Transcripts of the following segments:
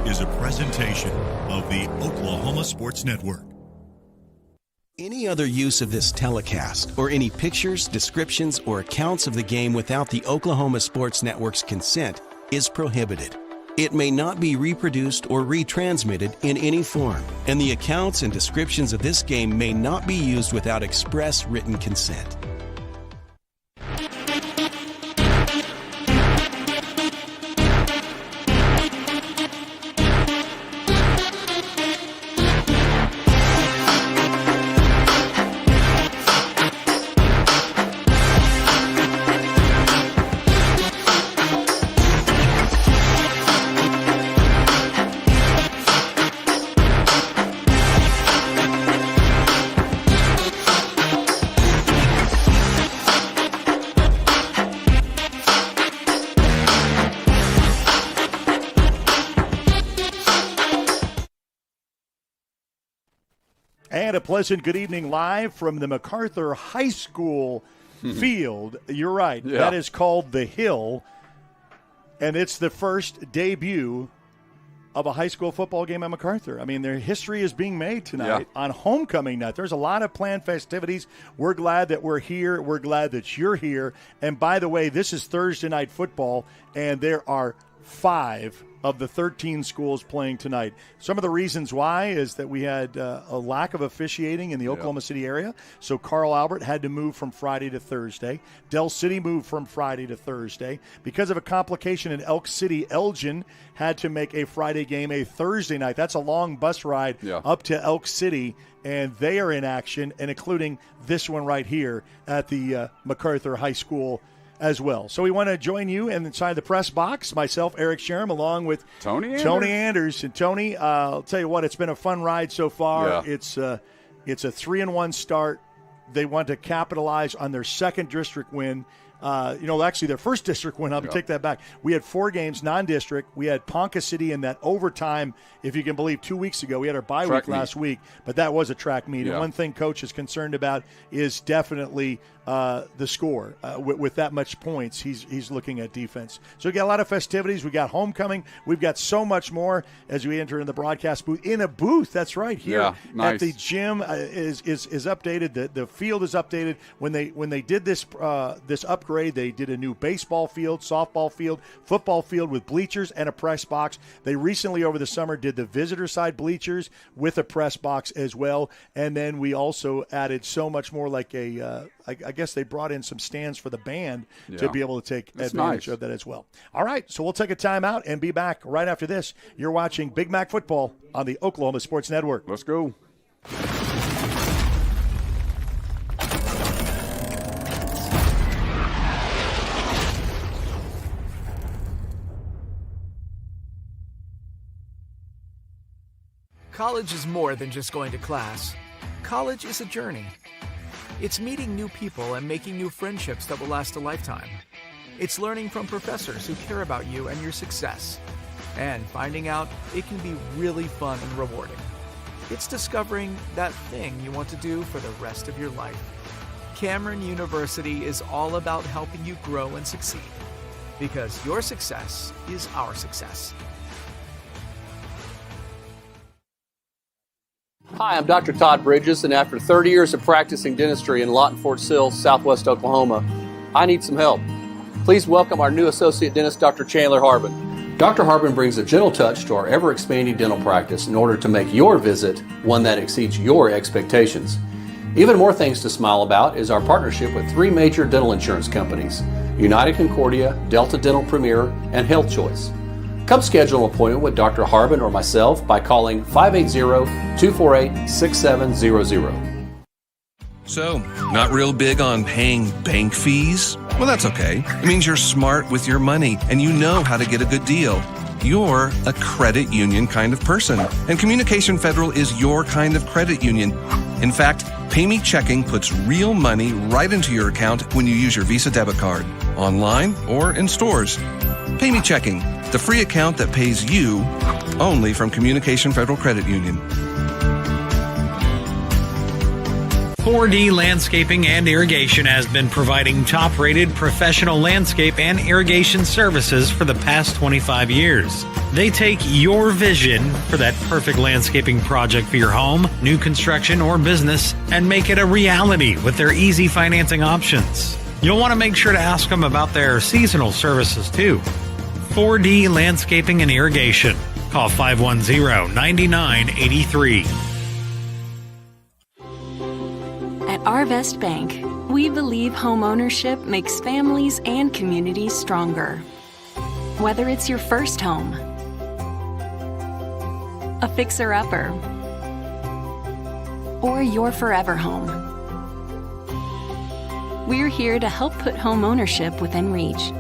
is a presentation of the Oklahoma Sports Network. Any other use of this telecast or any pictures, descriptions, or accounts of the game without the Oklahoma Sports Network's consent is prohibited. It may not be reproduced or retransmitted in any form, and the accounts and descriptions of this game may not be used without express written consent. And a pleasant good evening live from the Macarthur High School field. You're right. Yeah. That is called The Hill. And it's the first debut of a high school football game at Macarthur. I mean, their history is being made tonight on homecoming night. There's a lot of planned festivities. We're glad that we're here. We're glad that you're here. And by the way, this is Thursday night football, and there are 5 of the 13 schools playing tonight. Some of the reasons why is that we had a lack of officiating in the Oklahoma City area. So Carl Albert had to move from Friday to Thursday. Del City moved from Friday to Thursday. Because of a complication in Elk City, Elgin had to make a Friday game a Thursday night. That's a long bus ride up to Elk City, and they are in action, and including this one right here at the Macarthur High School as well. So we want to join you inside the press box, myself, Eric Sherm, along with Tony Anders. And Tony, I'll tell you what, it's been a fun ride so far. Yeah. It's a 3-1 start. They want to capitalize on their second district win. Actually their first district win. I'll take that back. We had 4 games, non-district. We had Ponca City in that overtime, if you can believe, 2 weeks ago. We had our bye week last week, but that was a track meet. And one thing Coach is concerned about is definitely the score. With that much points, he's looking at defense. So we got a lot of festivities. We got homecoming. We've got so much more as we enter in the broadcast booth. In a booth, that's right, here at the gym is updated. The field is updated. When they did this upgrade, they did a new baseball field, softball field, football field with bleachers and a press box. They recently over the summer did the visitor side bleachers with a press box as well. And then we also added so much more, like I guess they brought in some stands for the band to be able to take advantage of that as well. All right, so we'll take a timeout and be back right after this. You're watching Big Mac Football on the Oklahoma Sports Network. Let's go. College is more than just going to class. College is a journey. It's meeting new people and making new friendships that will last a lifetime. It's learning from professors who care about you and your success. And finding out it can be really fun and rewarding. It's discovering that thing you want to do for the rest of your life. Cameron University is all about helping you grow and succeed. Because your success is our success. Hi, I'm Dr. Todd Bridges, and after 30 years of practicing dentistry in Lawton, Fort Sill, Southwest Oklahoma, I need some help. Please welcome our new associate dentist, Dr. Chandler Harbin. Dr. Harbin brings a gentle touch to our ever-expanding dental practice in order to make your visit one that exceeds your expectations. Even more things to smile about is our partnership with 3 major dental insurance companies, United Concordia, Delta Dental Premier, and Health Choice. Come schedule an appointment with Dr. Harbin or myself by calling 580-248-6700. So, not real big on paying bank fees? Well, that's okay. It means you're smart with your money and you know how to get a good deal. You're a credit union kind of person, and Communication Federal is your kind of credit union. In fact, PayMe Checking puts real money right into your account when you use your Visa debit card, online or in stores. PayMe Checking, the free account that pays you only from Communication Federal Credit Union. 4D Landscaping and Irrigation has been providing top-rated professional landscape and irrigation services for the past 25 years. They take your vision for that perfect landscaping project for your home, new construction, or business and make it a reality with their easy financing options. You'll want to make sure to ask them about their seasonal services too. 4D Landscaping and Irrigation. Call 510-9983. At Arvest Bank, we believe home ownership makes families and communities stronger. Whether it's your first home, a fixer-upper, or your forever home, we're here to help put home ownership within reach.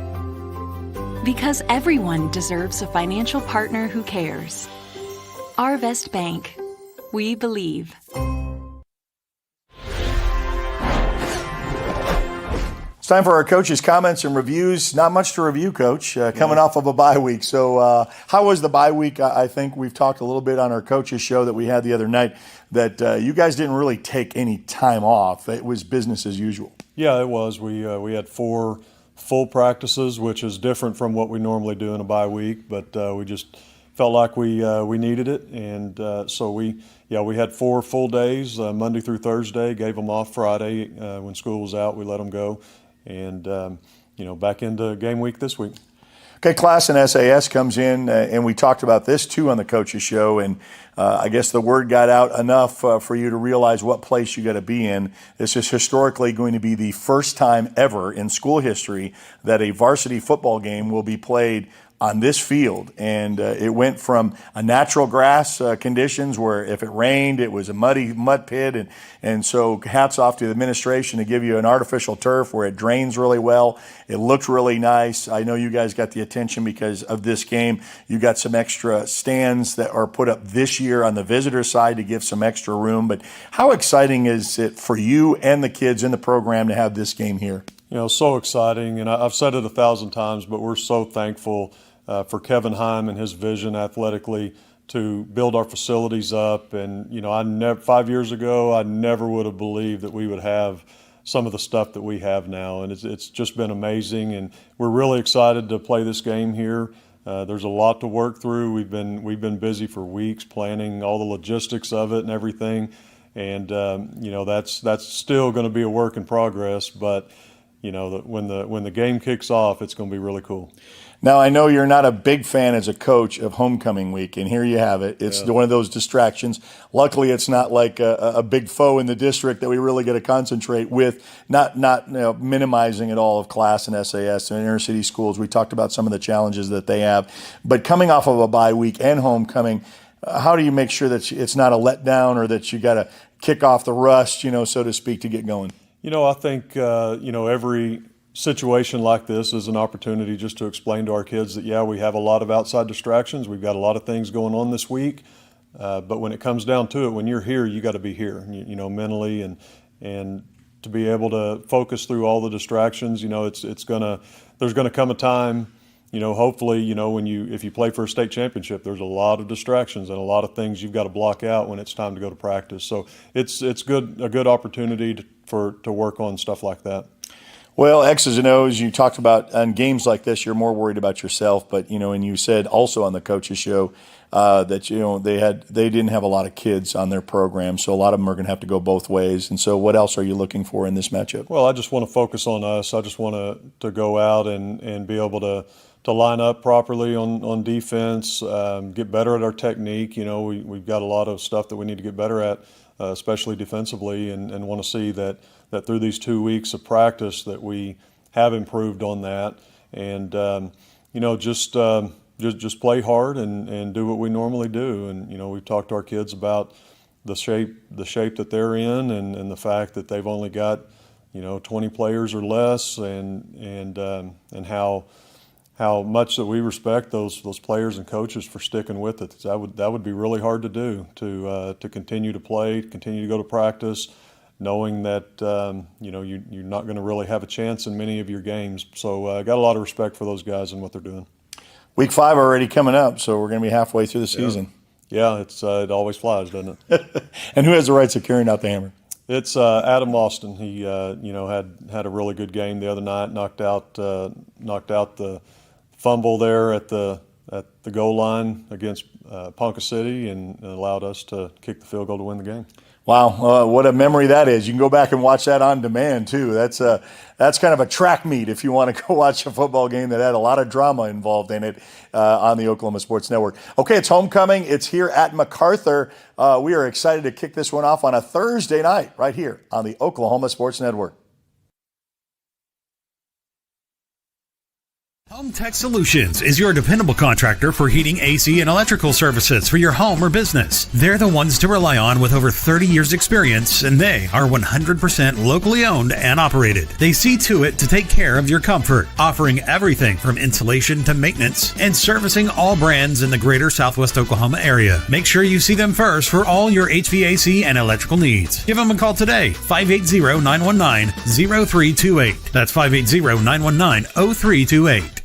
Because everyone deserves a financial partner who cares. Arvest Bank. We believe. It's time for our coaches' comments and reviews. Not much to review, Coach, coming off of a bye week. So how was the bye week? I think we've talked a little bit on our coaches' show that we had the other night that you guys didn't really take any time off. It was business as usual. Yeah, it was. We had 4 full practices, which is different from what we normally do in a bye week, but we just felt like we needed it, and so we had 4 full days, Monday through Thursday. Gave them off Friday when school was out. We let them go, and back into game week this week. Okay, Classen SAS comes in, and we talked about this too on the coaches show, and I guess the word got out enough for you to realize what place you got to be in. This is historically going to be the first time ever in school history that a varsity football game will be played on this field, and it went from a natural grass conditions where if it rained it was a muddy mud pit, and so hats off to the administration to give you an artificial turf where it drains really well. It looked really nice. I know you guys got the attention because of this game. You got some extra stands that are put up this year on the visitor side to give some extra room, but how exciting is it for you and the kids in the program to have this game here? So exciting, and I've said it 1,000 times, but we're so thankful for Kevin Heim and his vision athletically to build our facilities up. And, 5 years ago, I never would have believed that we would have some of the stuff that we have now. And it's just been amazing. And we're really excited to play this game here. There's a lot to work through. We've been busy for weeks planning all the logistics of it and everything. And, that's still going to be a work in progress. But, when the game kicks off, it's going to be really cool. Now, I know you're not a big fan as a coach of homecoming week, and here you have it. It's one of those distractions. Luckily, it's not like a big foe in the district that we really got to concentrate with, not minimizing at all of Classen SAS and inner city schools. We talked about some of the challenges that they have. But coming off of a bye week and homecoming, how do you make sure that it's not a letdown or that you got to kick off the rust, so to speak, to get going? I think, every situation like this is an opportunity just to explain to our kids that, we have a lot of outside distractions. We've got a lot of things going on this week. But when it comes down to it, when you're here, you got to be here, mentally and to be able to focus through all the distractions. There's going to come a time, hopefully, if you play for a state championship, there's a lot of distractions and a lot of things you've got to block out when it's time to go to practice. So it's a good opportunity to work on stuff like that. Well, X's and O's, you talked about on games like this, you're more worried about yourself, but, and you said also on the coaches show that, they didn't have a lot of kids on their program, so a lot of them are going to have to go both ways. And so what else are you looking for in this matchup? Well, I just want to focus on us. I just want to go out and be able to line up properly on defense, get better at our technique. We've got a lot of stuff that we need to get better at, especially defensively, and want to see that through these 2 weeks of practice that we have improved on that, and just play hard and do what we normally do. And we've talked to our kids about the shape that they're in, and the fact that they've only got 20 players or less, and how much that we respect those players and coaches for sticking with it. That would be really hard to do, to continue to play, continue to go to practice, knowing that you're not going to really have a chance in many of your games. So I got a lot of respect for those guys and what they're doing. Week 5 already coming up, so we're going to be halfway through the season. Yeah, it always flies, doesn't it? And who has the rights of carrying out the hammer? It's Adam Austin. He had a really good game the other night. Knocked out the fumble there at the goal line against Ponca City and allowed us to kick the field goal to win the game. Wow, what a memory that is. You can go back and watch that on demand, too. That's kind of a track meet if you want to go watch a football game that had a lot of drama involved in it on the Oklahoma Sports Network. Okay, it's homecoming. It's here at Macarthur. We are excited to kick this one off on a Thursday night right here on the Oklahoma Sports Network. Home Tech Solutions is your dependable contractor for heating, AC, and electrical services for your home or business. They're the ones to rely on with over 30 years experience, and they are 100% locally owned and operated. They see to it to take care of your comfort, offering everything from insulation to maintenance and servicing all brands in the greater Southwest Oklahoma area. Make sure you see them first for all your HVAC and electrical needs. Give them a call today, 580-919-0328. That's 580-919-0328.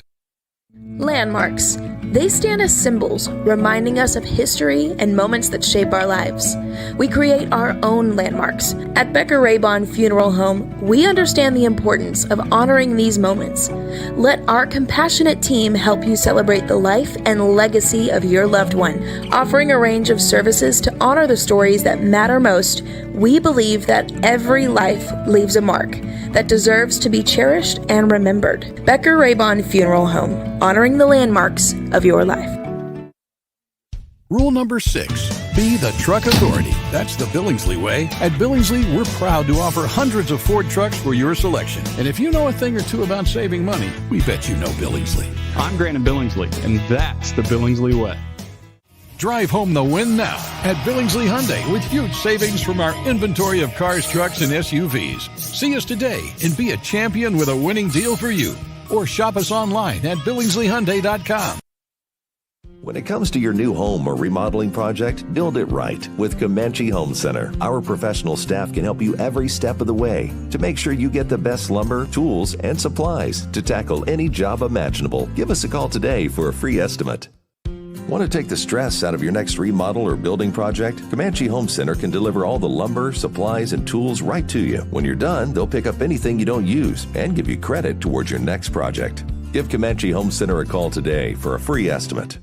Landmarks. They stand as symbols, reminding us of history and moments that shape our lives. We create our own landmarks. At Becker Raybon Funeral Home, we understand the importance of honoring these moments. Let our compassionate team help you celebrate the life and legacy of your loved one. Offering a range of services to honor the stories that matter most, we believe that every life leaves a mark that deserves to be cherished and remembered. Becker Raybon Funeral Home, honoring the landmarks of your life. Rule number 6, be the truck authority. That's the Billingsley way. At Billingsley, we're proud to offer hundreds of Ford trucks for your selection. And if you know a thing or two about saving money, we bet you know Billingsley. I'm Grant Billingsley, and that's the Billingsley way. Drive home the win now at Billingsley Hyundai with huge savings from our inventory of cars, trucks, and SUVs. See us today and be a champion with a winning deal for you. Or shop us online at BillingsleyHyundai.com. When it comes to your new home or remodeling project, build it right with Comanche Home Center. Our professional staff can help you every step of the way to make sure you get the best lumber, tools, and supplies to tackle any job imaginable. Give us a call today for a free estimate. Want to take the stress out of your next remodel or building project? Comanche Home Center can deliver all the lumber, supplies, and tools right to you. When you're done, they'll pick up anything you don't use and give you credit towards your next project. Give Comanche Home Center a call today for a free estimate.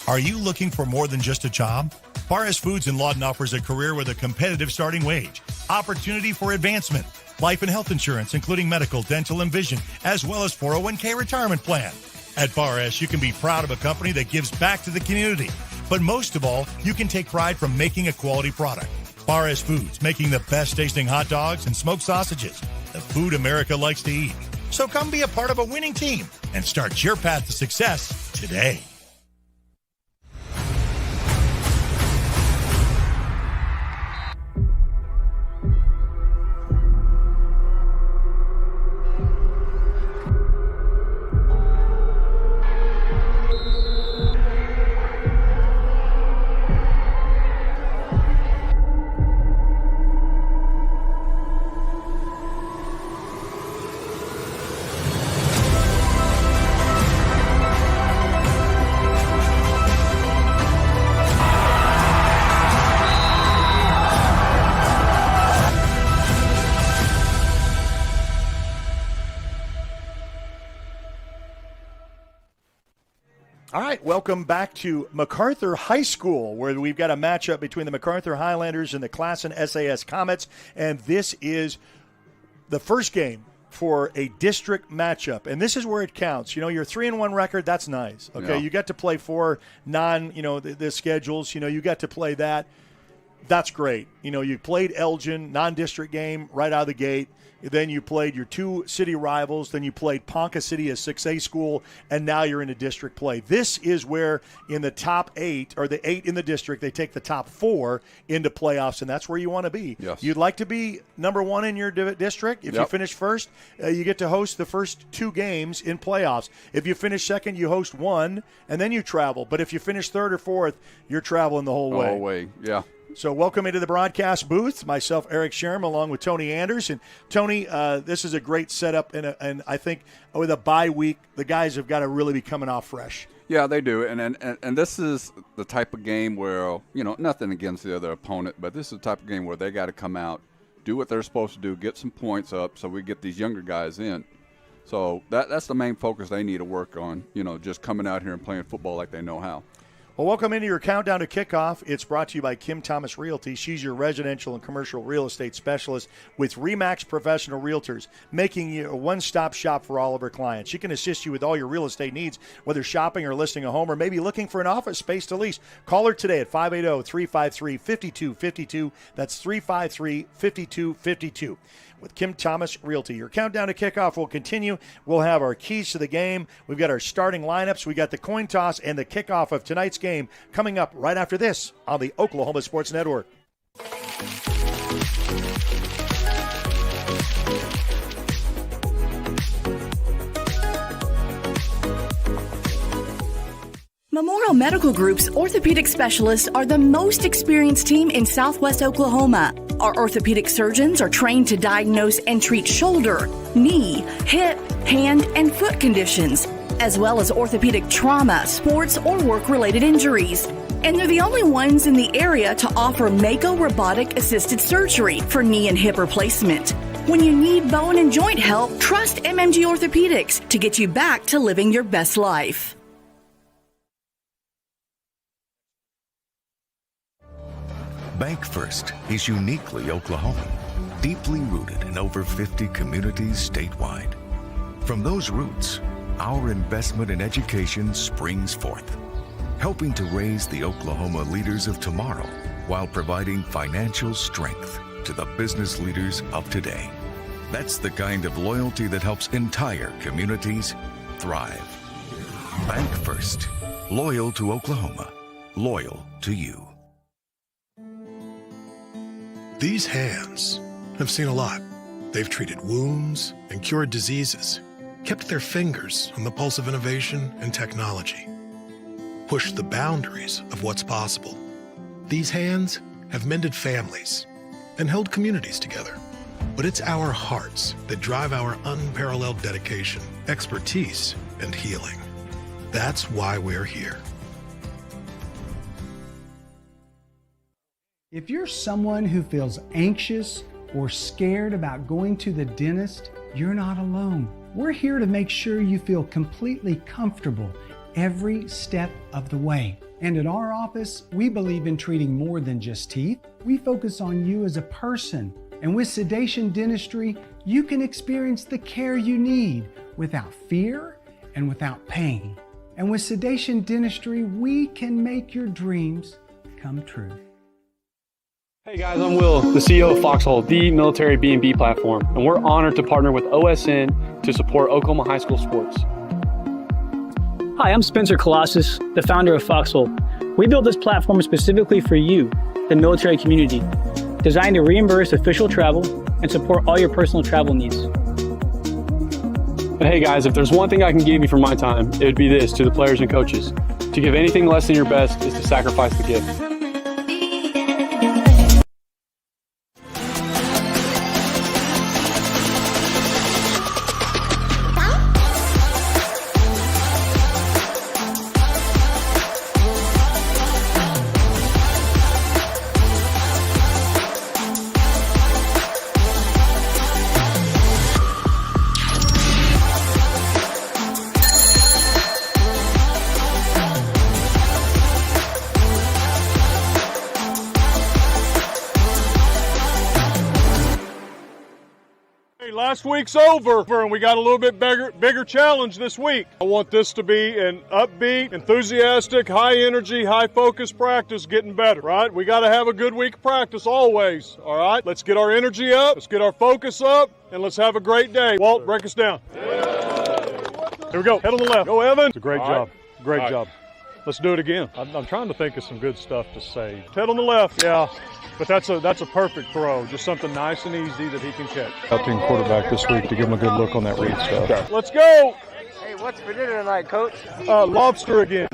Are you looking for more than just a job? Barres Foods in Lawton offers a career with a competitive starting wage, opportunity for advancement, life and health insurance, including medical, dental, and vision, as well as 401k retirement plan. At Barres, you can be proud of a company that gives back to the community. But most of all, you can take pride from making a quality product. Barres Foods, making the best tasting hot dogs and smoked sausages, the food America likes to eat. So come be a part of a winning team and start your path to success today. All right, welcome back to Macarthur High School, where we've got a matchup between the Macarthur Highlanders and the Classen SAS Comets, and this is the first game for a district matchup, and this is where it counts. You know, your 3-1 record, that's nice. Okay, yeah. You got to play 4 the schedules. You know, you got to play that. That's great. You know, you played Elgin, non-district game right out of the gate. Then you played your 2 city rivals. Then you played Ponca City, a 6A school, and now you're in a district play. This is where in the top 8, or the 8 in the district, they take the top 4 into playoffs, and that's where you want to be. Yes. You'd like to be number 1 in your district. If you finish first, you get to host the first 2 games in playoffs. If you finish second, you host 1, and then you travel. But if you finish third or fourth, you're traveling the whole way. Yeah. So welcome into the broadcast booth. Myself, Eric Sherm, along with Tony Anderson. Tony, this is a great setup, and I think with a bye week, the guys have got to really be coming off fresh. Yeah, they do, and this is the type of game where, nothing against the other opponent, but this is the type of game where they got to come out, do what they're supposed to do, get some points up so we get these younger guys in. So that's the main focus they need to work on, just coming out here and playing football like they know how. Well, welcome into your countdown to kickoff. It's brought to you by Kim Thomas Realty. She's your residential and commercial real estate specialist with RE/MAX Professional Realtors, making you a one-stop shop for all of her clients. She can assist you with all your real estate needs, whether shopping or listing a home or maybe looking for an office space to lease. Call her today at 580-353-5252. That's 353-5252. With Kim Thomas Realty. Your countdown to kickoff will continue. We'll have our keys to the game. We've got our starting lineups. We got the coin toss and the kickoff of tonight's game coming up right after this on the Oklahoma Sports Network. Memorial Medical Group's orthopedic specialists are the most experienced team in Southwest Oklahoma. Our orthopedic surgeons are trained to diagnose and treat shoulder, knee, hip, hand, and foot conditions, as well as orthopedic trauma, sports, or work-related injuries. And they're the only ones in the area to offer Mako robotic-assisted surgery for knee and hip replacement. When you need bone and joint help, trust MMG Orthopedics to get you back to living your best life. Bank First is uniquely Oklahoman, deeply rooted in over 50 communities statewide. From those roots, our investment in education springs forth, helping to raise the Oklahoma leaders of tomorrow while providing financial strength to the business leaders of today. That's the kind of loyalty that helps entire communities thrive. Bank First, loyal to Oklahoma, loyal to you. These hands have seen a lot. They've treated wounds and cured diseases, kept their fingers on the pulse of innovation and technology, pushed the boundaries of what's possible. These hands have mended families and held communities together. But it's our hearts that drive our unparalleled dedication, expertise, and healing. That's why we're here. If you're someone who feels anxious or scared about going to the dentist, you're not alone. We're here to make sure you feel completely comfortable every step of the way. And at our office, we believe in treating more than just teeth. We focus on you as a person. And with Sedation Dentistry, you can experience the care you need without fear and without pain. And with Sedation Dentistry, we can make your dreams come true. Hey guys, I'm Will, the CEO of Foxhole, the military B&B platform, and we're honored to partner with OSN to support Oklahoma high school sports. Hi, I'm Spencer Colossus, the founder of Foxhole. We built this platform specifically for you, the military community, designed to reimburse official travel and support all your personal travel needs. But hey guys, if there's one thing I can give you for my time, it would be this to the players and coaches. To give anything less than your best is to sacrifice the gift. Last week's over, and we got a little bit bigger challenge this week. I want this to be an upbeat, enthusiastic, high-energy, high-focus practice getting better, right? We got to have a good week of practice always, all right? Let's get our energy up, let's get our focus up, and let's have a gread day. Walt, break us down. Here we go. Head on the left. Go, Evan. It's a great job. Great job. Let's do it again. I'm trying to think of some good stuff to say. Head on the left. Yeah. But that's a perfect throw, just something nice and easy that he can catch. Out-team quarterback this week to give him a good look on that read stuff. Okay. Let's go! Hey, what's for dinner tonight, Coach? Lobster again.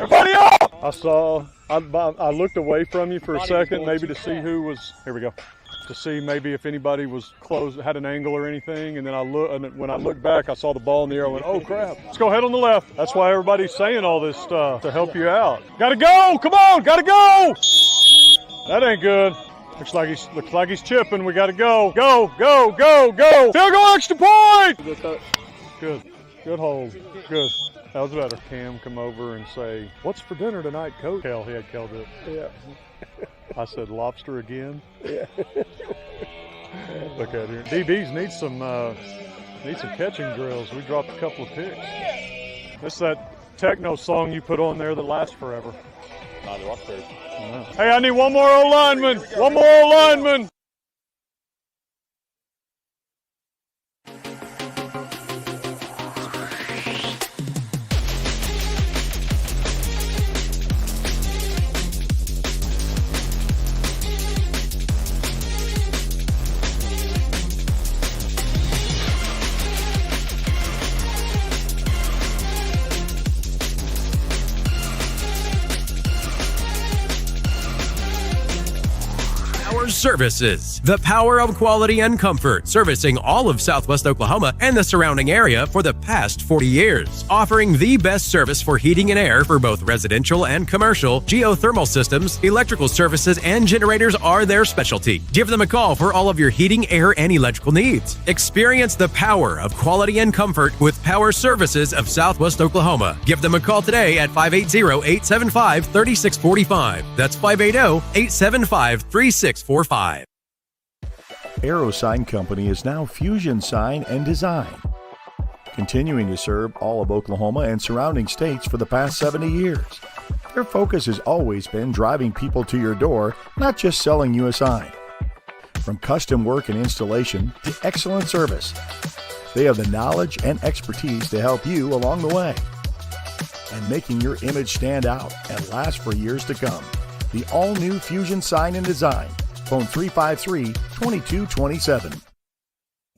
Everybody up! I saw I looked away from you for a second, maybe to see who was. Here we go. To see maybe if anybody was close, had an angle or anything, and then when I looked back, I saw the ball in the air. I went, "Oh crap! Let's go ahead on the left." That's why everybody's saying all this stuff to help you out. Gotta go! Come on! Gotta go! That ain't good. Looks like he's chipping. We gotta go! Go! Go! Go! Go! Field goal, extra point! Good. Good hold. Good. That was better. Cam come over and say, "What's for dinner tonight, Coach?" Kel, he had Kel do it. Yeah. I said, "Lobster again?" Yeah. Look at here. DBs need some catching drills. We dropped a couple of picks. It's that techno song you put on there that lasts forever. Not the Rockford. No. Hey, I need one more O-lineman. One more O-lineman. Services, the power of quality and comfort, servicing all of Southwest Oklahoma and the surrounding area for the past 40 years. Offering the best service for heating and air for both residential and commercial, geothermal systems, electrical services, and generators are their specialty. Give them a call for all of your heating, air, and electrical needs. Experience the power of quality and comfort with Power Services of Southwest Oklahoma. Give them a call today at 580-875-3645. That's 580-875-3645. Aero Sign Company is now Fusion Sign and Design, continuing to serve all of Oklahoma and surrounding states for the past 70 years. Their focus has always been driving people to your door, not just selling you a sign. From custom work and installation to excellent service, they have the knowledge and expertise to help you along the way and making your image stand out and last for years to come. The all-new Fusion Sign and Design. Phone 353-2227.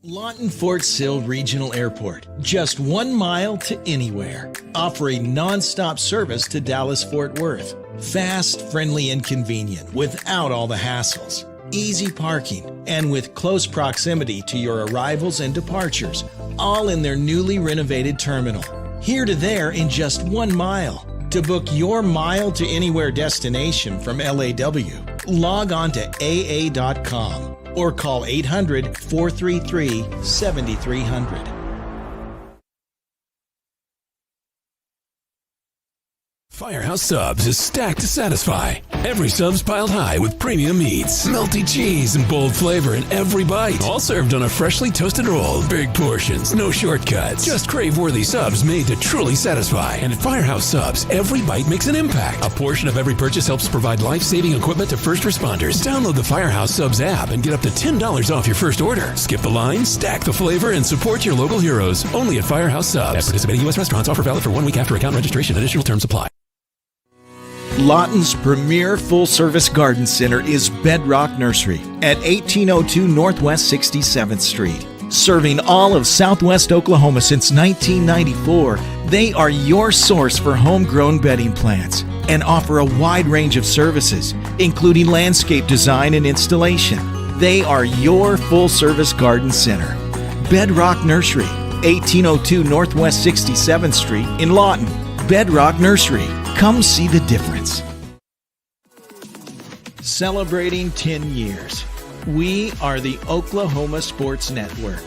Lawton Fort Sill Regional Airport, just 1 mile to anywhere, offering non-stop service to Dallas-Fort Worth. Fast, friendly, and convenient without all the hassles. Easy parking, and with close proximity to your arrivals and departures, all in their newly renovated terminal. Here to there in just 1 mile. To book your mile to anywhere destination from LAW, log on to AA.com or call 800-433-7300. Firehouse Subs is stacked to satisfy. Every sub's piled high with premium meats, melty cheese, and bold flavor in every bite. All served on a freshly toasted roll. Big portions, no shortcuts. Just crave-worthy subs made to truly satisfy. And at Firehouse Subs, every bite makes an impact. A portion of every purchase helps provide life-saving equipment to first responders. Download the Firehouse Subs app and get up to $10 off your first order. Skip the line, stack the flavor, and support your local heroes. Only at Firehouse Subs. At participating U.S. restaurants. Offer valid for 1 week after account registration. Additional terms apply. Lawton's premier full-service garden center is Bedrock Nursery at 1802 Northwest 67th Street. Serving all of Southwest Oklahoma since 1994, they are your source for homegrown bedding plants and offer a wide range of services, including landscape design and installation. They are your full-service garden center. Bedrock Nursery, 1802 Northwest 67th Street in Lawton. Bedrock Nursery. Come see the difference. Celebrating 10 years. We are the Oklahoma Sports Network.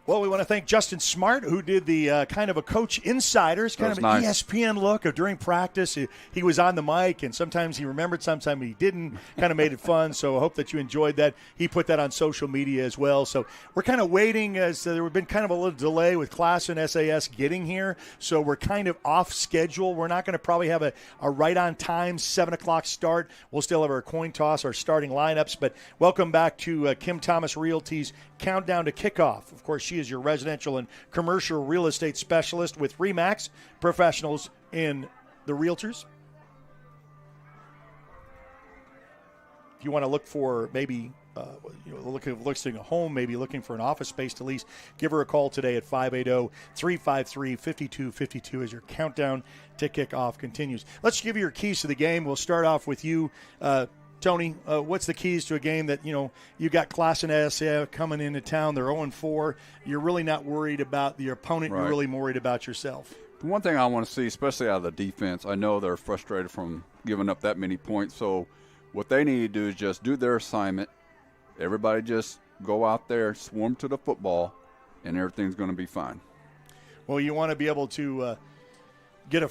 Well, we want to thank Justin Smart, who did the kind of a Coach Insiders, kind of an nice ESPN look of during practice. He was on the mic, and sometimes he remembered, sometimes he didn't. Kind of made it fun, so I hope that you enjoyed that. He put that on social media as well. So we're kind of waiting, as there have been kind of a little delay with Classen SAS getting here, so we're kind of off schedule. We're not going to probably have a right-on-time 7 o'clock start. We'll still have our coin toss, our starting lineups, but welcome back to Kim Thomas Realty's Countdown to Kickoff. Of course, she is your residential and commercial real estate specialist with RE/MAX, professionals in the realtors. If you want to look for maybe looking a home, maybe looking for an office space to lease, give her a call today at 580-353-5252 as your countdown to kickoff continues. Let's give you your keys to the game. We'll start off with you, Tony. What's the keys to a game that, you got Classen SAS coming into town? They're 0-4. You're really not worried about the opponent. Right. You're really more worried about yourself. The one thing I want to see, especially out of the defense, I know they're frustrated from giving up that many points. So what they need to do is just do their assignment. Everybody just go out there, swarm to the football, and everything's going to be fine. Well, you want to be able to get a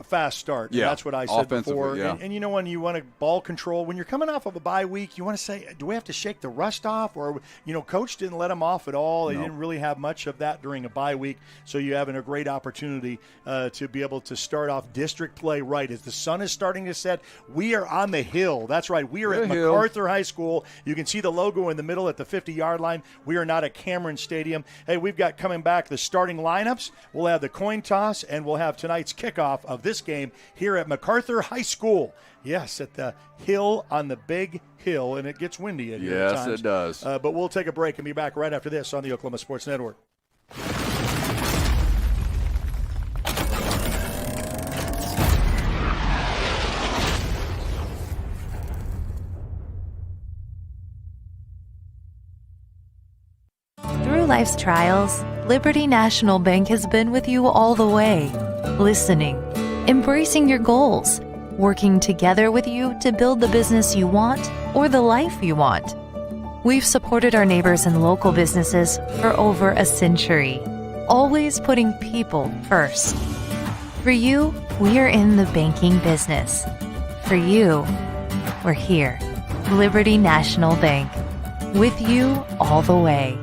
fast start. Yeah, that's what I said before. Yeah. And when you want to ball control, when you're coming off of a bye week, you want to say, do we have to shake the rust off? Or, Coach didn't let them off at all. They didn't really have much of that during a bye week. So you're having a great opportunity to be able to start off district play right. As the sun is starting to set, we are on the hill. That's right. We are at Macarthur High School. You can see the logo in the middle at the 50-yard line. We are not at Cameron Stadium. Hey, we've got coming back the starting lineups. We'll have the coin toss, and we'll have tonight's kickoff of this game here at Macarthur High School. Yes, at the hill on the big hill, and it gets windy at here at times. Yes, it does. But we'll take a break and be back right after this on the Oklahoma Sports Network. Through life's trials, Liberty National Bank has been with you all the way, listening, embracing your goals, working together with you to build the business you want or the life you want. We've supported our neighbors and local businesses for over a century, always putting people first. For you, we are in the banking business. For you, we're here. Liberty National Bank, with you all the way.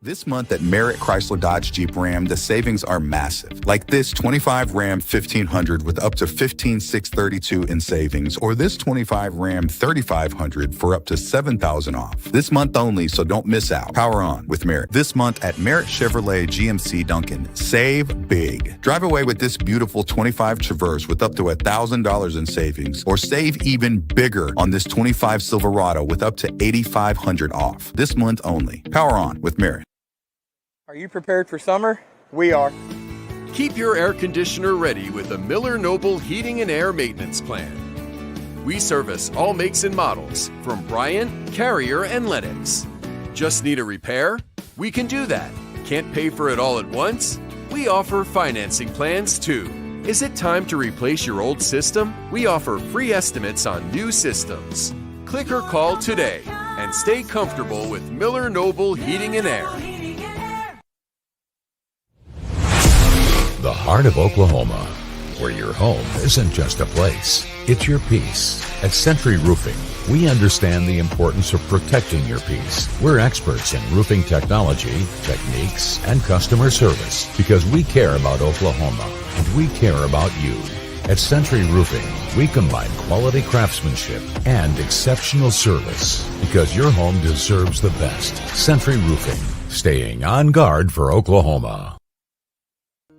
This month at Merritt Chrysler Dodge Jeep Ram, the savings are massive. Like this 25 Ram 1500 with up to $15,632 in savings, or this 25 Ram 3500 for up to $7,000 off. This month only, so don't miss out. Power on with Merritt. This month at Merritt Chevrolet GMC Duncan, save big. Drive away with this beautiful 25 Traverse with up to $1,000 in savings, or save even bigger on this 25 Silverado with up to $8,500 off. This month only. Power on with Merritt. Are you prepared for summer? We are. Keep your air conditioner ready with the Miller Noble Heating and Air Maintenance Plan. We service all makes and models from Bryant, Carrier, and Lennox. Just need a repair? We can do that. Can't pay for it all at once? We offer financing plans too. Is it time to replace your old system? We offer free estimates on new systems. Click or call today and stay comfortable with Miller Noble Heating and Air. The heart of Oklahoma, where your home isn't just a place, it's your peace. At Century Roofing, we understand the importance of protecting your peace. We're experts in roofing technology, techniques, and customer service because we care about Oklahoma and we care about you. At Century Roofing, we combine quality craftsmanship and exceptional service because your home deserves the best. Century Roofing, staying on guard for Oklahoma.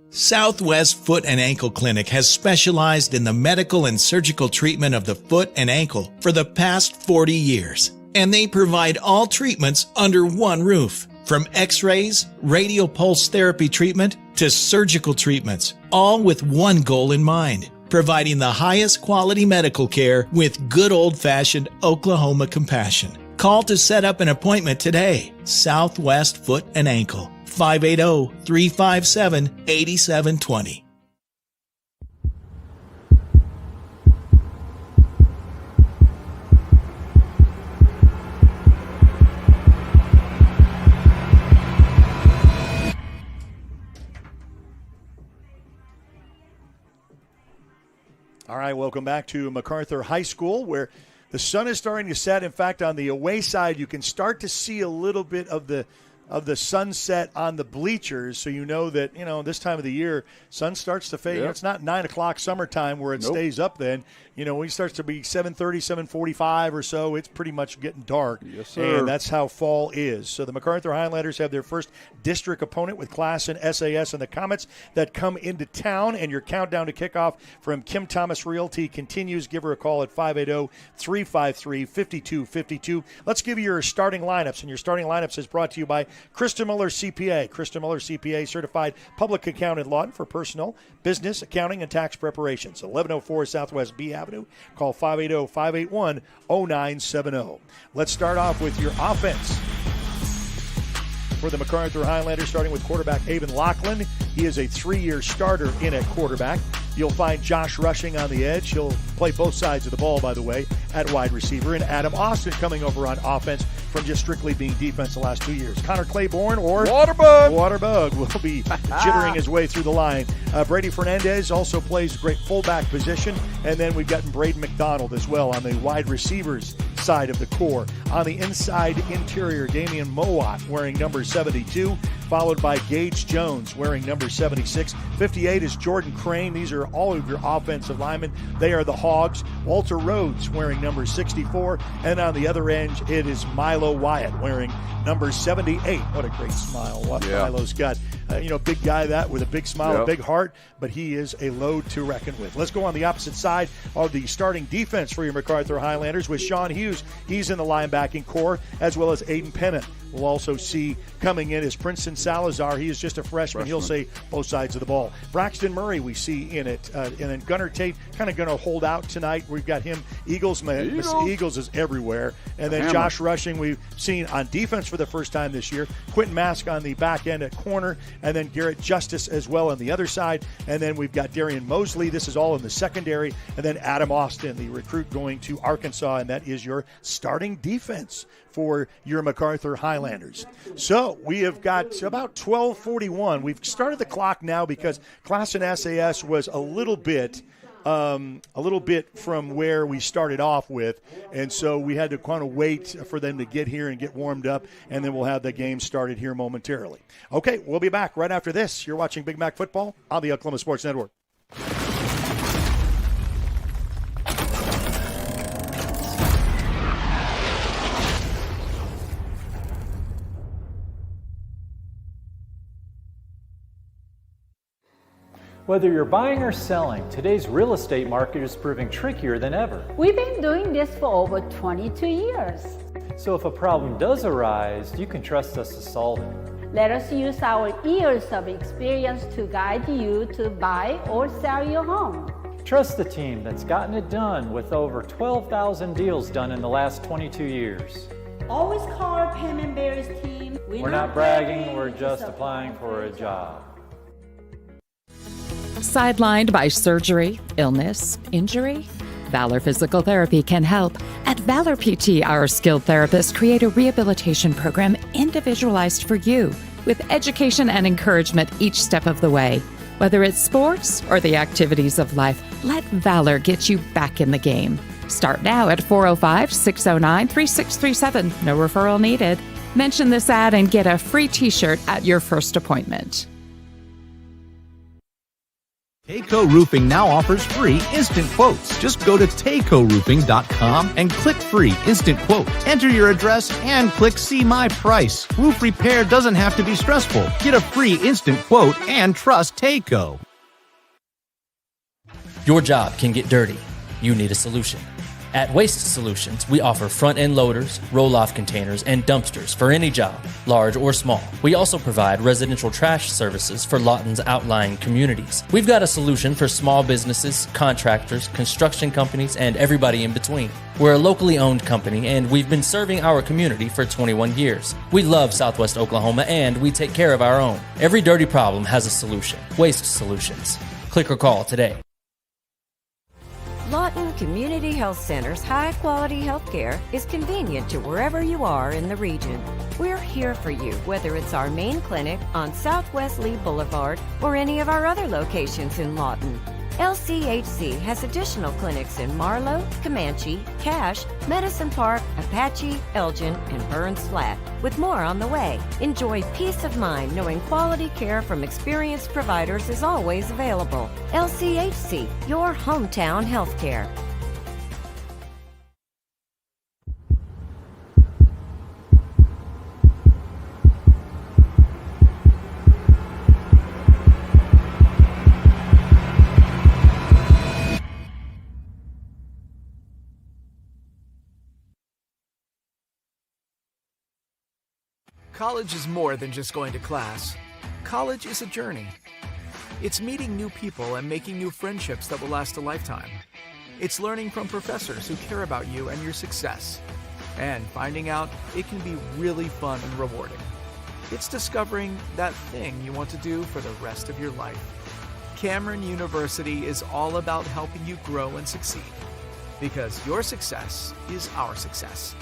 Southwest Foot and Ankle Clinic has specialized in the medical and surgical treatment of the foot and ankle for the past 40 years. And they provide all treatments under one roof. From x-rays, radial pulse therapy treatment, to surgical treatments, all with one goal in mind, providing the highest quality medical care with good old-fashioned Oklahoma compassion. Call to set up an appointment today. Southwest Foot and Ankle. 580-357-8720. All right, welcome back to Macarthur High School, where the sun is starting to set. In fact, on the away side, you can start to see a little bit of the of the sunset on the bleachers, so you know that, this time of the year, sun starts to fade. Yep. It's not 9 o'clock summertime where it stays up then. When it starts to be 7:30, 7:45 or so, it's pretty much getting dark. Yes, sir. And that's how fall is. So the Macarthur Highlanders have their first district opponent with Classen, SAS, and the Comets that come into town. And your countdown to kickoff from Kim Thomas Realty continues. Give her a call at 580-353-5252. Let's give you your starting lineups. And your starting lineups is brought to you by Krista Miller CPA. Krista Miller CPA, certified public accountant Lawton for personal, business, accounting, and tax preparations. 1104 Southwest B Avenue. Call 580-581-0970. Let's start off with your offense for the Macarthur Highlanders, starting with quarterback Avon Lachlan. He is a 3-year starter in at quarterback. You'll find Josh Rushing on the edge. He'll play both sides of the ball, by the way, at wide receiver. And Adam Austin coming over on offense from just strictly being defense the last 2 years. Connor Claiborne, or Waterbug, will be jittering his way through the line. Brady Fernandez also plays great fullback position. And then we've got Braden McDonald as well on the wide receivers side of the core. On the inside interior, Damian Mowat wearing number 72, followed by Gage Jones wearing number 76. 58 is Jordan Crane. These are all of your offensive linemen. They are the Hogs. Walter Rhodes wearing number 64. And on the other end, it is Milo Wyatt wearing number 78. What a great smile Milo's got. Big guy with a big smile, a big heart, but he is a load to reckon with. Let's go on the opposite side of the starting defense for your Macarthur Highlanders with Sean Hughes. He's in the linebacking core, as well as Aiden Pennant. We'll also see coming in is Princeton Salazar. He is just a freshman. He'll say both sides of the ball. Braxton Murray we see in it. And then Gunnar Tate kind of going to hold out tonight. We've got him. Eagles is everywhere. And then Josh Rushing we've seen on defense for the first time this year. Quentin Mask on the back end at corner. And then Garrett Justice as well on the other side. And then we've got Darian Mosley. This is all in the secondary. And then Adam Austin, the recruit going to Arkansas. And that is your starting defense for your Macarthur Highlanders. So we have got about 12:41. We've started the clock now because Classen SAS was a little bit from where we started off with, and so we had to kind of wait for them to get here and get warmed up, and then we'll have the game started here momentarily. Okay, we'll be back right after this. You're watching Big Mac Football on the Oklahoma Sports Network. Whether you're buying or selling, today's real estate market is proving trickier than ever. We've been doing this for over 22 years. So if a problem does arise, you can trust us to solve it. Let us use our years of experience to guide you to buy or sell your home. Trust the team that's gotten it done with over 12,000 deals done in the last 22 years. Always call our Payment Bearers team. We're not bragging, we're just applying for a job. Sidelined by surgery, illness, injury? Valor Physical Therapy can help. At Valor PT, our skilled therapists create a rehabilitation program individualized for you, with education and encouragement each step of the way. Whether it's sports or the activities of life, let Valor get you back in the game. Start now at 405-609-3637. No referral needed. Mention this ad and get a free t-shirt at your first appointment. Tayco Roofing now offers free instant quotes. Just go to taycoroofing.com and click free instant quote. Enter your address and click see my price. Roof repair doesn't have to be stressful. Get a free instant quote and trust Tayco. Your job can get dirty. You need a solution. At Waste Solutions, we offer front-end loaders, roll-off containers, and dumpsters for any job, large or small. We also provide residential trash services for Lawton's outlying communities. We've got a solution for small businesses, contractors, construction companies, and everybody in between. We're a locally owned company, and we've been serving our community for 21 years. We love Southwest Oklahoma, and we take care of our own. Every dirty problem has a solution. Waste Solutions. Click or call today. Lawton Community Health Center's high-quality health care is convenient to wherever you are in the region. We're here for you, whether it's our main clinic on Southwest Lee Boulevard or any of our other locations in Lawton. LCHC has additional clinics in Marlow, Comanche, Cache, Medicine Park, Apache, Elgin, and Burns Flat, with more on the way. Enjoy peace of mind knowing quality care from experienced providers is always available. LCHC, your hometown healthcare. College is more than just going to class. College is a journey. It's meeting new people and making new friendships that will last a lifetime. It's learning from professors who care about you and your success. And finding out it can be really fun and rewarding. It's discovering that thing you want to do for the rest of your life. Cameron University is all about helping you grow and succeed. Because your success is our success.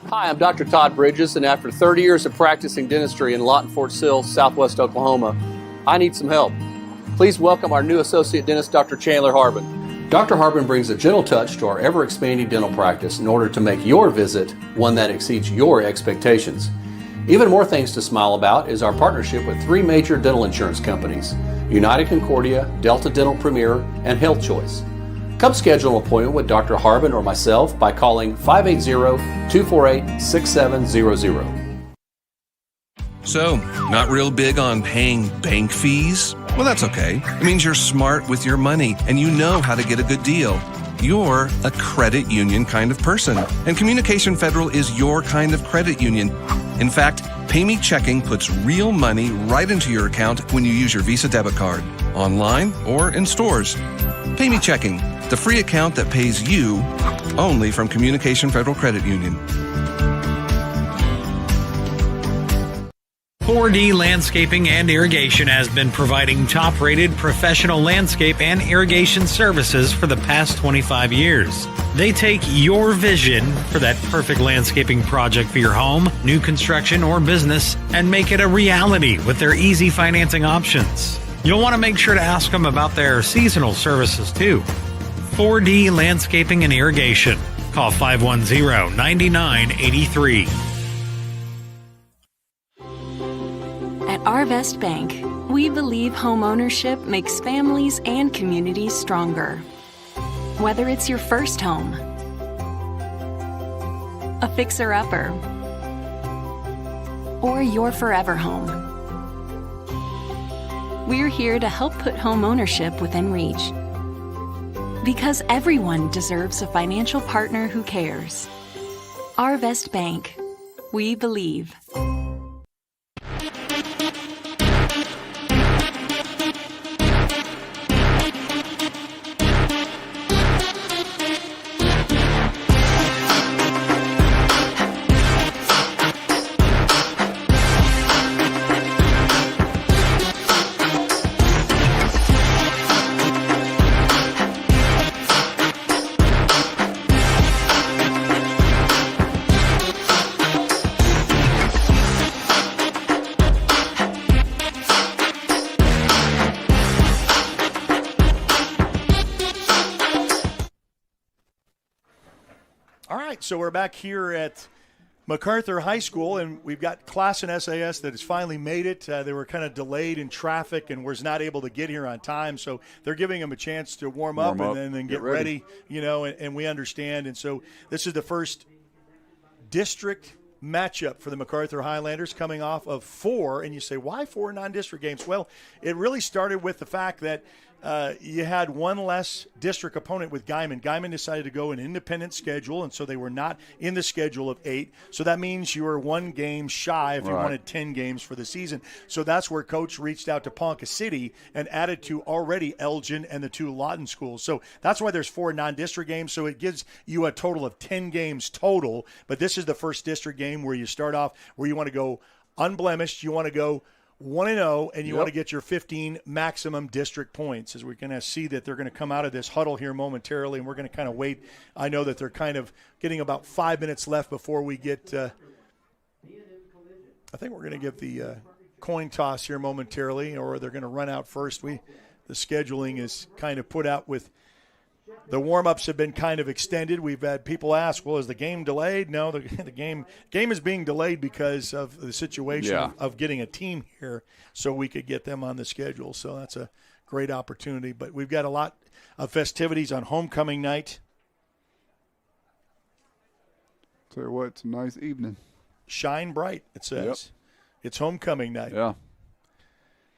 Hi, I'm Dr. Todd Bridges, and after 30 years of practicing dentistry in Lawton, Fort Sill, Southwest Oklahoma, I need some help. Please welcome our new associate dentist, Dr. Chandler Harbin. Dr. Harbin brings a gentle touch to our ever-expanding dental practice in order to make your visit one that exceeds your expectations. Even more things to smile about is our partnership with 3 major dental insurance companies, United Concordia, Delta Dental Premier, and Health Choice. Come schedule an appointment with Dr. Harbin or myself by calling 580-248-6700. So, not real big on paying bank fees? Well, that's okay. It means you're smart with your money and you know how to get a good deal. You're a credit union kind of person, and Communication Federal is your kind of credit union. In fact, PayMe Checking puts real money right into your account when you use your Visa debit card, online or in stores. PayMe Checking, the free account that pays you only from Communication Federal Credit Union. 4D Landscaping and Irrigation has been providing top-rated professional landscape and irrigation services for the past 25 years. They take your vision for that perfect landscaping project for your home, new construction, or business and make it a reality with their easy financing options. You'll want to make sure to ask them about their seasonal services too. 4D Landscaping and Irrigation. Call 510-9983. At Arvest Bank, we believe home ownership makes families and communities stronger. Whether it's your first home, a fixer-upper, or your forever home, we're here to help put home ownership within reach. Because everyone deserves a financial partner who cares. Arvest Bank. We believe. So we're back here at Macarthur High School, and we've got Classen SAS that has finally made it. They were kind of delayed in traffic and was not able to get here on time, so they're giving them a chance to warm up and then get ready, and we understand. And so this is the first district matchup for the Macarthur Highlanders coming off of 4, and you say, why 4 non-district games? Well, it really started with the fact that you had one less district opponent with Guyman. Guyman decided to go an independent schedule, and so they were not in the schedule of 8. So that means you were 1 game shy if you wanted 10 games for the season. So that's where Coach reached out to Ponca City and added to already Elgin and the 2 Lawton schools. So that's why there's 4 non-district games. So it gives you a total of 10 games total. But this is the first district game where you start off where you want to go unblemished. You want to go 1-0, and you want to get your 15 maximum district points, as we're going to see that they're going to come out of this huddle here momentarily, and we're going to kind of wait. I know that they're kind of getting about 5 minutes left before we get I think we're going to give the coin toss here momentarily, or they're going to run out first. The scheduling is kind of put out with the warm-ups have been kind of extended. We've had people ask, well, is the game delayed? No, the game is being delayed because of the situation of getting a team here so we could get them on the schedule. So that's a great opportunity. But we've got a lot of festivities on homecoming night. Tell you what, it's a nice evening. Shine bright, it says. Yep. It's homecoming night. Yeah.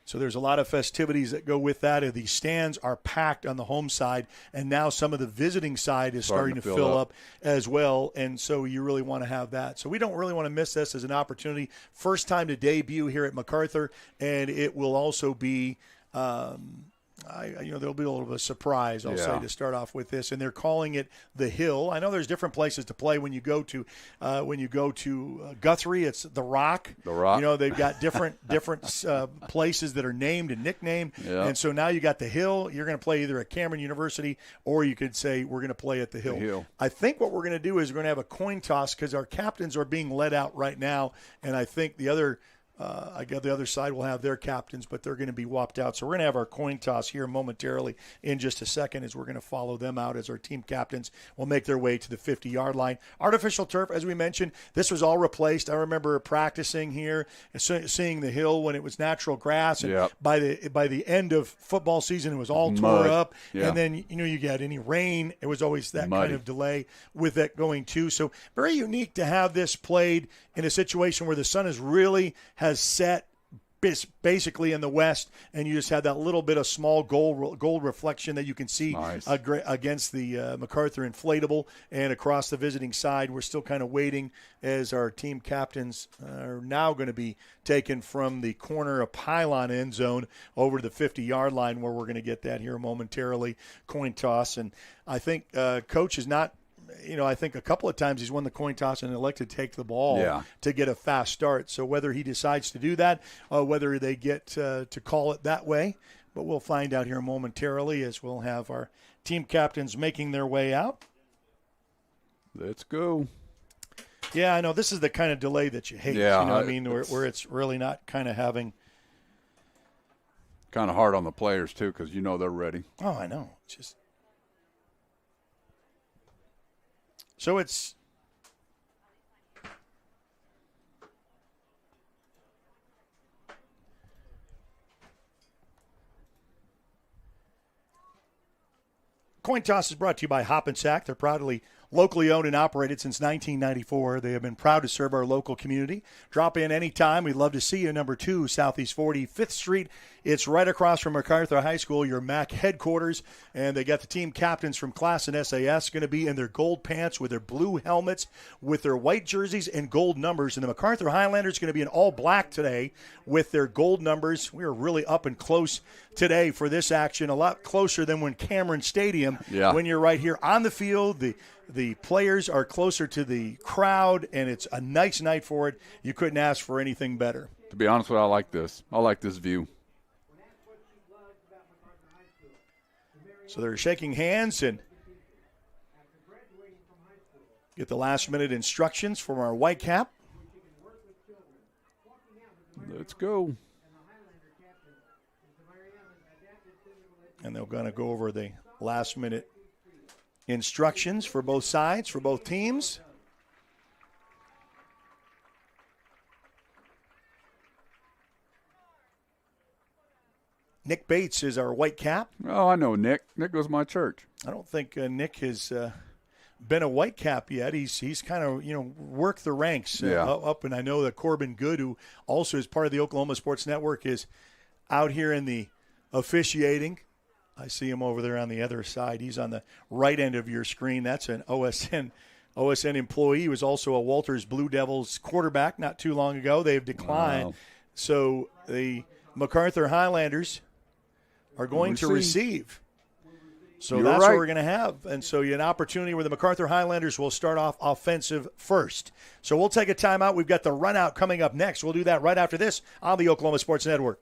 So there's a lot of festivities that go with that. The stands are packed on the home side, and now some of the visiting side is starting to fill up as well, and so you really want to have that. So we don't really want to miss this as an opportunity. First time to debut here at Macarthur, and it will also be there'll be a little bit of a surprise, I'll say, to start off with this. And they're calling it the Hill. I know there's different places to play when you go to Guthrie. It's the Rock. The Rock. You know, they've got different places that are named and nicknamed. Yeah. And so now you got the Hill. You're going to play either at Cameron University, or you could say we're going to play at the Hill. I think what we're going to do is we're going to have a coin toss because our captains are being let out right now, and I think the other the other side will have their captains, but they're going to be whopped out. So we're going to have our coin toss here momentarily in just a second as we're going to follow them out as our team captains will make their way to the 50-yard line. Artificial turf, as we mentioned, this was all replaced. I remember practicing here and seeing the Hill when it was natural grass. And by the end of football season, it was all tore up. Yeah. And then, you get any rain. It was always that kind of delay with that going too. So very unique to have this played in a situation where the sun has set basically in the west, and you just have that little bit of small gold reflection that you can see against the Macarthur inflatable. And across the visiting side, we're still kind of waiting as our team captains are now going to be taken from the corner of pylon end zone over to the 50-yard line, where we're going to get that here momentarily, coin toss. And I think Coach is not – I think a couple of times he's won the coin toss and elected to take the ball to get a fast start. So whether he decides to do that, whether they get to call it that way, but we'll find out here momentarily as we'll have our team captains making their way out. Let's go. Yeah, I know. This is the kind of delay that you hate. Yeah, where it's really not kind of having. Kind of hard on the players, too, because they're ready. Oh, I know. It's just. So it's coin toss is brought to you by Hop and Sack. They're proudly locally owned and operated since 1994. They have been proud to serve our local community. Drop in anytime. We'd love to see you. Number 2 Southeast 45th Street. It's right across from Macarthur High School, your MAC headquarters. And they got the team captains from Classen SAS going to be in their gold pants with their blue helmets, with their white jerseys and gold numbers. And the Macarthur Highlanders going to be in all black today with their gold numbers. We are really up and close today for this action, a lot closer than when Cameron Stadium. When you're right here on the field, the players are closer to the crowd, and it's a nice night for it. You couldn't ask for anything better. To be honest with you, I like this. I like this view. So they're shaking hands and get the last-minute instructions from our white cap. Let's go. And they're going to go over the last-minute instructions for both sides, for both teams. Nick Bates is our white cap. Oh, I know Nick. Nick goes to my church. I don't think Nick has been a white cap yet. He's kind of, worked the ranks up. And I know that Corbin Good, who also is part of the Oklahoma Sports Network, is out here in the officiating. I see him over there on the other side. He's on the right end of your screen. That's an OSN employee. He was also a Walters Blue Devils quarterback not too long ago. They've declined. Wow. So the Macarthur Highlanders are going to receive. So that's what we're going to have. And so you have an opportunity where the Macarthur Highlanders will start off offensive first. So we'll take a timeout. We've got the run out coming up next. We'll do that right after this on the Oklahoma Sports Network.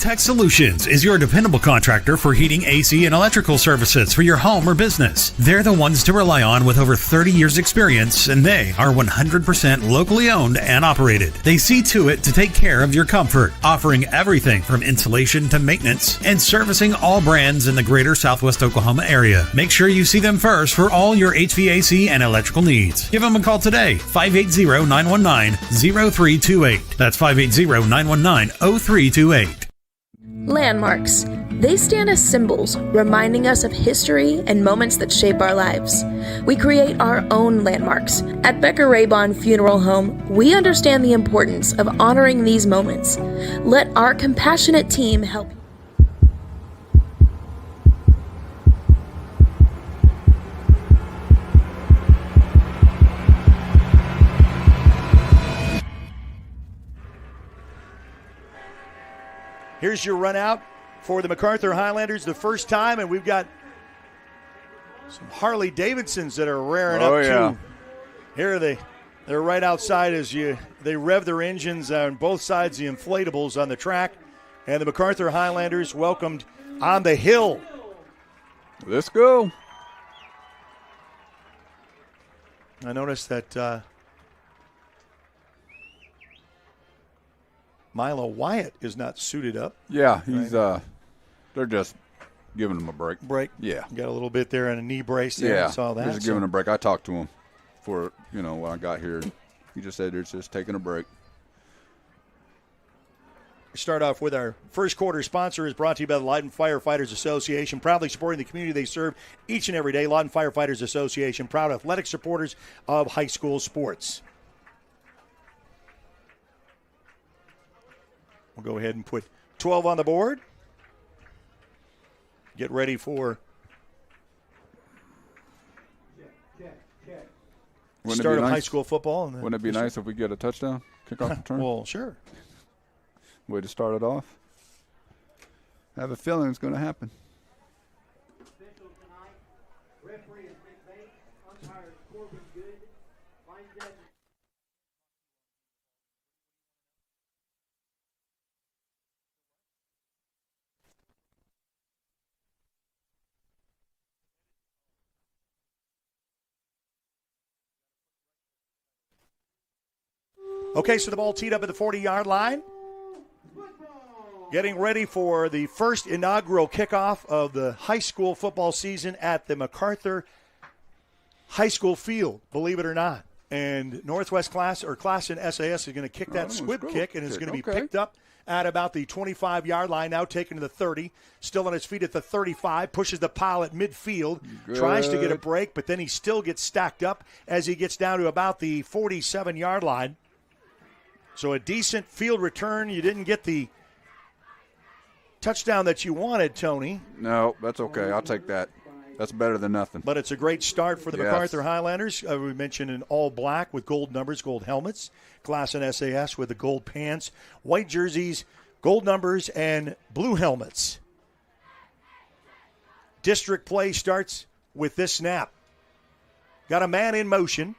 Tech Solutions is your dependable contractor for heating, AC, and electrical services for your home or business. They're the ones to rely on with over 30 years experience, and they are 100% locally owned and operated. They see to it to take care of your comfort, offering everything from insulation to maintenance and servicing all brands in the greater Southwest Oklahoma area. Make sure you see them first for all your HVAC and electrical needs. Give them a call today, 580-919-0328. That's 580-919-0328. Landmarks. They stand as symbols, reminding us of history and moments that shape our lives. We create our own landmarks. At Becker Raybon Funeral Home, we understand the importance of honoring these moments. Let our compassionate team help you. Here's your run out for the Macarthur Highlanders the first time, and we've got some Harley Davidsons that are raring up too. Here they're right outside as they rev their engines on both sides of the inflatables on the track, and the Macarthur Highlanders welcomed on the hill. Let's go. I noticed that Milo Wyatt is not suited up. Yeah, he's they're just giving him a break. Yeah. Got a little bit there and a knee brace there. Yeah, I saw that. They're just giving him a break. I talked to him for, when I got here. He just said they're just taking a break. We start off with our first quarter sponsor is brought to you by the Lawton Firefighters Association, proudly supporting the community they serve each and every day. Lawton Firefighters Association, proud athletic supporters of high school sports. We'll go ahead and put 12 on the board. Get ready for start of high school football. Wouldn't it be nice if we get a touchdown kickoff return? Well, sure. Way to start it off. I have a feeling it's going to happen. Okay, so the ball teed up at the 40-yard line. Getting ready for the first inaugural kickoff of the high school football season at the Macarthur High School field, believe it or not. And Northwest Classen SAS is going to kick that squib kick, and is going to be picked up at about the 25-yard line, now taken to the 30. Still on his feet at the 35, pushes the pile at midfield, tries to get a break, but then he still gets stacked up as he gets down to about the 47-yard line. So a decent field return. You didn't get the touchdown that you wanted, Tony. No, that's okay. I'll take that. That's better than nothing. But it's a great start for the Macarthur Highlanders. We mentioned in all black with gold numbers, gold helmets. Classen SAS with the gold pants, white jerseys, gold numbers, and blue helmets. District play starts with this snap. Got a man in motion.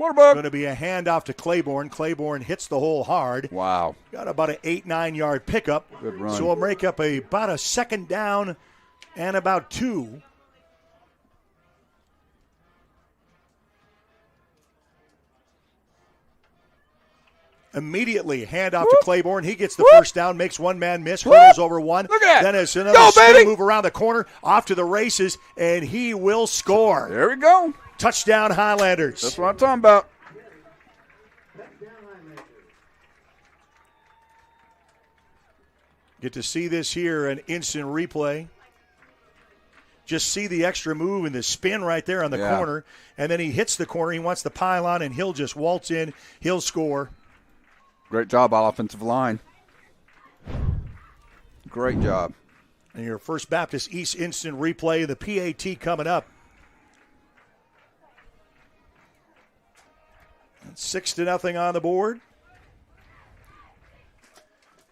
Going to be a handoff to Claiborne. Claiborne hits the hole hard. Wow. Got about an 8-9 yard pickup. Good run. So we'll make up about a second down and about 2. Immediately, handoff to Claiborne. He gets the first down, makes one man miss, hurdles over one. Look at then it's another spin move around the corner, off to the races, and he will score. There we go. Touchdown, Highlanders. That's what I'm talking about. Get to see this here, an instant replay. Just see the extra move and the spin right there on the corner, and then he hits the corner. He wants the pylon, and he'll just waltz in. He'll score. Great job, offensive line. Great job. And your First Baptist East instant replay, the PAT coming up. 6-0 on the board.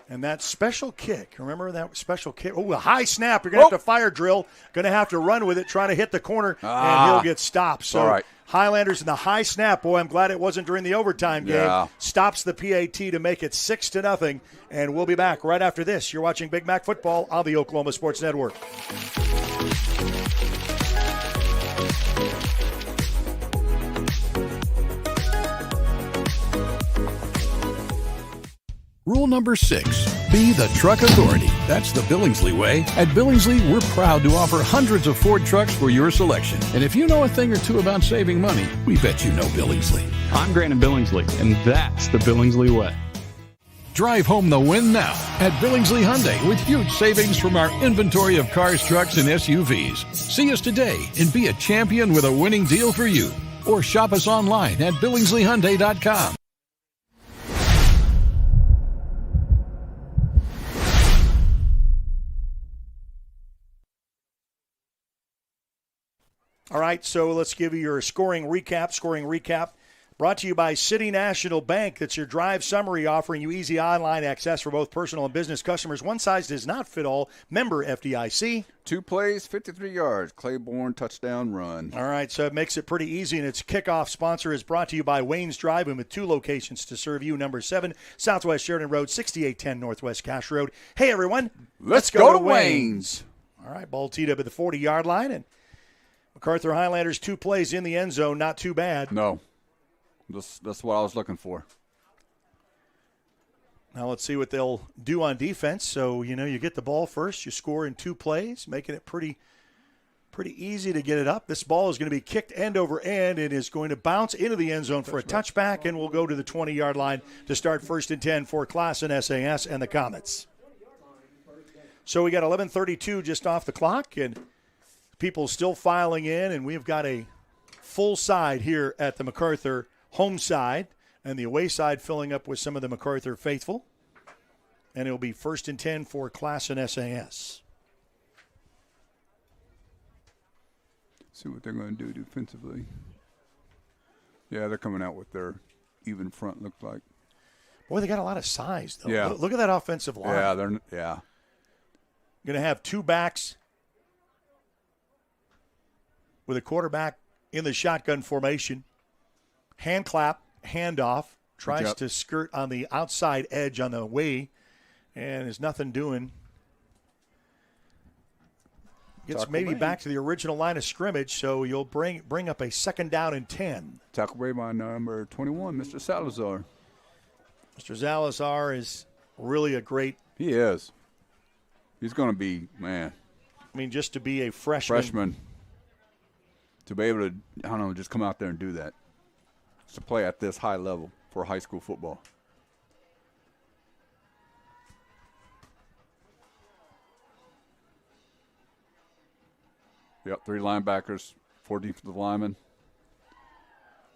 And that special kick, remember that special kick? Oh, a high snap. You're going to have to fire drill. Going to have to run with it, trying to hit the corner, and he'll get stopped. So Highlanders in the high snap. Boy, I'm glad it wasn't during the overtime game. Yeah. Stops the PAT to make it 6-0. And we'll be back right after this. You're watching Big Mac Football on the Oklahoma Sports Network. Rule number 6, be the truck authority. That's the Billingsley way. At Billingsley, we're proud to offer hundreds of Ford trucks for your selection. And if you know a thing or two about saving money, we bet you know Billingsley. I'm Grant Billingsley, and that's the Billingsley way. Drive home the win now at Billingsley Hyundai with huge savings from our inventory of cars, trucks, and SUVs. See us today and be a champion with a winning deal for you. Or shop us online at BillingsleyHyundai.com. All right, so let's give you your scoring recap. Brought to you by City National Bank. That's your drive summary, offering you easy online access for both personal and business customers. One size does not fit all. Member FDIC. 2 plays, 53 yards. Claiborne touchdown run. All right, so it makes it pretty easy, and its kickoff sponsor is brought to you by Wayne's Drive-In with 2 locations to serve you. Number 7, Southwest Sheridan Road, 6810 Northwest Cache Road. Hey, everyone. Let's go to Wayne's. All right, ball teed up at the 40-yard line, and Macarthur Highlanders 2 plays in the end zone. Not too bad. No. That's what I was looking for. Now let's see what they'll do on defense. So, you get the ball first. You score in 2 plays, making it pretty easy to get it up. This ball is going to be kicked end over end and is going to bounce into the end zone for a touchback, and we'll go to the 20-yard line to start 1st and 10 for Classen, SAS, and the Comets. So we got 11:32 just off the clock, and people still filing in, and we've got a full side here at the Macarthur home side, and the away side filling up with some of the Macarthur faithful. And it'll be 1st and 10 for Classen SAS. See what they're going to do defensively. Yeah, they're coming out with their even front, look like. Boy, they got a lot of size, though. Yeah. Look at that offensive line. Yeah. Going to have 2 backs with a quarterback in the shotgun formation. Hand clap, handoff, tries to skirt on the outside edge on the way, and there's nothing doing. Gets maybe back to the original line of scrimmage, so you'll bring up a 2nd down and 10. Tackle away by number 21, Mr. Salazar. Mr. Salazar is really a great. He is. He's going to be, man. I mean, just to be a freshman. To be able to, just come out there and do that. To play at this high level for high school football. Yep, 3 linebackers, 4 defensive linemen.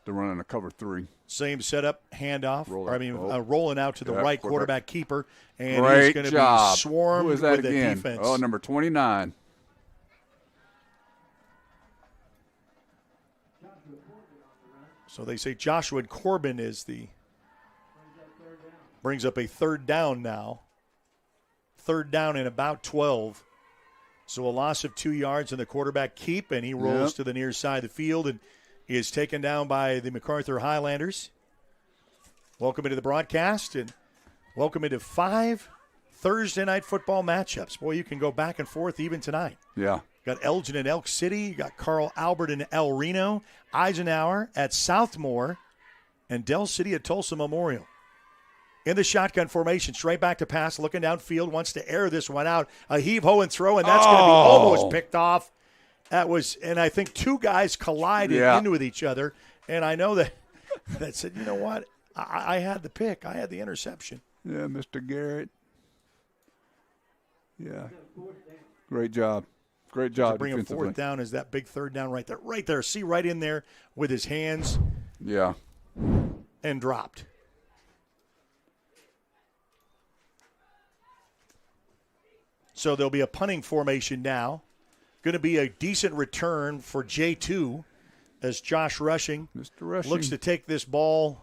They're running a cover 3. Same setup, handoff. Rolling out to the Yep, right quarterback keeper. And Great he's going to job. be swarmed Who is that with again? the defense. Oh, number 29. So they say Joshua Corbin brings up a 3rd down now. 3rd down and about 12. So a loss of 2 yards and the quarterback keep, and he rolls to the near side of the field and is taken down by the Macarthur Highlanders. Welcome into the broadcast, and welcome into 5 Thursday night football matchups. Boy, you can go back and forth even tonight. Yeah. Got Elgin and Elk City. You got Carl Albert and El Reno. Eisenhower at Southmore. And Del City at Tulsa Memorial. In the shotgun formation, straight back to pass, looking downfield, wants to air this one out. A heave-ho and throw, and that's going to be almost picked off. And I think 2 guys collided in with each other. And I know that said, you know what? I had the pick. I had the interception. Yeah, Mr. Garrett. Yeah. Great job. Great job. Bring him 4th down is that big 3rd down right there. Right there. See, right in there with his hands. Yeah. And dropped. So there'll be a punting formation now. Going to be a decent return for J2 as Josh Rushing looks to take this ball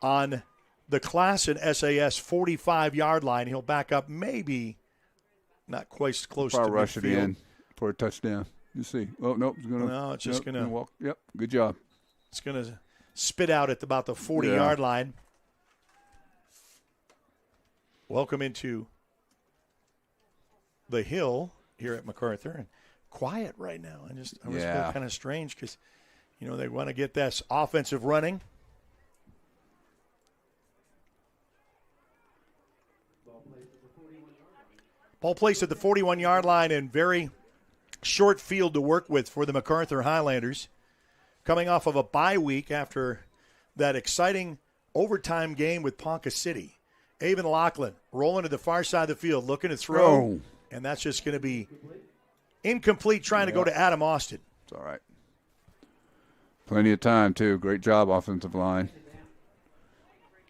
on the Classen SAS 45-yard line. He'll back up maybe not quite close to rush midfield. it in for a touchdown. You see. Oh, nope. It's just going to walk. Yep. Good job. It's going to spit out at about the 40-yard line. Welcome into the Hill here at Macarthur. And quiet right now. I just feel kind of strange because, they want to get this offensive running. Ball placed at the 41-yard line and very short field to work with for the Macarthur Highlanders. Coming off of a bye week after that exciting overtime game with Ponca City. Avon Lachlan rolling to the far side of the field, looking to throw. Oh. And that's just going to be incomplete, trying to go to Adam Austin. It's all right. Plenty of time, too. Great job, offensive line.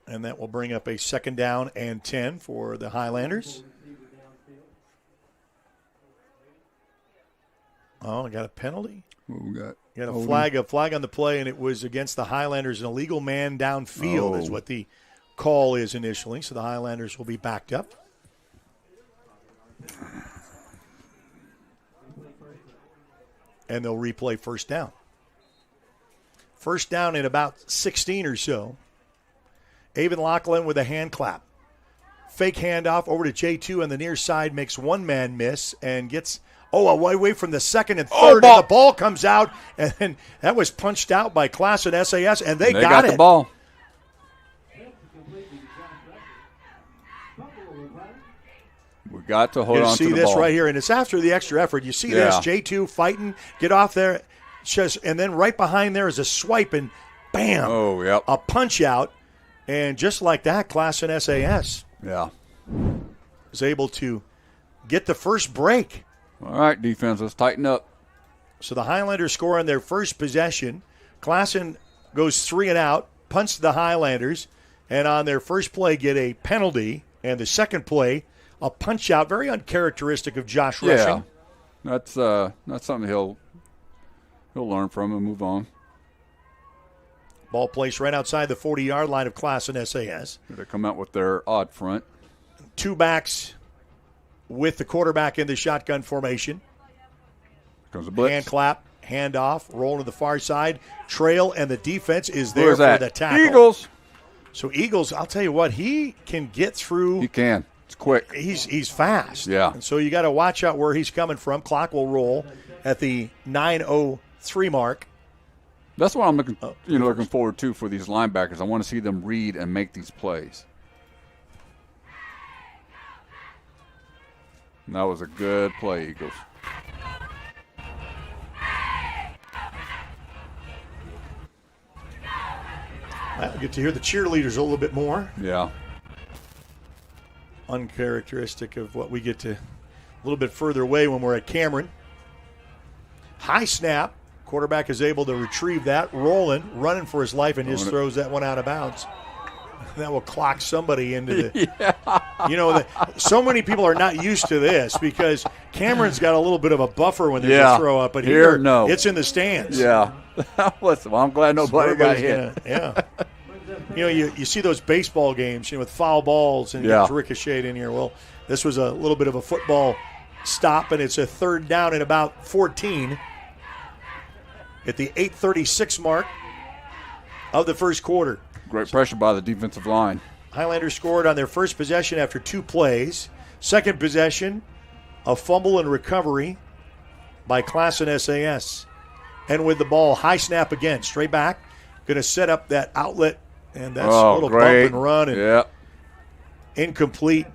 And that will bring up a 2nd down and 10 for the Highlanders. Oh, I got a penalty? What we got? You got a flag on the play, and it was against the Highlanders. An illegal man downfield is what the call is initially. So the Highlanders will be backed up. And they'll replay first down. First down in about 16 or so. Avon Lachlan with a hand clap. Fake handoff over to J2 on the near side, makes one man miss and gets away from the second and third, and the ball comes out, and then that was punched out by Classen SAS, and they got it. The ball. We got to hold on to the ball. You see this right here, and it's after the extra effort. You see this, J2 fighting, get off there, and then right behind there is a swipe, and bam, a punch out, and just like that, Classen SAS was able to get the first break. All right, defense, let's tighten up. So the Highlanders score on their first possession. Classen goes 3 and out, punts the Highlanders, and on their first play get a penalty, and the second play, a punch out, very uncharacteristic of Josh Rushing. That's something he'll learn from and move on. Ball placed right outside the 40-yard line of Classen SAS. They come out with their odd front. 2 backs with the quarterback in the shotgun formation. Comes a blitz. Hand clap, hand off, roll to the far side, trail, and the defense is there for the tackle. Eagles. So Eagles, I'll tell you what, he can get through. He can. It's quick. He's fast. Yeah. And so you got to watch out where he's coming from. Clock will roll at the 9:03 mark. That's what I'm looking forward to for these linebackers. I want to see them read and make these plays. And that was a good play, Eagles. I get to hear the cheerleaders a little bit more. Yeah. Uncharacteristic of what we get to a little bit further away when we're at Cameron. High snap. Quarterback is able to retrieve that, running for his life, and just throws that one out of bounds. That will clock somebody into the so many people are not used to this because Cameron's got a little bit of a buffer when there's a throw up, but here it's in the stands. Yeah. Well, I'm glad nobody got hit. You see those baseball games, with foul balls and it gets ricocheted in here. Well, this was a little bit of a football stop, and it's a 3rd down and about 14 at the 8:36 mark of the first quarter. Great pressure by the defensive line. Highlanders scored on their first possession after 2 plays. Second possession, a fumble and recovery by Classen SAS. And with the ball, high snap again, straight back. Going to set up that outlet, and that's a little bump and run. And incomplete.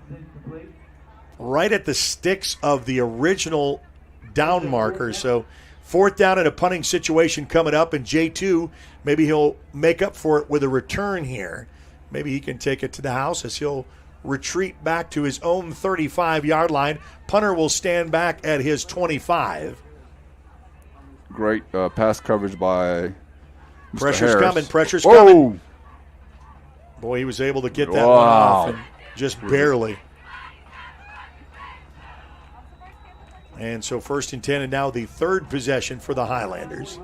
Right at the sticks of the original down marker. So 4th down in a punting situation coming up, and J2, maybe he'll make up for it with a return here. Maybe he can take it to the house as he'll retreat back to his own 35-yard line. Punter will stand back at his 25. Great pass coverage by Mr. Pressure's Harris. Pressure's coming. Boy, he was able to get that one off, and just barely. And so 1st and 10, and now the 3rd possession for the Highlanders.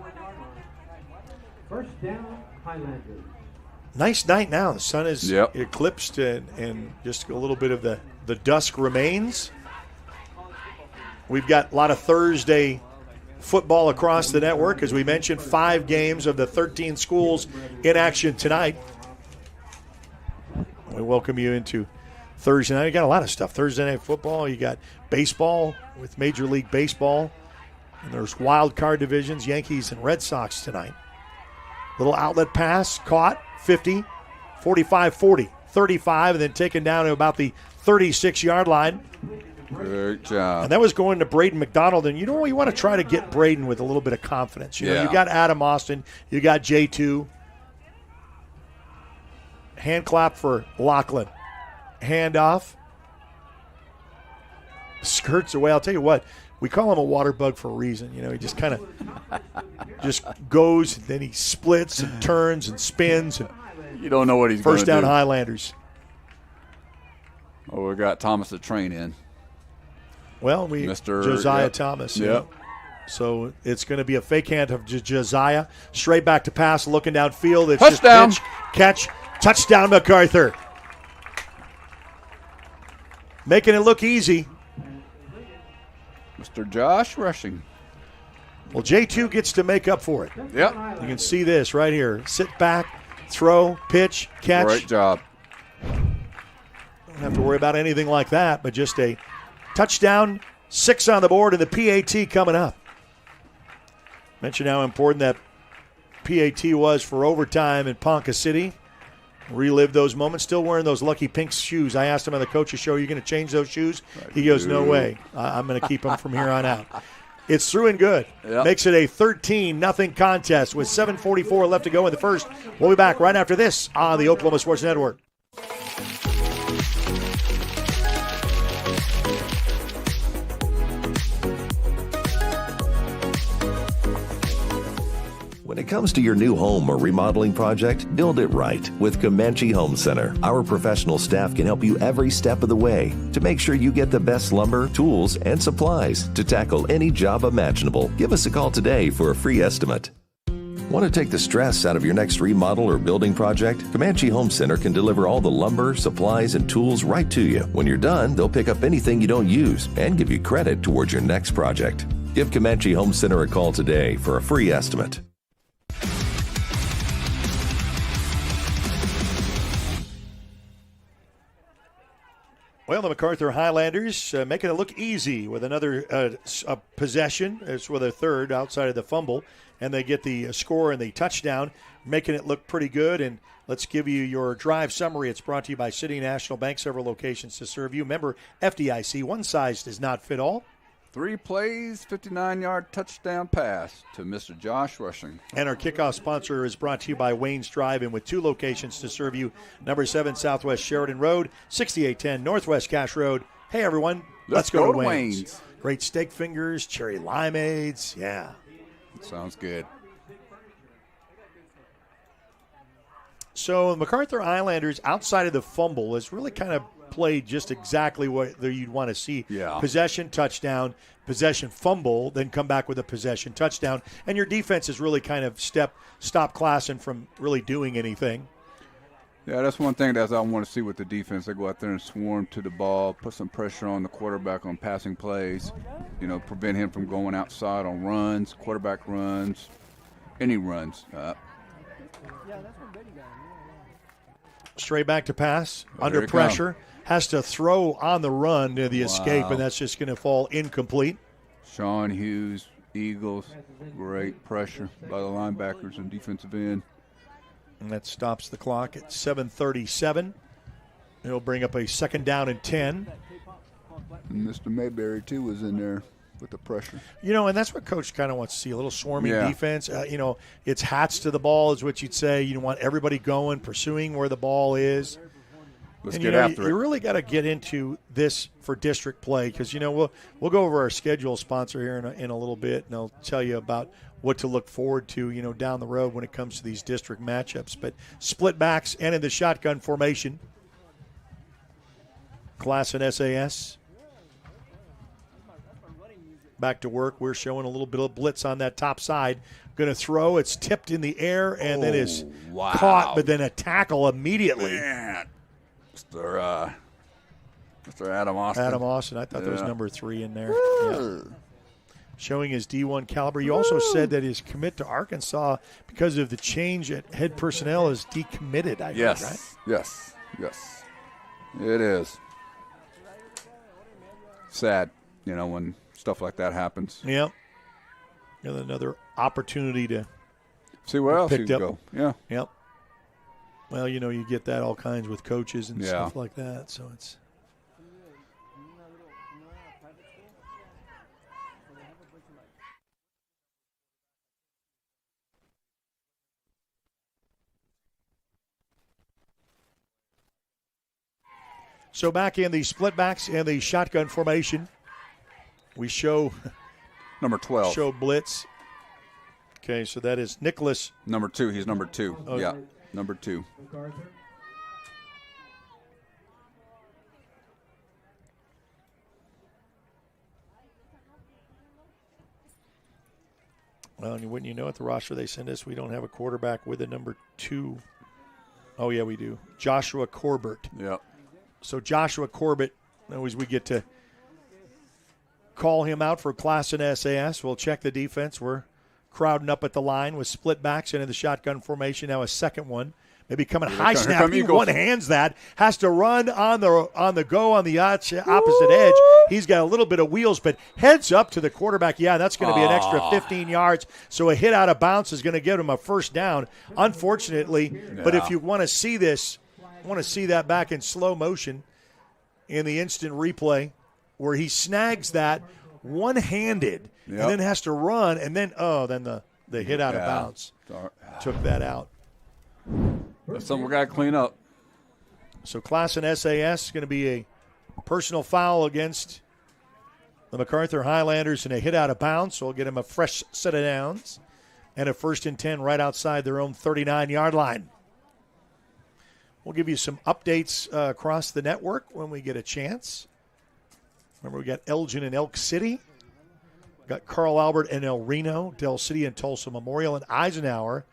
First down, Highlanders. Nice night now. The sun is eclipsed, and just a little bit of the dusk remains. We've got a lot of Thursday football across the network. As we mentioned, 5 games of the 13 schools in action tonight. We welcome you into Thursday night. You got a lot of stuff. Thursday night football. You got baseball with Major League Baseball. And there's wild card divisions, Yankees and Red Sox tonight. Little outlet pass, caught, 50, 45, 40, 35, and then taken down to about the 36-yard line. Great job. And that was going to Braden McDonald. And you know what? You want to try to get Braden with a little bit of confidence. You know, you got Adam Austin. You got J2. Hand clap for Lachlan. Handoff. Skirts away. I'll tell you what. We call him a water bug for a reason. You know, he just kind of just goes, and then he splits and turns and spins. And you don't know what he's going to do. First down Highlanders. Oh, we got Thomas the train in. Well, Josiah Thomas. Yep. So it's going to be a fake hand of Josiah. Straight back to pass, looking downfield. It's touchdown. Just pitch, catch, touchdown Macarthur. Making it look easy. Mr. Josh Rushing. Well, J2 gets to make up for it. Yep. You can see this right here. Sit back, throw, pitch, catch. Great job. Don't have to worry about anything like that, but just a touchdown, 6 on the board, and the PAT coming up. Mentioned how important that PAT was for overtime in Ponca City. Relive those moments. Still wearing those lucky pink shoes. I asked him on the coach's show, are you going to change those shoes? He goes, no way. I'm going to keep them from here on out. It's through and good. Yep. Makes it a 13-0 contest with 7:44 left to go in the first. We'll be back right after this on the Oklahoma Sports Network. When it comes to your new home or remodeling project, build it right with Comanche Home Center. Our professional staff can help you every step of the way to make sure you get the best lumber, tools, and supplies to tackle any job imaginable. Give us a call today for a free estimate. Want to take the stress out of your next remodel or building project? Comanche Home Center can deliver all the lumber, supplies, and tools right to you. When you're done, they'll pick up anything you don't use and give you credit towards your next project. Give Comanche Home Center a call today for a free estimate. Well, the Macarthur Highlanders making it look easy with another possession. It's with a third outside of the fumble, and they get the score and the touchdown, making it look pretty good. And let's give you your drive summary. It's brought to you by City National Bank, several locations to serve you. Member FDIC, one size does not fit all. 3 plays, 59-yard touchdown pass to Mr. Josh Rushing. And our kickoff sponsor is brought to you by Wayne's Drive-In with 2 locations to serve you. Number 7 Southwest Sheridan Road, 6810 Northwest Cache Road. Hey, everyone, let's go to Wayne's. Great steak fingers, cherry limeades, yeah. Sounds good. So the Macarthur Highlanders, outside of the fumble, has really kind of played just exactly what you'd want to see. Yeah. Possession, touchdown, possession, fumble, then come back with a possession, touchdown. And your defense has really kind of stopped Classen from really doing anything. Yeah, that's one thing that I want to see with the defense. They go out there and swarm to the ball, put some pressure on the quarterback on passing plays, prevent him from going outside on runs, quarterback runs, any runs. Straight back to pass, under pressure. Has to throw on the run to the escape, and that's just going to fall incomplete. Sean Hughes, Eagles, great pressure by the linebackers and defensive end. And that stops the clock at 7:37. It'll bring up a 2nd down and 10. And Mr. Mayberry, too, was in there with the pressure. And that's what Coach kind of wants to see, a little swarming defense. It's hats to the ball is what you'd say. You want everybody going, pursuing where the ball is. Let's get after it. You really got to get into this for district play because, we'll go over our schedule sponsor here in a little bit, and I'll tell you about what to look forward to, down the road when it comes to these district matchups. But split backs and in the shotgun formation. Classen SAS. Back to work. We're showing a little bit of blitz on that top side. Going to throw. It's tipped in the air and then is caught, but then a tackle immediately. Man. Mr. Adam Austin. Adam Austin. I thought there was number 3 in there. Yeah. showing his D1 caliber. You also said that his commit to Arkansas, because of the change at head personnel, is decommitted, I yes. heard, right? Yes. It is. Sad, when stuff like that happens. Yep. Another opportunity to see where else you picked up. Go. Yeah. Yep. Well, you get that all kinds with coaches and stuff like that, so it's. So back in the split backs and the shotgun formation, we show number 12. Show blitz. Okay, so that is Nicholas. Number 2. He's number 2. Oh. Yeah, number 2. Well, and wouldn't you know, at the roster they send us, we don't have a quarterback with a number 2. Oh, yeah, we do. Joshua Corbett. Yep. So Joshua Corbett, always we get to call him out for Classen SAS. We'll check the defense. We're crowding up at the line with split backs into the shotgun formation. Now a second one. Maybe coming high snap. He one-hands that. Has to run on the go on the opposite edge. He's got a little bit of wheels, but heads up to the quarterback. Yeah, that's going to be an extra 15 yards. So a hit out of bounds is going to give him a first down, unfortunately. Yeah. But if you want to see this, want to see that back in slow motion in the instant replay where he snags that one-handed and then has to run, and then the hit out of bounds took that out. That's something we got to clean up. So Classen SAS is going to be a personal foul against the Macarthur Highlanders and a hit out of bounds, so we'll get him a fresh set of downs and a 1st and 10 right outside their own 39-yard line. We'll give you some updates across the network when we get a chance. Remember, we got Elgin and Elk City. We got Carl Albert and El Reno, Del City and Tulsa Memorial, and Eisenhower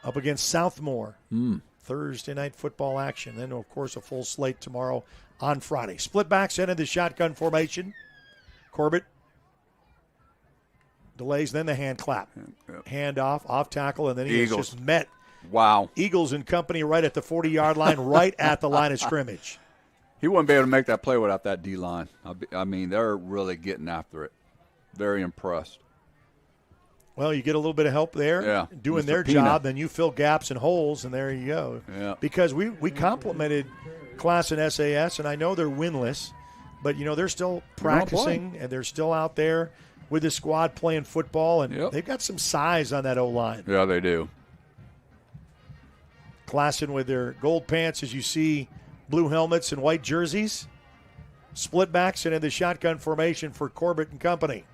up against Southmore. Thursday night football action. Then, of course, a full slate tomorrow on Friday. Split backs into the shotgun formation. Corbett delays, then the hand clap. Hand off tackle, and then he is just met. Wow. Eagles and company right at the 40-yard line, right at the line of scrimmage. He wouldn't be able to make that play without that D-line. I mean, they're really getting after it. Very impressed. Well, you get a little bit of help there, doing their job, then you fill gaps and holes, and there you go. Yeah. Because we complimented Classen SAS, and I know they're winless, but, they're still practicing, and they're still out there with the squad playing football, and they've got some size on that O-line. Yeah, they do. Classen with their gold pants, as you see, blue helmets and white jerseys. Split backs into the shotgun formation for Corbett and company.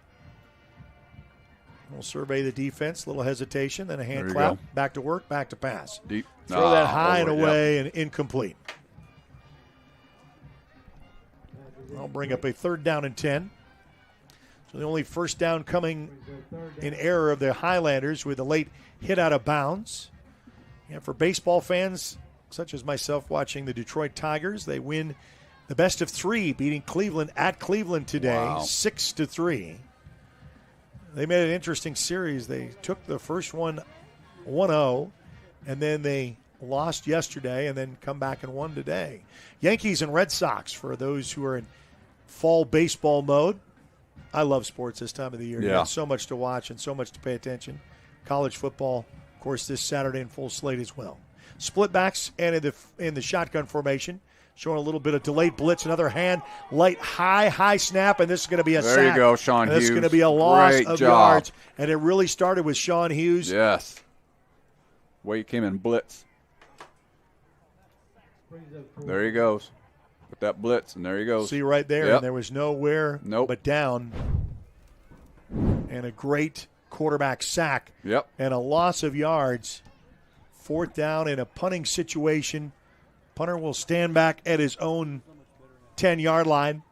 We'll survey the defense, little hesitation, then a hand clap, back to work, back to pass. Deep. Throw that high and away and incomplete. I'll bring up a 3rd down and 10. So the only first down coming in error of the Highlanders with a late hit out of bounds. And for baseball fans, such as myself watching the Detroit Tigers, they win the best of 3, beating Cleveland at Cleveland today, 6-3. They made an interesting series. They took the first one 1-0, and then they lost yesterday and then come back and won today. Yankees and Red Sox, for those who are in fall baseball mode. I love sports this time of the year. Yeah. So much to watch and so much to pay attention. College football, of course, this Saturday in full slate as well. Split backs and in the shotgun formation, showing a little bit of delayed blitz. Another hand, light, high snap, and this is going to be a sack. There you go, Sean Hughes. This is going to be a loss of yards. And it really started with Sean Hughes. Yes. Way he came in blitz. There he goes. With that blitz, and there he goes. See right there, and there was nowhere but down. And a great quarterback sack. Yep. And a loss of yards. 4th down in a punting situation. Punter will stand back at his own 10-yard line.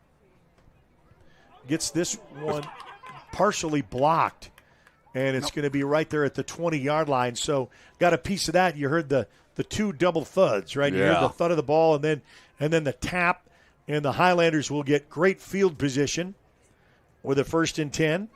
Gets this one partially blocked, and it's going to be right there at the 20-yard line. So got a piece of that. You heard the 2 double thuds, right? You heard the thud of the ball, and then the tap, and the Highlanders will get great field position with a 1st and 10.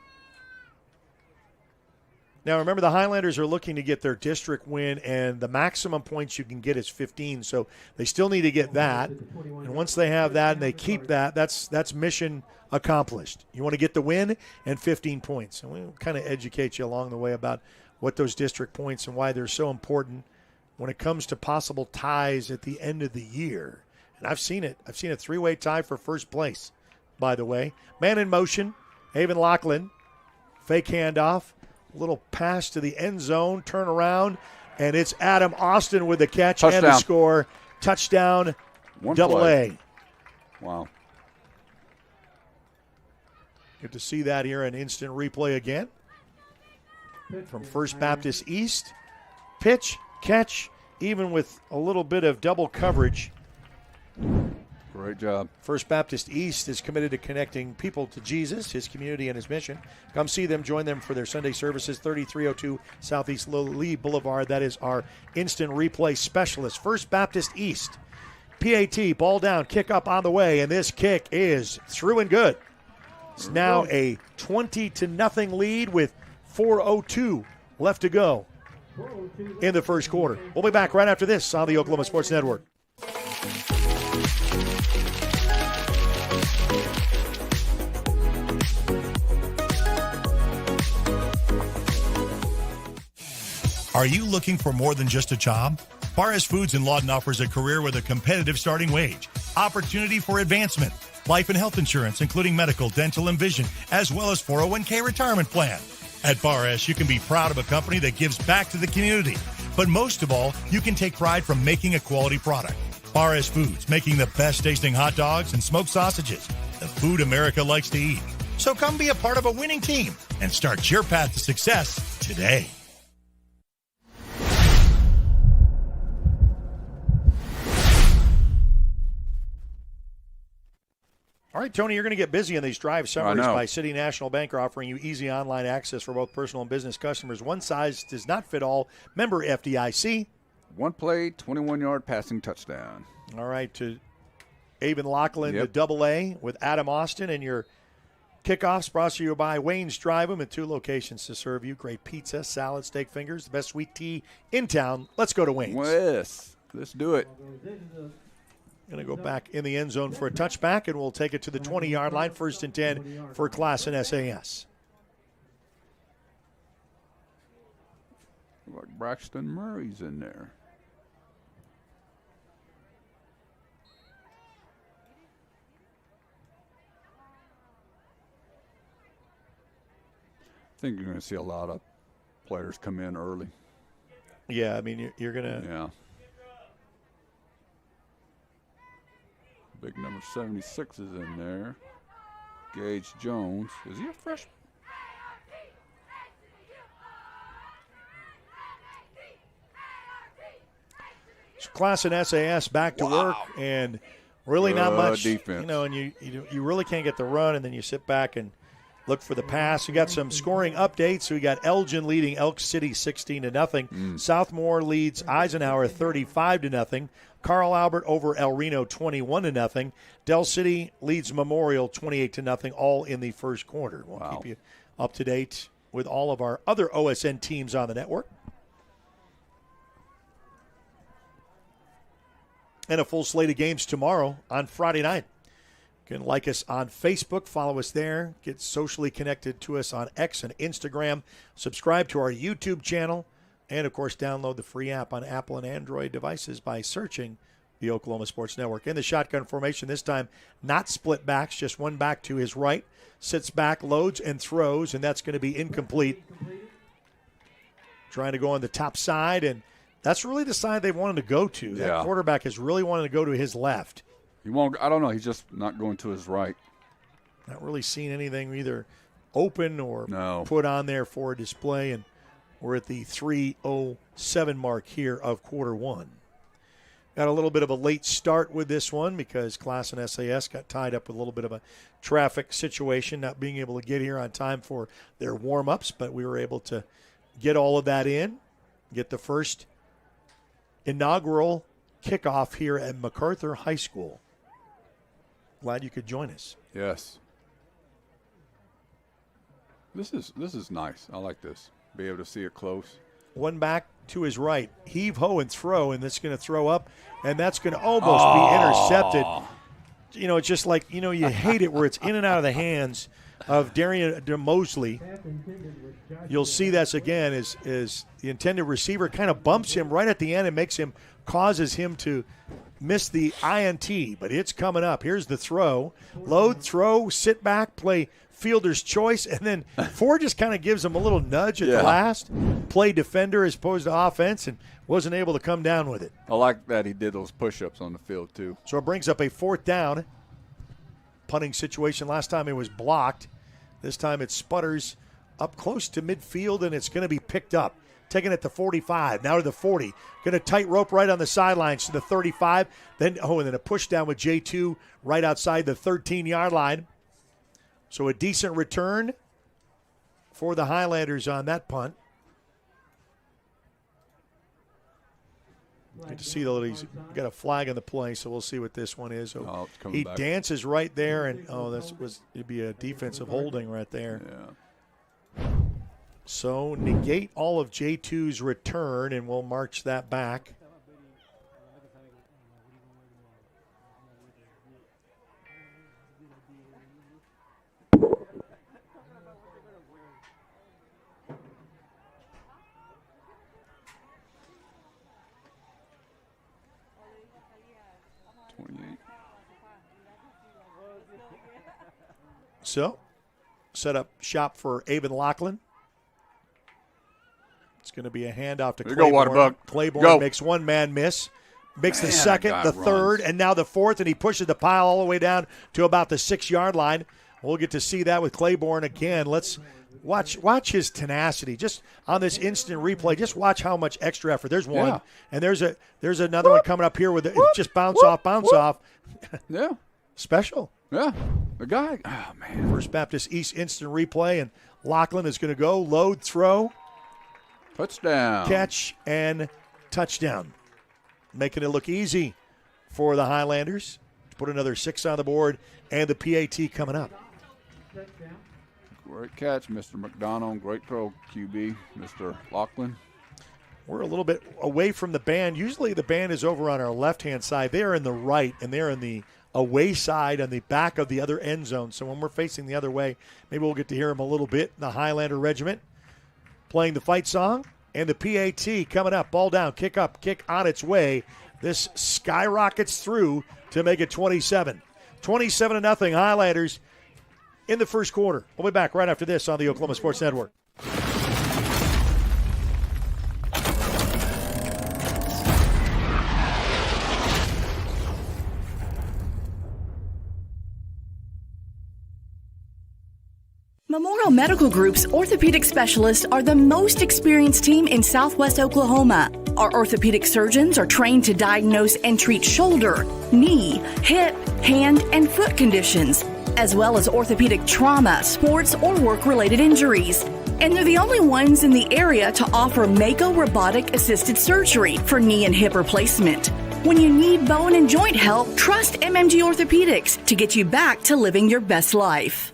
Now, remember, the Highlanders are looking to get their district win, and the maximum points you can get is 15, so they still need to get that. And once they have that and they keep that, that's mission accomplished. You want to get the win and 15 points. And we'll kind of educate you along the way about what those district points and why they're so important when it comes to possible ties at the end of the year. And I've seen it. I've seen a 3-way tie for first place, by the way. Man in motion, Haven Lachlan, fake handoff. Little pass to the end zone, turn around, and it's Adam Austin with the catch and the score. Touchdown, double A. Wow. Good to see that here in instant replay again. From First Baptist East. Pitch, catch, even with a little bit of double coverage. Great job. First Baptist East is committed to connecting people to Jesus, his community, and his mission. Come see them. Join them for their Sunday services, 3302 Southeast Lee Boulevard. That is our instant replay specialist. First Baptist East. PAT, ball down, kick up on the way, and this kick is through and good. It's now a 20-0 lead with 4:02 left to go in the first quarter. We'll be back right after this on the Oklahoma Sports Network. Are you looking for more than just a job? Barres Foods in Lawton offers a career with a competitive starting wage, opportunity for advancement, life and health insurance, including medical, dental, and vision, as well as 401k retirement plan. At Barres, you can be proud of a company that gives back to the community. But most of all, you can take pride from making a quality product. Barres Foods, making the best tasting hot dogs and smoked sausages, the food America likes to eat. So come be a part of a winning team and start your path to success today. All right, Tony, you're going to get busy in these drive summaries by City National Bank offering you easy online access for both personal and business customers. One size does not fit all. Member FDIC. One play, 21-yard passing touchdown. All right, to Haven Lachlan, the double A with Adam Austin. And your kickoffs brought to you by Wayne's Drive 'em at 2 locations to serve you. Great pizza, salad, steak fingers, the best sweet tea in town. Let's go to Wayne's. Yes, let's do it. Going to go back in the end zone for a touchback, and we'll take it to the 20-yard line, 1st and 10 for Classen SAS. Like Braxton Murray's in there. I think you're going to see a lot of players come in early. Yeah, I mean, you're going to. Yeah. Big number 76 is in there. Gage Jones. Is he a freshman? So Classen SAS back to work, and really not much defense. You know, and you really can't get the run, and then you sit back and look for the pass. We got some scoring updates. We got Elgin leading Elk City 16-0. Southmore leads Eisenhower 35-0. Carl Albert over El Reno 21-0. Del City leads Memorial 28-0, all in the first quarter. We'll keep you up to date with all of our other OSN teams on the network. And a full slate of games tomorrow on Friday night. You can like us on Facebook, follow us there, get socially connected to us on X and Instagram, subscribe to our YouTube channel, and, of course, download the free app on Apple and Android devices by searching the Oklahoma Sports Network. In the shotgun formation this time, not split backs, just one back to his right, sits back, loads, and throws, and that's going to be incomplete. Trying to go on the top side, and that's really the side they wanted to go to. That quarterback is really wanting to go to his left. He won't. I don't know. He's just not going to his right. Not really seeing anything either open or put on there for a display, and we're at the 3:07 mark here of quarter one. Got a little bit of a late start with this one because Classen SAS got tied up with a little bit of a traffic situation, not being able to get here on time for their warm-ups, but we were able to get all of that in, get the first inaugural kickoff here at Macarthur High School. Glad you could join us. Yes. This is nice. I like this. Be able to see it close. One back to his right. Heave, ho, and throw, and that's going to throw up, and that's going to almost be intercepted. You know, it's just like, you know, you hate it where it's in and out of the hands of Darian Mosley. You'll see this again is the intended receiver kind of bumps him right at the end and causes him to miss the INT, but it's coming up. Here's the throw. Load, throw, sit back, play fielder's choice, and then Ford just kind of gives him a little nudge at the last. Play defender as opposed to offense and wasn't able to come down with it. I like that he did those push-ups on the field too. So it brings up a 4th down. Punting situation. Last time it was blocked. This time it sputters up close to midfield, and it's going to be picked up. Taking it to 45, now to the 40. Going to tight rope right on the sidelines to the 35. And then a push down with J2 right outside the 13-yard line. So a decent return for the Highlanders on that punt. Good to see, though, that he's got a flag on the play, so we'll see what this one is. So he dances right there, and it'd be a defensive holding right there. Yeah. So negate all of J2's return, and we'll march that back. So, set up shop for Avon Lachlan. It's going to be a handoff to Claiborne. Claiborne makes one man miss. Makes the second, the third, and now the fourth, and he pushes the pile all the way down to about the 6-yard line. We'll get to see that with Claiborne again. Let's watch his tenacity. Just on this instant replay, just watch how much extra effort. There's one, and there's another one coming up here with just bounce off. Yeah. Special. Yeah. The guy, oh, man. First Baptist East instant replay, and Lachlan is going to go. Load, throw. Touchdown. Catch and touchdown. Making it look easy for the Highlanders to put another 6 on the board, and the PAT coming up. Great catch, Mr. McDonald. Great throw, QB, Mr. Lachlan. We're a little bit away from the band. Usually the band is over on our left-hand side. They're in the right, and they're in the away side on the back of the other end zone. So when we're facing the other way, maybe we'll get to hear them a little bit. The Highlander Regiment playing the fight song, and the PAT coming up. Ball down, kick up, kick on its way. This skyrockets through to make it 27. 27-0 Highlanders in the first quarter. We'll be back right after this on the Oklahoma Sports Network. Memorial Medical Group's orthopedic specialists are the most experienced team in Southwest Oklahoma. Our orthopedic surgeons are trained to diagnose and treat shoulder, knee, hip, hand, and foot conditions, as well as orthopedic trauma, sports, or work-related injuries. And they're the only ones in the area to offer Mako robotic-assisted surgery for knee and hip replacement. When you need bone and joint help, trust MMG Orthopedics to get you back to living your best life.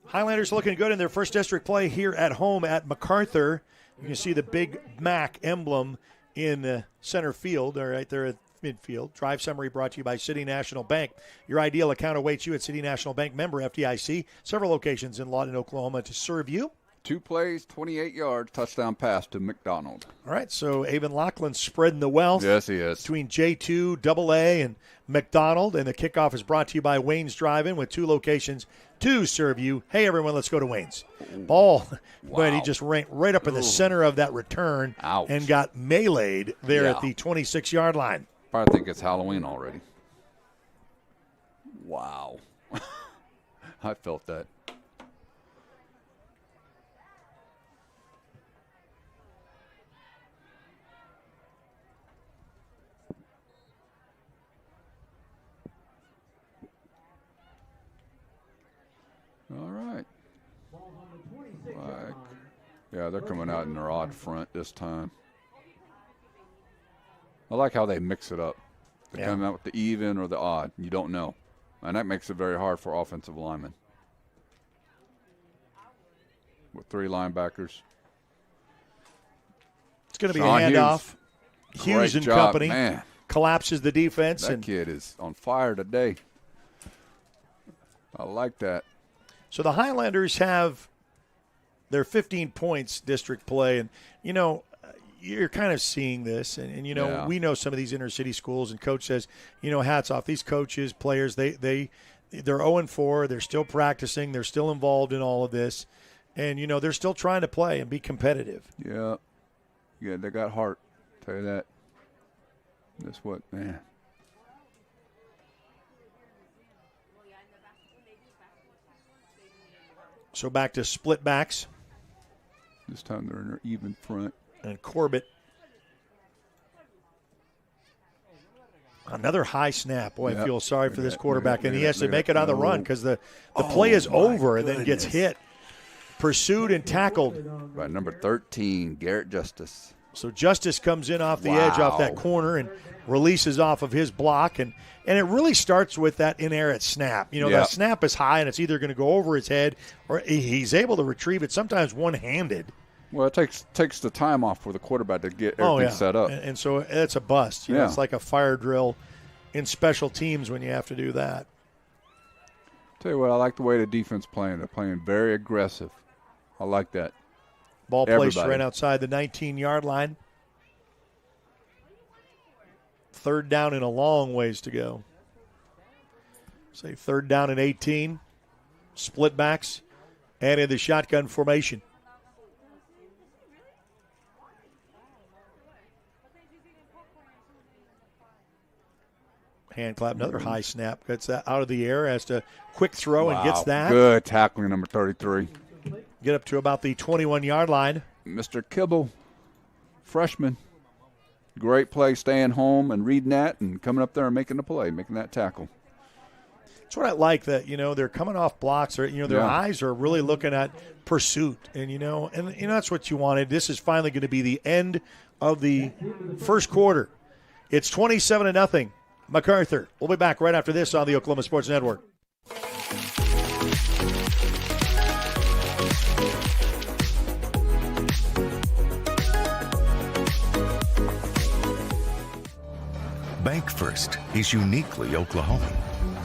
Highlanders looking good in their first district play here at home at Macarthur. You can see the big MAC emblem in center field, or right there at midfield. Drive summary brought to you by City National Bank. Your ideal account awaits you at City National Bank, member FDIC. Several locations in Lawton, Oklahoma to serve you. 2 plays, 28 yards, touchdown pass to McDonald. All right, so Avon Lachlan spreading the wealth. Yes, he is. Between J2, AA, and McDonald. And the kickoff is brought to you by Wayne's Drive-In with 2 locations to serve you. Hey, everyone, let's go to Wayne's. Ball, but he just ran right up in the center of that return. Ouch. And got meleeed there at the 26-yard line. Probably think it's Halloween already. Wow. I felt that. All right. Yeah, they're coming out in their odd front this time. I like how they mix it up. They come out with the even or the odd. You don't know. And that makes it very hard for offensive linemen. With 3 linebackers. It's going to be a handoff. Hughes and company. Man. Collapses the defense. That kid is on fire today. I like that. So the Highlanders have their 15 points district play. And, you know, you're kind of seeing this. And you know, we know some of these inner city schools. And Coach says, you know, hats off. These coaches, players, they're 0-4. They're still practicing. They're still involved in all of this. And, you know, they're still trying to play and be competitive. Yeah. Yeah, they got heart. I'll tell you that. That's what, man. So back to split backs. This time they're in their even front. And Corbett. Another high snap. Boy, I feel sorry for this quarterback. And he has to make it on the run because the play is over and then gets hit. Pursued and tackled. By number 13, Garrett Justice. So Justice comes in off the edge, off that corner, and releases off of his block. And it really starts with that inerrant snap. You know, that snap is high, and it's either going to go over his head or he's able to retrieve it, sometimes one-handed. Well, it takes the time off for the quarterback to get everything set up. And so it's a bust. You know, it's like a fire drill in special teams when you have to do that. Tell you what, I like the way the defense playing. They're playing very aggressive. I like that. Ball placed right outside the 19-yard line. 3rd down and a long ways to go. Say 3rd down and 18. Split backs and in the shotgun formation. Hand clap, another high snap. Gets that out of the air, has to quick throw and gets that. Good tackling, number 33. Get up to about the 21-yard line. Mr. Kibble, freshman. Great play, staying home and reading that and coming up there and making the play, making that tackle. That's what I like, that, you know, they're coming off blocks. Or, you know, their eyes are really looking at pursuit. And, you know, that's what you wanted. This is finally going to be the end of the first quarter. It's 27-0. Macarthur. We'll be back right after this on the Oklahoma Sports Network. Bank First is uniquely Oklahoman,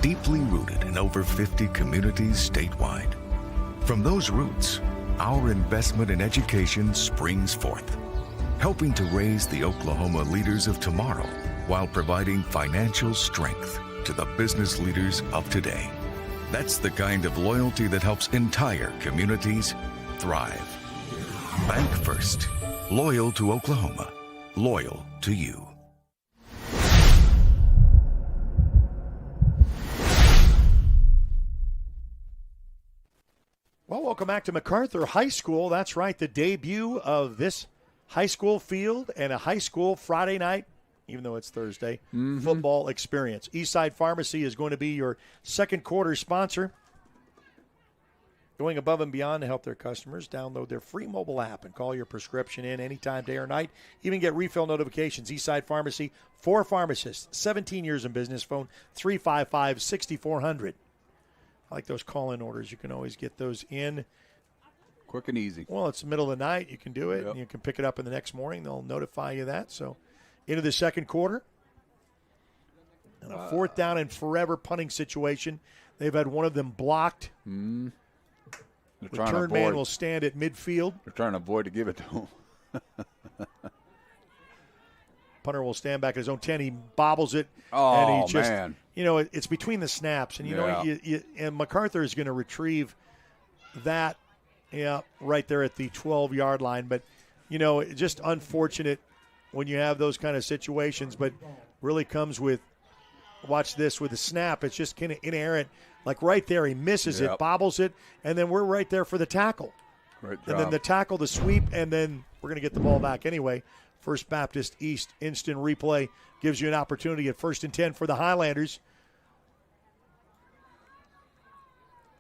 deeply rooted in over 50 communities statewide. From those roots, our investment in education springs forth, helping to raise the Oklahoma leaders of tomorrow while providing financial strength to the business leaders of today. That's the kind of loyalty that helps entire communities thrive. Bank First, loyal to Oklahoma, loyal to you. Well, welcome back to Macarthur High School. That's right, the debut of this high school field and a high school Friday night, even though it's Thursday, football experience. Eastside Pharmacy is going to be your second quarter sponsor. Going above and beyond to help their customers. Download their free mobile app and call your prescription in anytime, day or night. Even get refill notifications. Eastside Pharmacy, 4 pharmacists, 17 years in business. Phone 355-6400. I like those call-in orders. You can always get those in. Quick and easy. Well, it's the middle of the night. You can do it. And you can pick it up in the next morning. They'll notify you that. So into the second quarter. And a 4th down and forever punting situation. They've had one of them blocked. Return man will stand at midfield. They're trying to avoid to give it to him. Punter will stand back at his own 10. He bobbles it. Oh, and he just, man. You know, it's between the snaps. And, you know, and Macarthur is going to retrieve that, right there at the 12-yard line. But, you know, just unfortunate when you have those kind of situations. But really comes with, watch this, with the snap. It's just kind of inerrant. Like right there, he misses it, bobbles it, and then we're right there for the tackle. Great job. And then the tackle, the sweep, and then we're going to get the ball back anyway. First Baptist East instant replay gives you an opportunity at 1st and 10 for the Highlanders.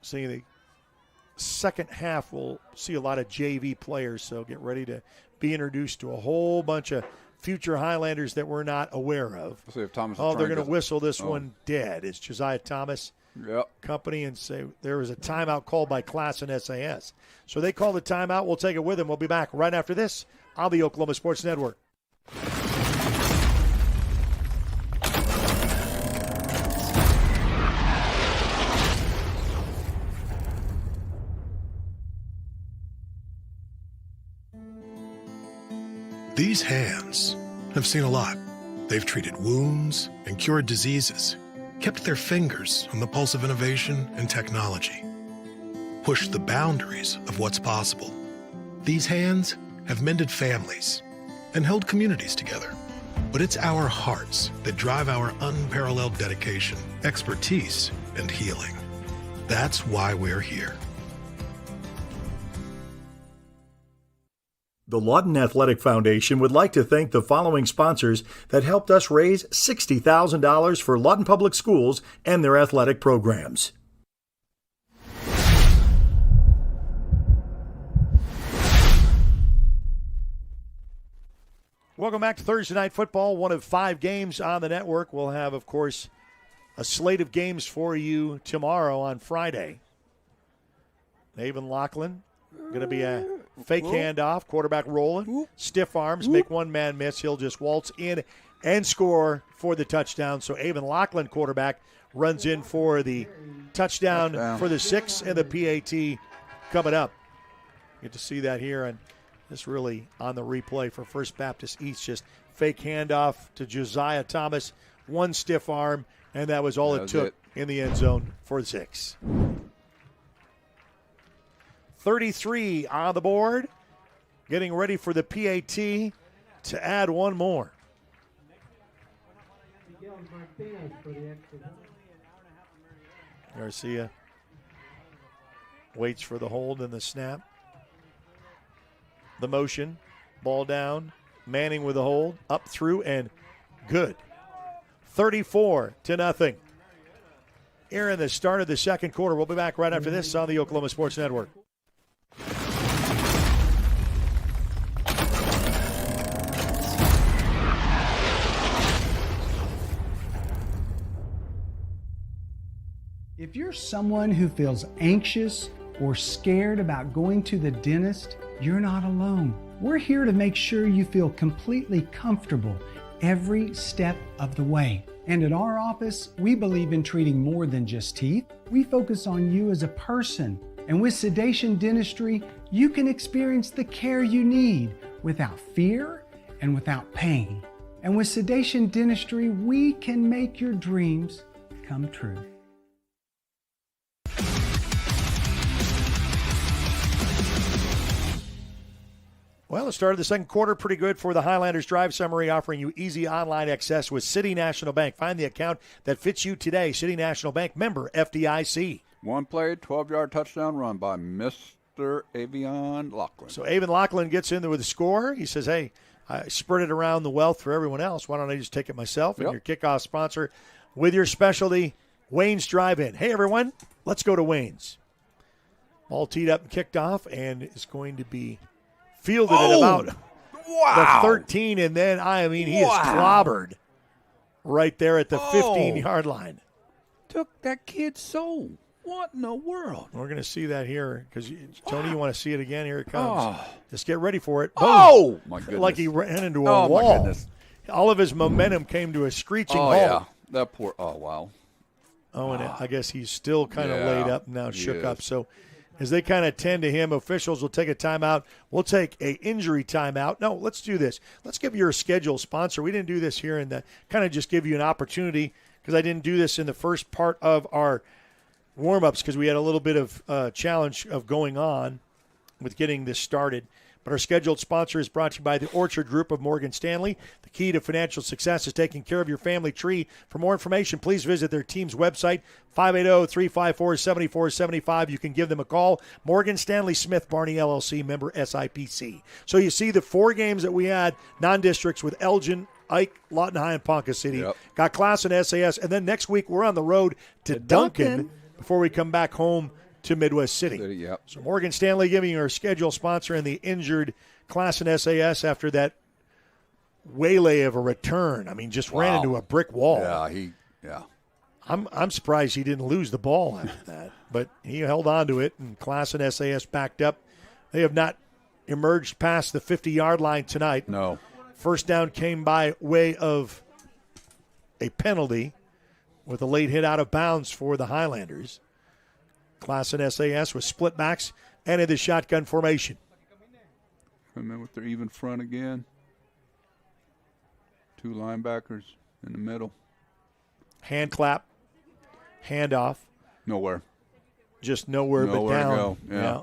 Seeing the second half, we'll see a lot of JV players, so get ready to be introduced to a whole bunch of future Highlanders that we're not aware of. Let's see if Thomas they're going to whistle this one dead. It's Josiah Thomas Yep. company and say there was a timeout called by Classen SAS. So they call the timeout. We'll take it with them. We'll be back right after this on the Oklahoma Sports Network. These hands have seen a lot. They've treated wounds and cured diseases, kept their fingers on the pulse of innovation and technology, pushed the boundaries of what's possible. These hands have mended families and held communities together. But it's our hearts that drive our unparalleled dedication, expertise, and healing. That's why we're here. The Lawton Athletic Foundation would like to thank the following sponsors that helped us raise $60,000 for Lawton Public Schools and their athletic programs. Welcome back to Thursday Night Football, one of 5 games on the network. We'll have, of course, a slate of games for you tomorrow on Friday. Avon Lachlan, going to be a fake handoff, quarterback rolling, stiff arms, make one man miss. He'll just waltz in and score for the touchdown. So Avon Lachlan, quarterback, runs in for the touchdown for the 6 and the PAT coming up. Get to see that here, and this really on the replay for First Baptist East. Just fake handoff to Josiah Thomas, one stiff arm, and that was all it took in the end zone for the 6. 33 on the board, getting ready for the PAT to add one more. Garcia waits for the hold and the snap. The motion, ball down, Manning with the hold, up through and good. 34-0. Here in the start of the second quarter. We'll be back right after this on the Oklahoma Sports Network. If you're someone who feels anxious or scared about going to the dentist, you're not alone. We're here to make sure you feel completely comfortable every step of the way. And at our office, we believe in treating more than just teeth. We focus on you as a person. And with Sedation Dentistry, you can experience the care you need without fear and without pain. And with Sedation Dentistry, we can make your dreams come true. Well, the start of the second quarter, pretty good for the Highlanders Drive Summary, offering you easy online access with City National Bank. Find the account that fits you today. City National Bank, member FDIC. One play, 12-yard touchdown run by Mr. Avon Lachlan. So Avon Lachlan gets in there with a score. He says, hey, I spread it around the wealth for everyone else. Why don't I just take it myself? And your kickoff sponsor with your specialty, Wayne's Drive-In. Hey, everyone, let's go to Wayne's. All teed up and kicked off, and it's going to be fielded at about the 13, and then, he is clobbered right there at the 15-yard line. Took that kid's soul. What in the world? We're going to see that here because, Tony, you want to see it again? Here it comes. Just get ready for it. Boom. Oh, my goodness. Like he ran into a wall. My goodness. All of his momentum came to a screeching halt. Yeah. That poor, wow. Oh, and I guess he's still kind of laid up now, shook up. So as they kind of tend to him, officials will take a timeout. We'll take a injury timeout. No, let's do this. Let's give you a schedule sponsor. We didn't do this here, and kind of just give you an opportunity because I didn't do this in the first part of our warm-ups because we had a little bit of challenge of going on with getting this started. But our scheduled sponsor is brought to you by the Orchard Group of Morgan Stanley. The key to financial success is taking care of your family tree. For more information, please visit their team's website, 580-354-7475. You can give them a call. Morgan Stanley Smith Barney, LLC, member SIPC. So you see the 4 games that we had, non-districts with Elgin, Ike, Lawton High, and Ponca City. Yep. Got Classen SAS. And then next week we're on the road to Duncan before we come back home to Midwest City. Yep. So Morgan Stanley giving our schedule sponsor and the injured Classen SAS after that waylay of a return. I mean, just ran into a brick wall. Yeah. I'm surprised he didn't lose the ball after that, but he held on to it, and Classen SAS backed up. They have not emerged past the 50-yard line tonight. No. First down came by way of a penalty with a late hit out of bounds for the Highlanders. Classen SAS with split backs and in the shotgun formation. And then with their even front again. 2 linebackers in the middle. Hand clap. Handoff. Nowhere. Just nowhere but down. To go. Yeah.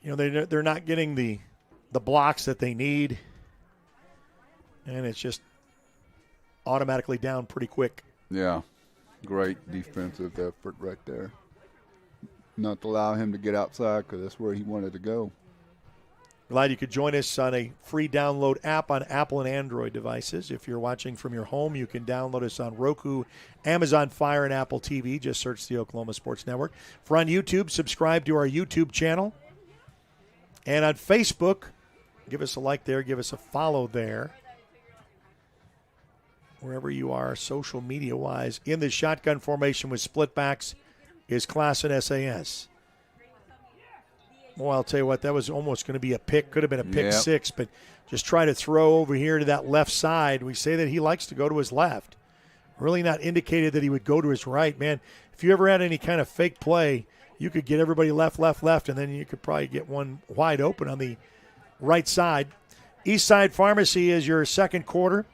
You know, they're not getting the blocks that they need. And it's just automatically down pretty quick. Yeah. Great defensive effort right there. Not to allow him to get outside because that's where he wanted to go. Glad you could join us on a free download app on Apple and Android devices. If you're watching from your home, you can download us on Roku, Amazon Fire, and Apple TV. Just search the Oklahoma Sports Network. If we're on YouTube, subscribe to our YouTube channel. And on Facebook, give us a like there, give us a follow there. Wherever you are, social media-wise. In the shotgun formation with split backs is Classen SAS. Well, I'll tell you what, that was almost going to be a pick. Could have been a pick six, but just try to throw over here to that left side. We say that he likes to go to his left. Really not indicated that he would go to his right. Man, if you ever had any kind of fake play, you could get everybody left, and then you could probably get one wide open on the right side. Eastside Pharmacy is your second quarter,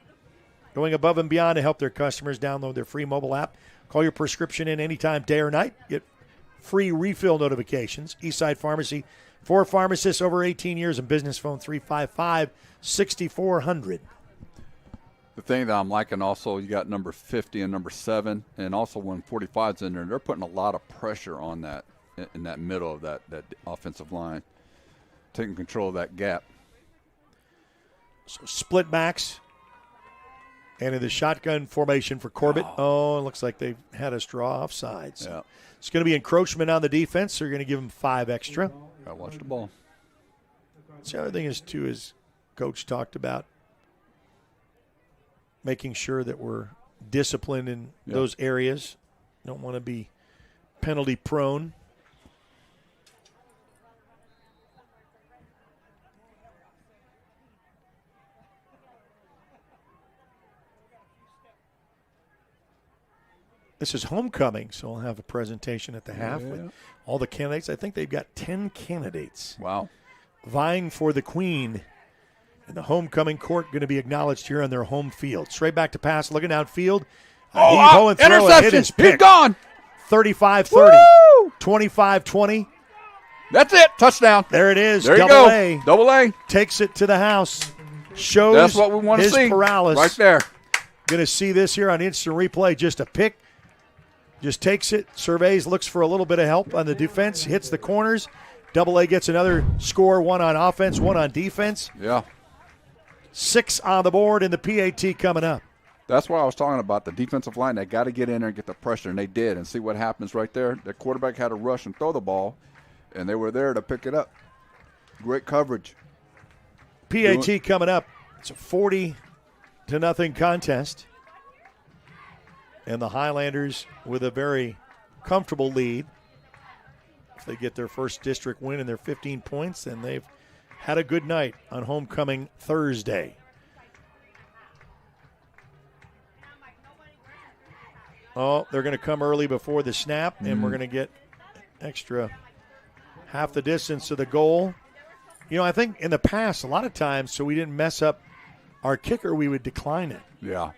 going above and beyond to help their customers download their free mobile app. Call your prescription in anytime, day or night. Get free refill notifications. Eastside Pharmacy, 4 pharmacists over 18 years, and business phone 355-6400. The thing that I'm liking also, you got number 50 and number 7, and also when 45's in there, they're putting a lot of pressure on that in that middle of that offensive line, taking control of that gap. So split backs. And in the shotgun formation for Corbett, it looks like they've had us draw offsides. So yeah. It's going to be encroachment on the defense, so you're going to give them 5 extra. Got to watch the ball. So the other thing is, too, is Coach talked about making sure that we're disciplined in those areas. Don't want to be penalty prone. This is homecoming, so we'll have a presentation at the half with all the candidates. I think they've got 10 candidates. Wow. Vying for the queen. And the homecoming court going to be acknowledged here on their home field. Straight back to pass, looking downfield. Interception. He's gone. 35-30. 25-20. That's it. Touchdown. There it is. There you Double go. A. Double A. Takes it to the house. Shows that's what we want to see. Paralysis. Right there. Going to see this here on instant replay. Just a pick. Just takes it, surveys, looks for a little bit of help on the defense, hits the corners. Double A gets another score, 1 on offense, 1 on defense. Yeah. 6 on the board, and the PAT coming up. That's what I was talking about, the defensive line. They got to get in there and get the pressure, and they did. And see what happens right there. The quarterback had to rush and throw the ball, and they were there to pick it up. Great coverage. PAT coming up. It's a 40-0 contest. And the Highlanders with a very comfortable lead. If they get their first district win and their 15 points, then they've had a good night on homecoming Thursday. Oh, they're going to come early before the snap, and we're going to get extra half the distance to the goal. You know, I think in the past, a lot of times, so we didn't mess up our kicker, we would decline it. Yeah.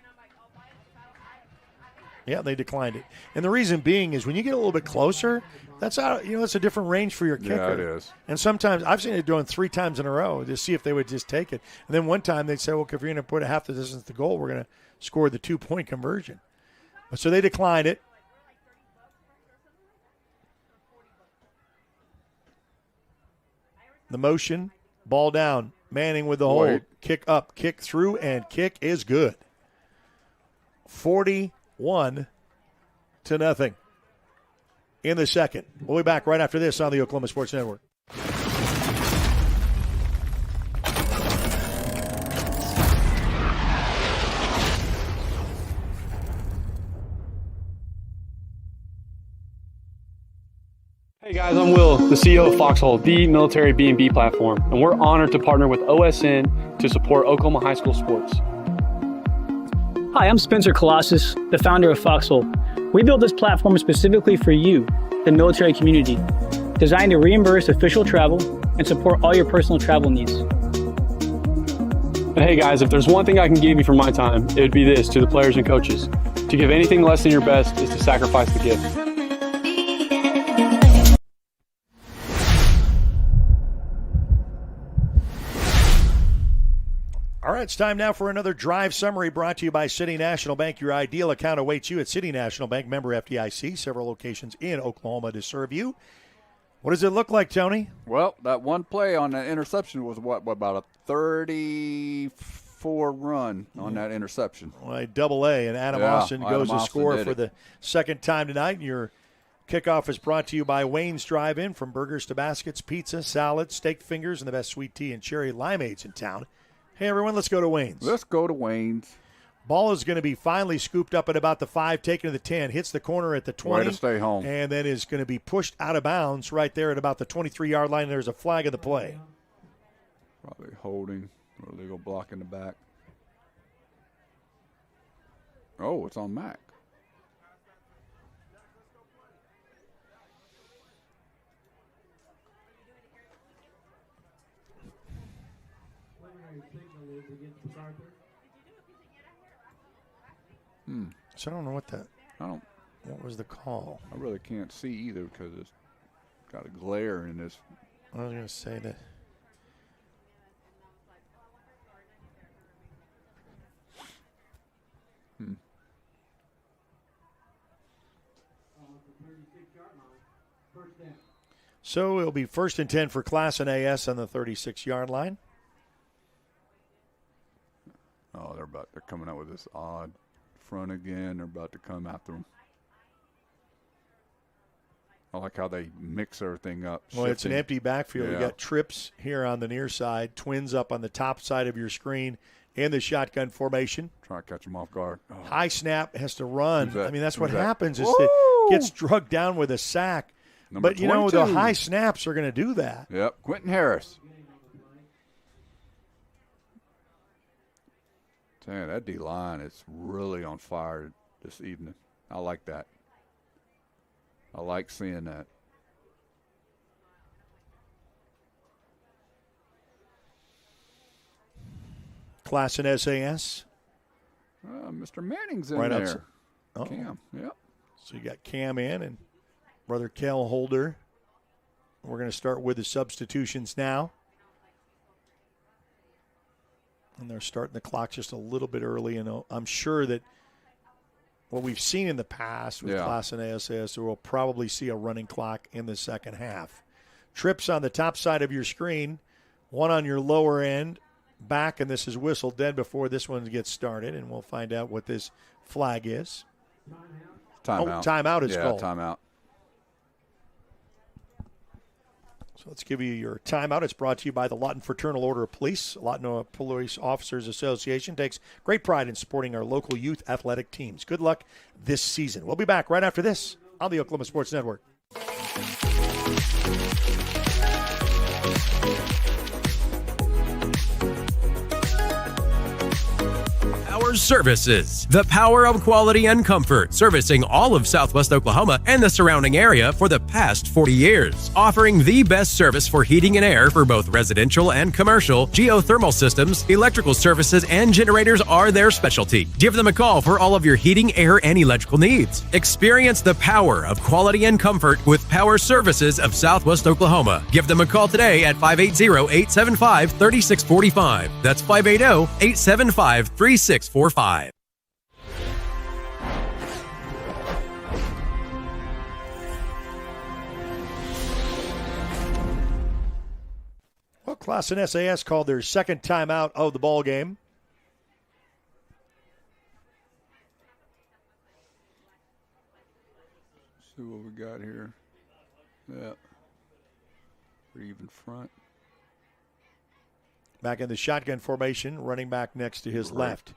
Yeah, they declined it. And the reason being is when you get a little bit closer, that's out, that's a different range for your kicker. Yeah, it is. And sometimes I've seen it doing 3 times in a row to see if they would just take it. And then one time they'd say, well, if you're going to put a half the distance to the goal, we're going to score the 2-point conversion. So they declined it. The motion, ball down. Manning with the hold. Kick up, kick through, and kick is good. 41-0 in the second. We'll be back right after this on the Oklahoma Sports Network. Hey guys, I'm Will, the CEO of Foxhole, the military B&B platform, and we're honored to partner with OSN to support Oklahoma high school sports. Hi, I'm Spencer Colossus, the founder of Foxhole. We built this platform specifically for you, the military community, designed to reimburse official travel and support all your personal travel needs. But hey guys, if there's one thing I can give you for my time, it would be this to the players and coaches. To give anything less than your best is to sacrifice the gift. All right, it's time now for another drive summary brought to you by City National Bank. Your ideal account awaits you at City National Bank, member FDIC, several locations in Oklahoma to serve you. What does it look like, Tony? Well, that one play on that interception was about a 34 run on that interception. Well, a double A, and Adam Austin goes to score for the second time tonight. Your kickoff is brought to you by Wayne's Drive-In. From burgers to baskets, pizza, salad, steak fingers, and the best sweet tea and cherry limeades in town. Hey, everyone, let's go to Wayne's. Let's go to Wayne's. Ball is going to be finally scooped up at about the 5, taken to the 10, hits the corner at the 20. Way to stay home. And then is going to be pushed out of bounds right there at about the 23-yard line. There's a flag of the play. Probably holding or illegal block in the back. Oh, it's on Mac. So I don't know what was the call? I really can't see either because it's got a glare in this. I was going to say that. So it'll be 1st and 10 for Classen AS on the 36-yard line. Oh, they're coming out with this odd front again. They're about to come after them. I like how they mix everything up. Well, it's an empty backfield. Yeah. You got trips here on the near side, twins up on the top side of your screen in the shotgun formation. Try to catch them off guard. Oh. High snap has to run. Who's that? I mean, that's Who's what that? happens is Woo! that gets drugged down with a sack. Number But, you know, the 22. high snaps are going to do that. Yep, Quentin Harris. Damn, that D-line is really on fire this evening. I like that. I like seeing that. Classen SAS. Mr. Manning's in Right there. outside. Oh. Cam, yep. So you got Cam in and Brother Kel Holder. We're going to start with the substitutions now. And they're starting the clock just a little bit early. And I'm sure that what we've seen in the past with Classen SAS, we'll probably see a running clock in the second half. Trips on the top side of your screen, one on your lower end, back, and this is whistled dead before this one gets started. And we'll find out what this flag is. Timeout. Oh, timeout is called. Yeah, timeout. So let's give you your timeout. It's brought to you by the Lawton Fraternal Order of Police. Lawton Police Officers Association takes great pride in supporting our local youth athletic teams. Good luck this season. We'll be back right after this on the Oklahoma Sports Network. Power Services, the power of quality and comfort, servicing all of Southwest Oklahoma and the surrounding area for the past 40 years. Offering the best service for heating and air for both residential and commercial, geothermal systems, electrical services, and generators are their specialty. Give them a call for all of your heating, air, and electrical needs. Experience the power of quality and comfort with Power Services of Southwest Oklahoma. Give them a call today at 580-875-3645. That's 580-875-3645. Well, Classen SAS called their second timeout of the ball game. See what we got here. Yeah. Pretty even front. Back in the shotgun formation, running back next to his left.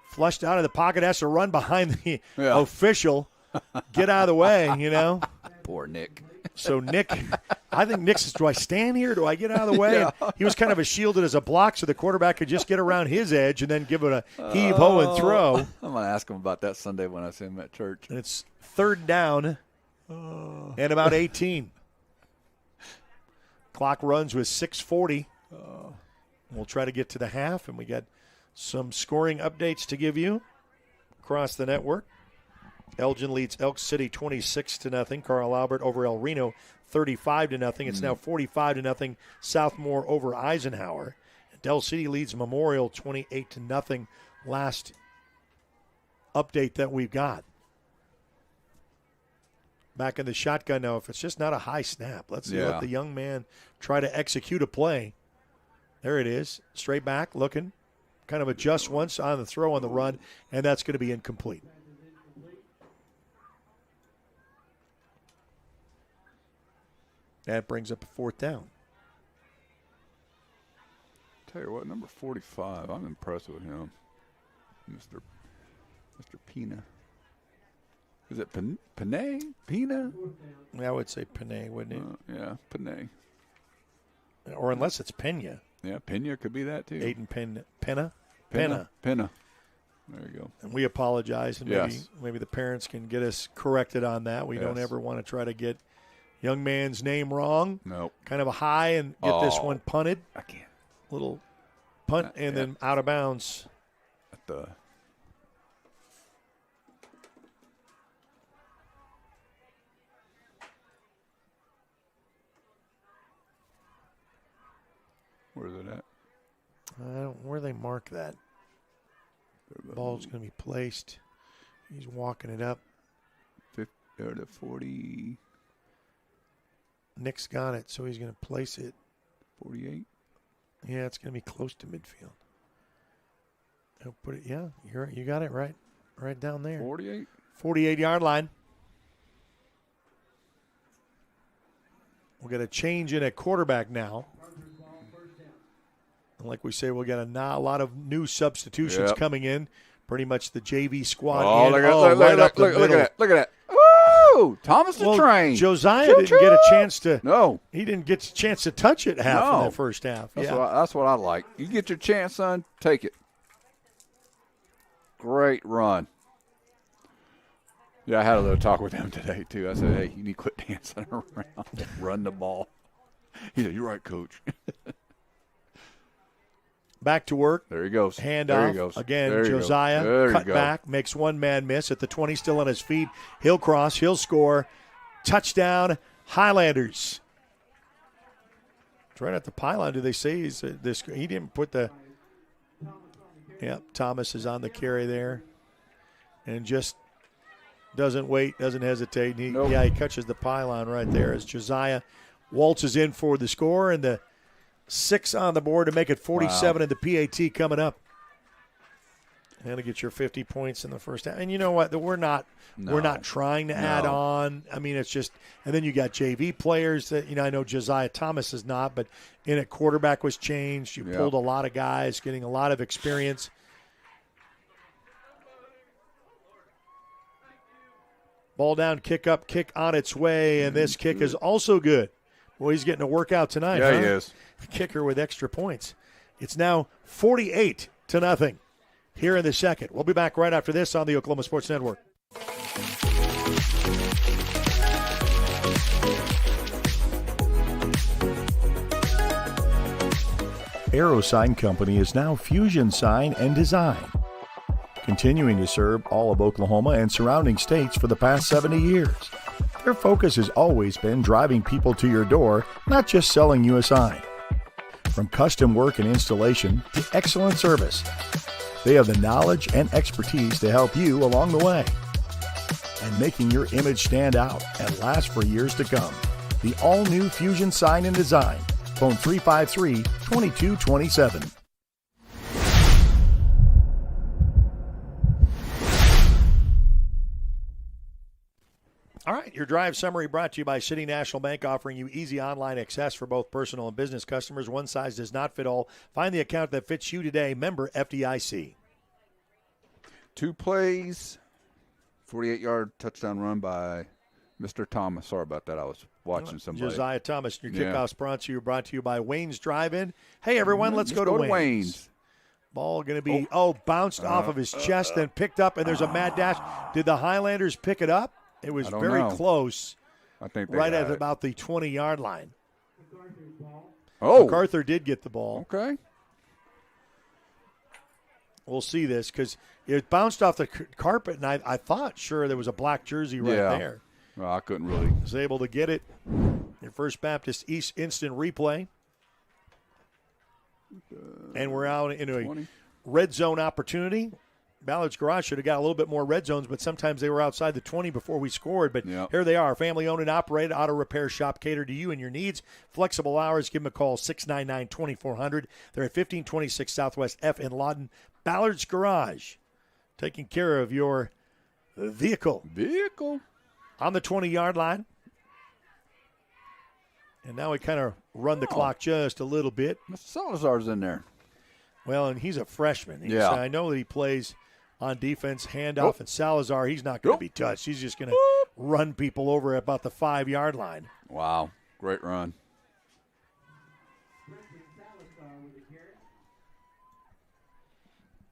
Flushed out of the pocket, has to run behind the official. Get out of the way, you know. Poor Nick. So Nick, I think Nick says, do I stand here? Do I get out of the way? Yeah. And he was kind of a shielded as a block, so the quarterback could just get around his edge and then give it a heave-ho and throw. I'm going to ask him about that Sunday when I see him at church. And it's third down and about 18. Clock runs with 6:40. We'll try to get to the half, and we got some scoring updates to give you across the network. Elgin leads Elk City 26-0. Carl Albert over El Reno 35-0. It's now 45-0. Southmore over Eisenhower. Del City leads Memorial 28-0. Last update that we've got. Back in the shotgun now. If it's just not a high snap, let's see what the young man try to execute a play. There it is. Straight back, looking. Kind of adjust once on the throw on the run, and that's going to be incomplete. That brings up a fourth down. Tell you what, number 45, I'm impressed with him. Mr. Pina. Is it Panay? Pina? I would say Panay, wouldn't it? Yeah, Panay. Or unless it's Pena. Yeah, Pena could be that too. Aiden Pena. Pena. There you go. And we apologize, and maybe the parents can get us corrected on that. We don't ever want to try to get young man's name wrong. Nope. Kind of a high and get this one punted. I can't. Little punt and then out of bounds. At the where's it at? Where they mark that. Ball's going to be placed. He's walking it up. 50 or the 40. Nick's got it, so he's going to place it. 48. Yeah, it's going to be close to midfield. He'll put it. Yeah, you got it right down there. 48. 48-yard line. We'll get a change in at quarterback now. And like we say, we'll get a lot of new substitutions coming in. Pretty much the JV squad. Oh, look at that. Woo! Thomas the Train. Josiah didn't get a chance to. No. He didn't get a chance to touch it in that first half. That's what I like. You get your chance, son, take it. Great run. Yeah, I had a little talk with him today, too. I said, hey, you need to quit dancing around. Run the ball. He said, you're right, coach. Back to work. There he goes. Handoff. There he goes. Again, Josiah cut back, makes one man miss at the 20, still on his feet. He'll cross, he'll score. Touchdown, Highlanders. It's right at the pylon. Do they say he didn't put the – yep, Thomas is on the carry there and just doesn't wait, doesn't hesitate. He catches the pylon right there as Josiah waltzes in for the score, and the 6 on the board to make it 47 in the PAT coming up. And to get your 50 points in the first half. And you know what? We're not trying to add on. I mean, it's just – and then you got JV players that, I know Josiah Thomas is not, but in a quarterback was changed. You pulled a lot of guys, getting a lot of experience. Ball down, kick up, kick on its way, and this kick is also good. Well, he's getting a workout tonight. Yeah, he is. Kicker with extra points. It's now 48-0 here in the second. We'll be back right after this on the Oklahoma Sports Network. Aero Sign Company is now Fusion Sign and Design, continuing to serve all of Oklahoma and surrounding states for the past 70 years. Their focus has always been driving people to your door, not just selling you a sign. From custom work and installation to excellent service, they have the knowledge and expertise to help you along the way. And making your image stand out and last for years to come. The all-new Fusion Sign and Design. Phone 353-2227. All right, your drive summary brought to you by City National Bank, offering you easy online access for both personal and business customers. One size does not fit all. Find the account that fits you today. Member FDIC. 2 plays, 48-yard touchdown run by Mr. Thomas, sorry about that. I was watching somebody. Josiah Thomas, your kickoff's brought to you by Wayne's Drive-In. Hey, everyone, let's go to Wayne's. Ball going to be, bounced off of his chest and picked up, and there's a mad dash. Did the Highlanders pick it up? It was very close. I think they right got at it. about the 20-yard line. Oh. Macarthur did get the ball. Okay. We'll see this because it bounced off the carpet, and I thought, sure, there was a black jersey right there. Well, I couldn't really. Was able to get it. Your First Baptist East instant replay. And we're out into a red zone opportunity. Ballard's Garage should have got a little bit more red zones, but sometimes they were outside the 20 before we scored. But here they are, family-owned and operated auto repair shop catered to you and your needs. Flexible hours. Give them a call, 699-2400. They're at 1526 Southwest F in Lawton. Ballard's Garage, taking care of your vehicle. On the 20-yard line. And now we kind of run the clock just a little bit. Mr. Salazar's in there. Well, and he's a freshman. I know that he plays on defense, handoff, and Salazar, he's not going to be touched. He's just going to run people over at about the 5-yard line. Wow, great run.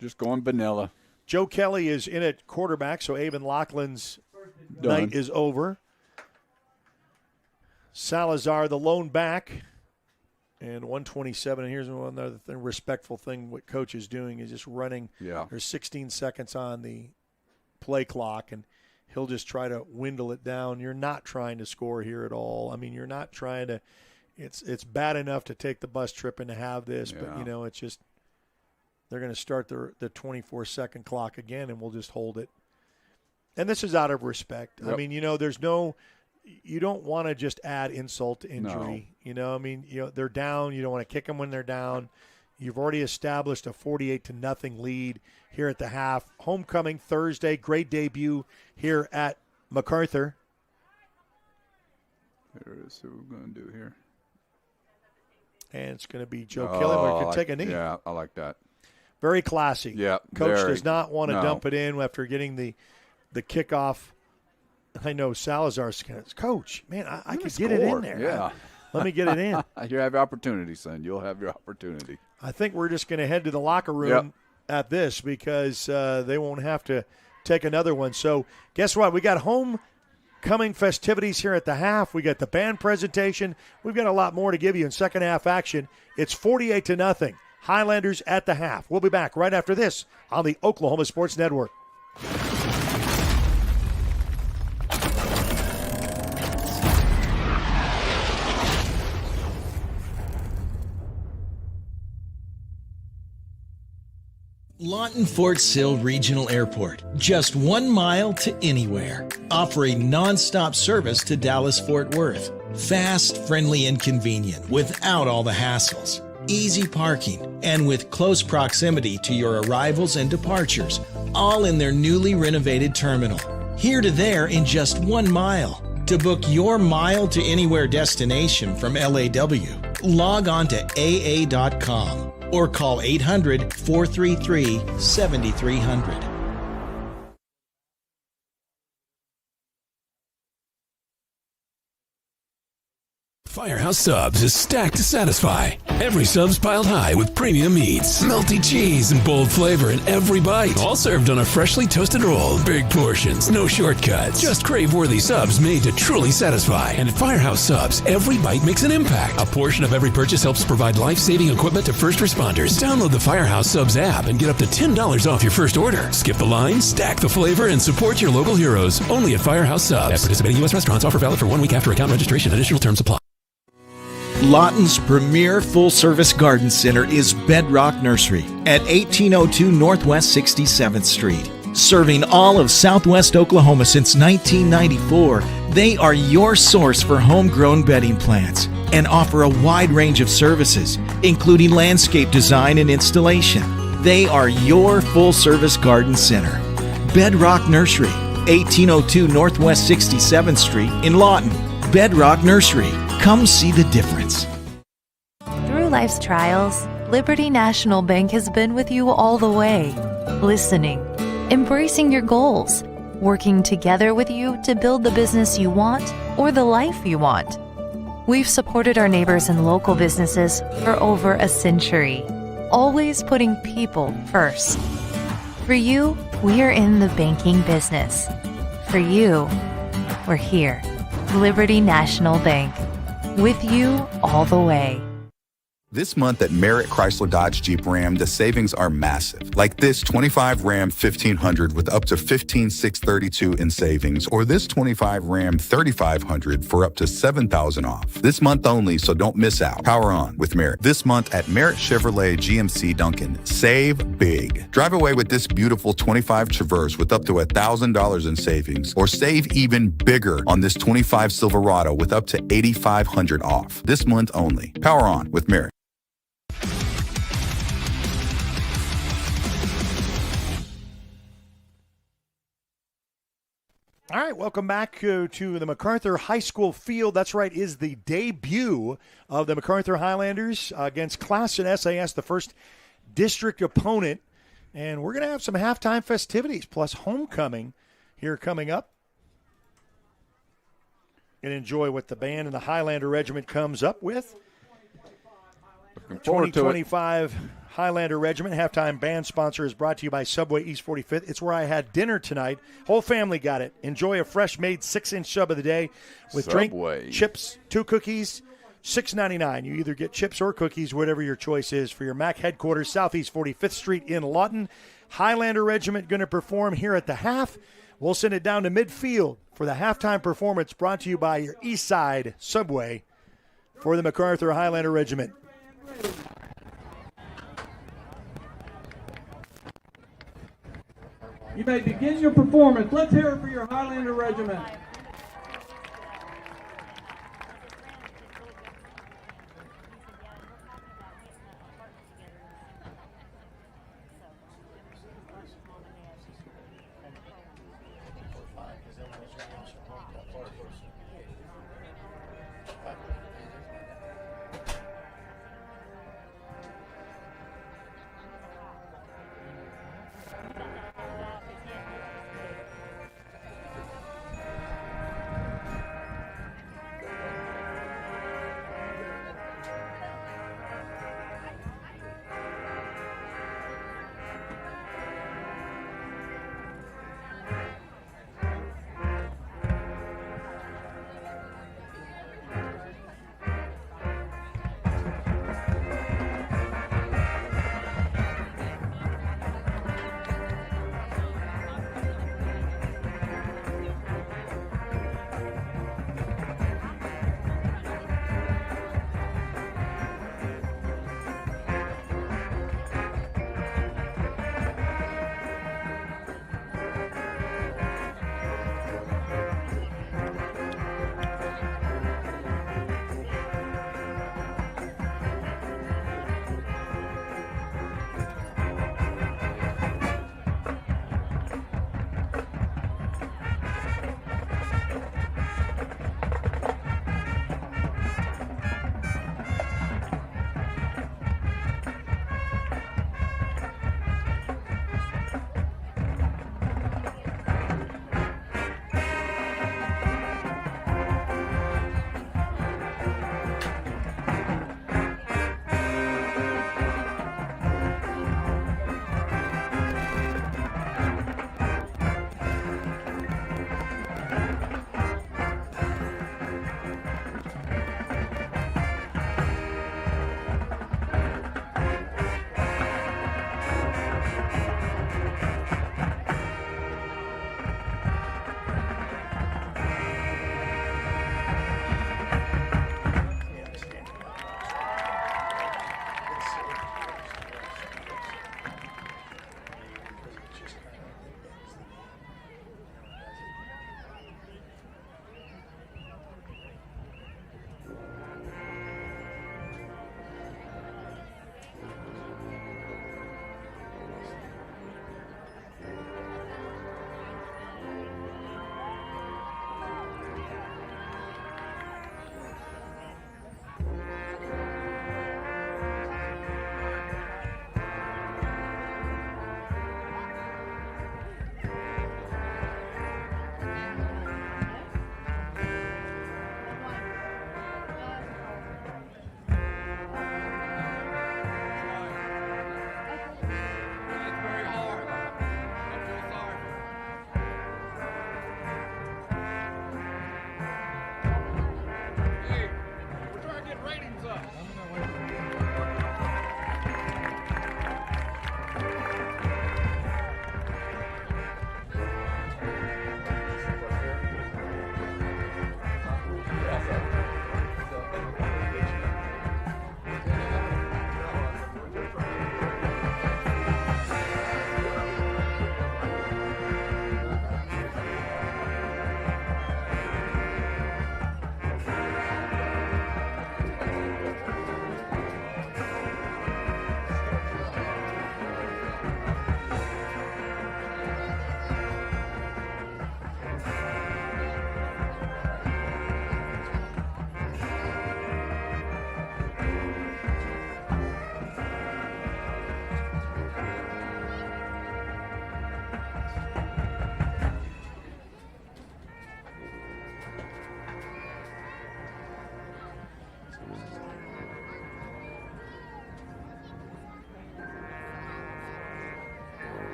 Just going vanilla. Joe Kelly is in at quarterback, so Avon Laughlin's night is over. Salazar, the lone back, and 127. And here's another thing, respectful thing what Coach is doing is just running. There's 16 seconds on the play clock, and he'll just try to dwindle it down. You're not trying to score here at all. I mean, you're not trying to – it's bad enough to take the bus trip and to have this, but, it's just they're going to start the 24-second clock again, and we'll just hold it. And this is out of respect. I mean, there's no – you don't want to just add insult to injury. No. They're down. You don't want to kick them when they're down. You've already established a 48-0 lead here at the half. Homecoming Thursday, great debut here at Macarthur. Here it is. What we're going to do here. And it's going to be Joe Kelly. We're going to take a knee. Yeah, I like that. Very classy. Yeah, Coach does not want to dump it in after getting the kickoff. I know Salazar's Coach, man, I could get it in there. Yeah. Let me get it in. You have your opportunity, son. You'll have your opportunity. I think we're just going to head to the locker room at this because they won't have to take another one. So guess what? We got homecoming festivities here at the half. We got the band presentation. We've got a lot more to give you in second half action. It's 48-0. Highlanders at the half. We'll be back right after this on the Oklahoma Sports Network. Lawton Fort Sill Regional Airport, just 1 mile to anywhere, offering nonstop service to Dallas-Fort Worth. Fast, friendly, and convenient without all the hassles. Easy parking, and with close proximity to your arrivals and departures, all in their newly renovated terminal. Here to there in just 1 mile. To book your mile to anywhere destination from LAW, log on to AA.com. or call 800-433-7300. Firehouse Subs is stacked to satisfy. Every sub's piled high with premium meats, melty cheese, and bold flavor in every bite. All served on a freshly toasted roll. Big portions, no shortcuts. Just crave-worthy subs made to truly satisfy. And at Firehouse Subs, every bite makes an impact. A portion of every purchase helps provide life-saving equipment to first responders. Download the Firehouse Subs app and get up to $10 off your first order. Skip the line, stack the flavor, and support your local heroes. Only at Firehouse Subs. At participating U.S. restaurants. Offer valid for 1 week after account registration. Additional terms apply. Lawton's premier full-service garden center is Bedrock Nursery at 1802 Northwest 67th Street. Serving all of Southwest Oklahoma since 1994, they are your source for homegrown bedding plants and offer a wide range of services, including landscape design and installation. They are your full-service garden center. Bedrock Nursery, 1802 Northwest 67th Street in Lawton. Bedrock Nursery. Come see the difference. Through life's trials, Liberty National Bank has been with you all the way, listening, embracing your goals, working together with you to build the business you want or the life you want. We've supported our neighbors and local businesses for over a century, always putting people first. For you, we're in the banking business. For you, we're here. Liberty National Bank. With you all the way. This month at Merritt Chrysler Dodge Jeep Ram, the savings are massive. Like this 25 Ram 1500 with up to $15,632 in savings, or this 25 Ram 3500 for up to $7,000 off. This month only, so don't miss out. Power on with Merritt. This month at Merritt Chevrolet GMC Duncan. Save big. Drive away with this beautiful 25 Traverse with up to $1,000 in savings, or save even bigger on this 25 Silverado with up to $8,500 off. This month only. Power on with Merritt. All right, welcome back to the Macarthur High School field. That's right, is the debut of the Macarthur Highlanders against Classen SAS, the first district opponent. And we're going to have some halftime festivities plus homecoming here coming up. And enjoy what the band and the Highlander Regiment comes up with. Looking forward to it. 2025 Highlander Regiment halftime band sponsor is brought to you by Subway East 45th. It's where I had dinner tonight. Whole family got it. Enjoy a fresh made 6-inch sub of the day with Subway. Drink, chips, 2 cookies, $6.99. You either get chips or cookies, whatever your choice is, for your MAC headquarters, Southeast 45th Street in Lawton. Highlander Regiment going to perform here at the half. We'll send it down to midfield for the halftime performance brought to you by your East Side Subway for the Macarthur Highlander Regiment. You may begin your performance. Let's hear it for your Highlander Regiment.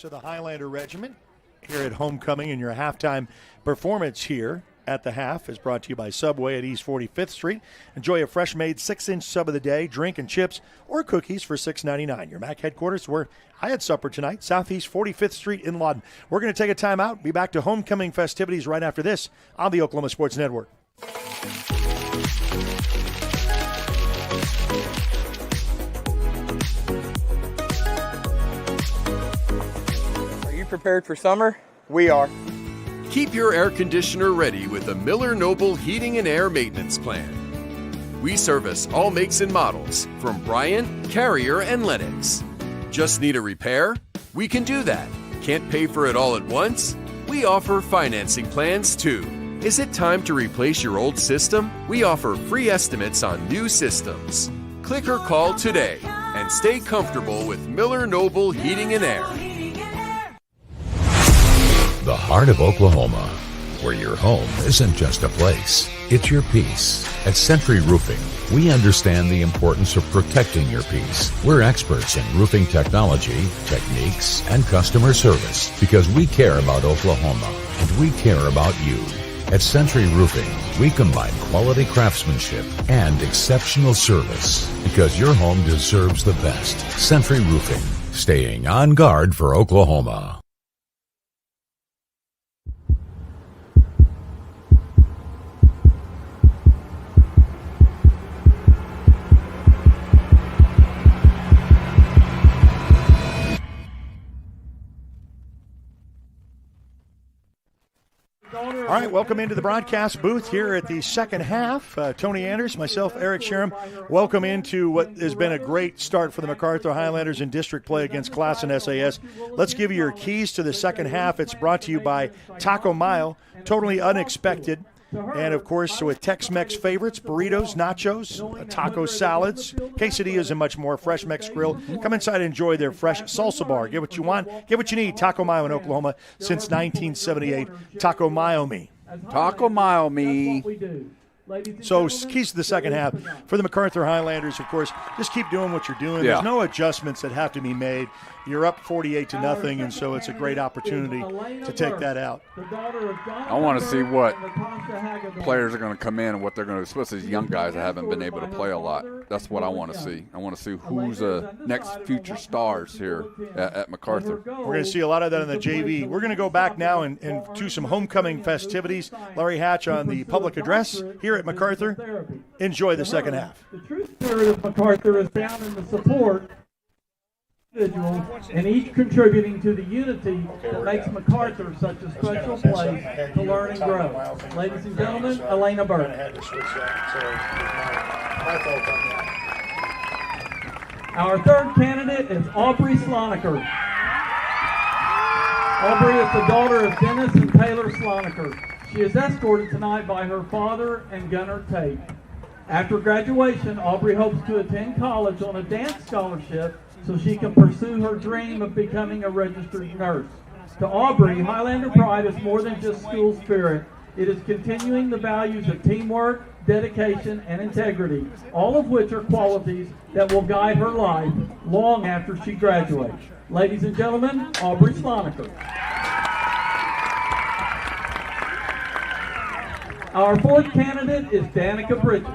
So the Highlander Regiment here at homecoming, and your halftime performance here at the half is brought to you by Subway at East 45th Street. Enjoy a fresh-made 6-inch sub of the day, drink and chips, or cookies for $6.99. Your MAC headquarters, where I had supper tonight, Southeast 45th Street in Lawton. We're going to take a time out, be back to homecoming festivities right after this on the Oklahoma Sports Network. Prepared for summer? We are. Keep your air conditioner ready with the Miller Noble Heating and Air Maintenance Plan. We service all makes and models from Bryant, Carrier, and Lennox. Just need a repair? We can do that. Can't pay for it all at once? We offer financing plans too. Is it time to replace your old system? We offer free estimates on new systems. Click or call today and stay comfortable with Miller Noble Heating and Air. The heart of Oklahoma, where your home isn't just a place, it's your peace. At Century Roofing, we understand the importance of protecting your peace. We're experts in roofing technology, techniques, and customer service because we care about Oklahoma and we care about you. At Century Roofing, we combine quality craftsmanship and exceptional service because your home deserves the best. Century Roofing, staying on guard for Oklahoma. All right, welcome into the broadcast booth here at the second half. Tony Anders, myself, Eric Sherem, welcome into what has been a great start for the Macarthur Highlanders in district play against Classen SAS. Let's give you your keys to the second half. It's brought to you by Taco Mayo, totally unexpected. And, of course, with Tex-Mex favorites, burritos, nachos, taco salads, quesadillas, and much more. Fresh Mex Grill. Come inside and enjoy their fresh salsa bar. Get what you want. Get what you need. Taco Mayo in Oklahoma since 1978. Taco Mayo me. Taco Mayo me. So, keys to the second half. For the Macarthur Highlanders, of course, just keep doing what you're doing. Yeah. There's no adjustments that have to be made. You're up 48-0, and so it's a great opportunity to take that out. I want to see what players are going to come in and what they're going to, especially these young guys that haven't been able to play a lot. That's what I want to see. I want to see who's the next future stars here at Macarthur. We're going to see a lot of that in the JV. We're going to go back now and do some homecoming festivities. Larry Hatch on the public address here at Macarthur. Enjoy the second half. The true spirit of Macarthur is found in the support individuals and each contributing to the unity that makes Macarthur such a special place to learn and grow. Ladies and gentlemen, Elena Burke. Our third candidate is Aubrey Sloniker. Aubrey is the daughter of Dennis and Taylor Sloniker. She is escorted tonight by her father and Gunnar Tate. After graduation, Aubrey hopes to attend college on a dance scholarship so she can pursue her dream of becoming a registered nurse. To Aubrey, Highlander Pride is more than just school spirit. It is continuing the values of teamwork, dedication, and integrity, all of which are qualities that will guide her life long after she graduates. Ladies and gentlemen, Aubrey Sloniker. Our fourth candidate is Danica Bridges.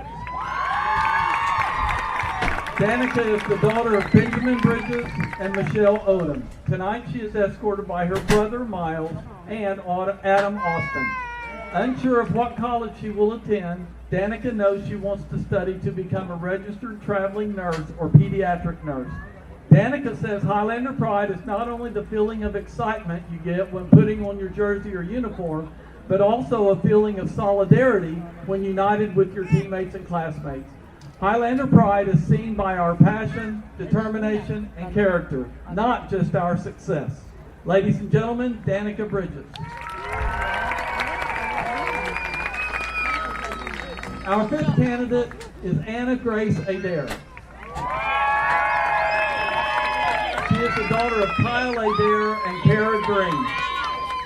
Danica is the daughter of Benjamin Bridges and Michelle Odom. Tonight she is escorted by her brother Miles and Adam Austin. Unsure of what college she will attend, Danica knows she wants to study to become a registered traveling nurse or pediatric nurse. Danica says Highlander Pride is not only the feeling of excitement you get when putting on your jersey or uniform, but also a feeling of solidarity when united with your teammates and classmates. Highlander Pride is seen by our passion, determination, and character, not just our success. Ladies and gentlemen, Danica Bridges. Our fifth candidate is Anna Grace Adair. She is the daughter of Kyle Adair and Kara Green.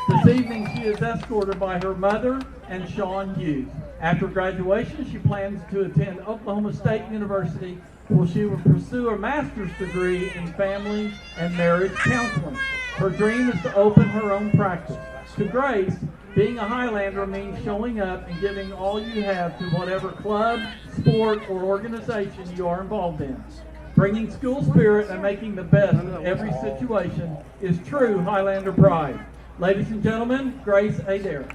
This evening she is escorted by her mother and Sean Hughes. After graduation, she plans to attend Oklahoma State University, where she will pursue a master's degree in family and marriage counseling. Her dream is to open her own practice. To Grace, being a Highlander means showing up and giving all you have to whatever club, sport, or organization you are involved in. Bringing school spirit and making the best of every situation is true Highlander pride. Ladies and gentlemen, Grace Adair.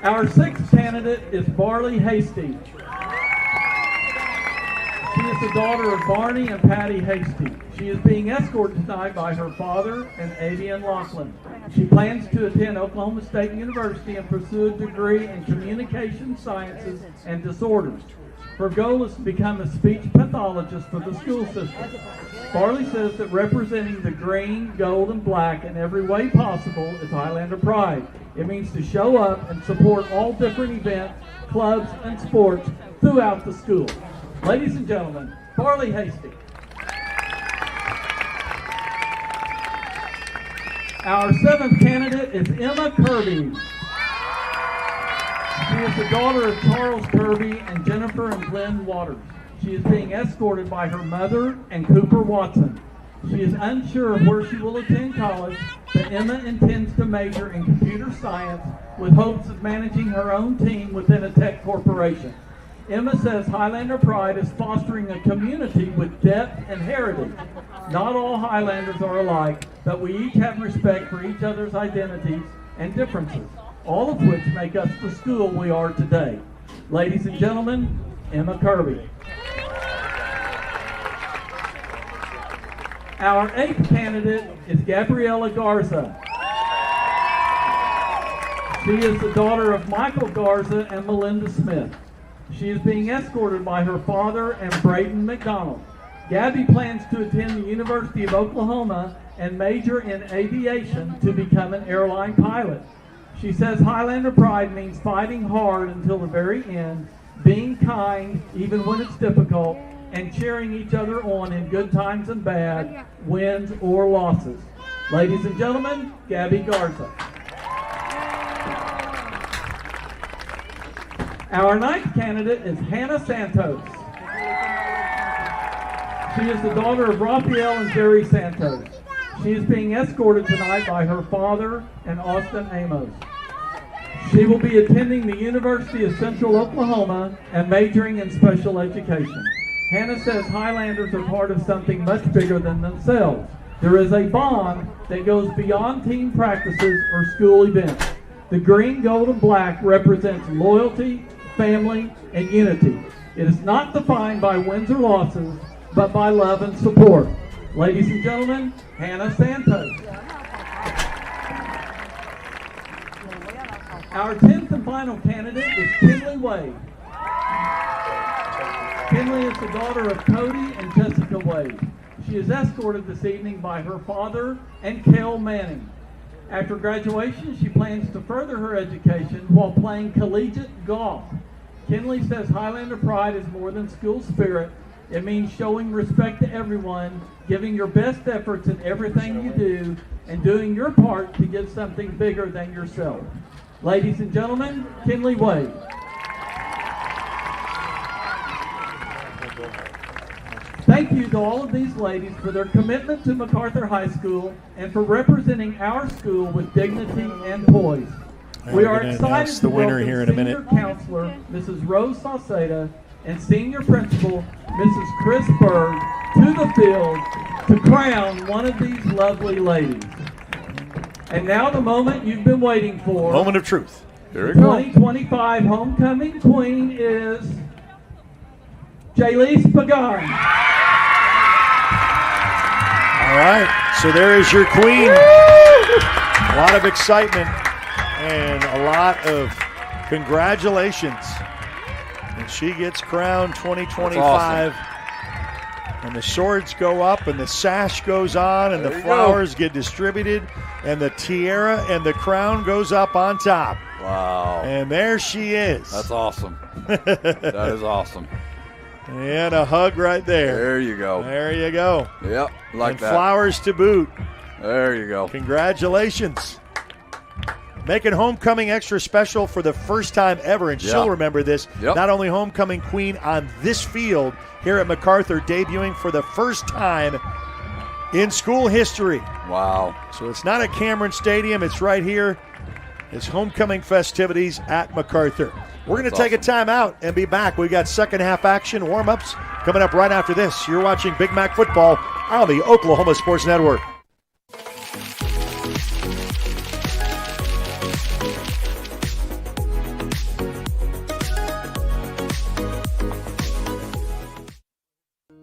Our sixth candidate is Barley Hasty. She is the daughter of Barney and Patty Hasty. She is being escorted tonight by her father and Avian Laughlin. She plans to attend Oklahoma State University and pursue a degree in communication sciences and disorders. Her goal is to become a speech pathologist for the school system. Farley says that representing the green, gold, and black in every way possible is Highlander pride. It means to show up and support all different events, clubs, and sports throughout the school. Ladies and gentlemen, Farley Hasty. Our seventh candidate is Emma Kirby. She is the daughter of Charles Kirby and Jennifer and Glenn Waters. She is being escorted by her mother and Cooper Watson. She is unsure of where she will attend college, but Emma intends to major in computer science with hopes of managing her own team within a tech corporation. Emma says Highlander Pride is fostering a community with depth and heritage. Not all Highlanders are alike, but we each have respect for each other's identities and differences, all of which make us the school we are today. Ladies and gentlemen, Emma Kirby. Our eighth candidate is Gabriela Garza. She is the daughter of Michael Garza and Melinda Smith. She is being escorted by her father and Braden McDonald. Gabby plans to attend the University of Oklahoma and major in aviation to become an airline pilot. She says Highlander Pride means fighting hard until the very end, being kind even when it's difficult, and cheering each other on in good times and bad, wins or losses. Ladies and gentlemen, Gabby Garza. Our ninth candidate is Hannah Santos. She is the daughter of Raphael and Jerry Santos. She is being escorted tonight by her father and Austin Amos. She will be attending the University of Central Oklahoma and majoring in special education. Hannah says Highlanders are part of something much bigger than themselves. There is a bond that goes beyond team practices or school events. The green, gold, and black represents loyalty, family, and unity. It is not defined by wins or losses, but by love and support. Ladies and gentlemen, Hannah Santos. Our 10th and final candidate is Kinley Wade. Kinley is the daughter of Cody and Jessica Wade. She is escorted this evening by her father and Kel Manning. After graduation, she plans to further her education while playing collegiate golf. Kinley says Highlander Pride is more than school spirit. It means showing respect to everyone, giving your best efforts in everything you do, and doing your part to give something bigger than yourself. Ladies and gentlemen, Kinley Wade. Thank you to all of these ladies for their commitment to Macarthur High School and for representing our school with dignity and poise. We are excited to welcome Senior Counselor Mrs. Rose Sauceda and Senior Principal Mrs. Chris Berg to the field to crown one of these lovely ladies. And now the moment you've been waiting for. Moment of truth. Here we go. 2025 homecoming queen is Jaylise Pagan. All right, so there is your queen. A lot of excitement and a lot of congratulations. And she gets crowned 2025. And the swords go up and the sash goes on and the flowers get distributed and the tiara and the crown goes up on top. Wow. And there she is. That's awesome. That is awesome. And a hug right there. There you go. There you go. Yep, like and that. Flowers to boot. There you go. Congratulations. Making homecoming extra special for the first time ever, and she'll remember this. Not only homecoming queen on this field here at Macarthur, debuting for the first time in school history. Wow. So it's not at Cameron Stadium, it's right here. It's homecoming festivities at Macarthur. We're going to take a timeout and be back. We got second half action, warm-ups coming up right after this. You're watching Big Mac Football on the Oklahoma Sports Network.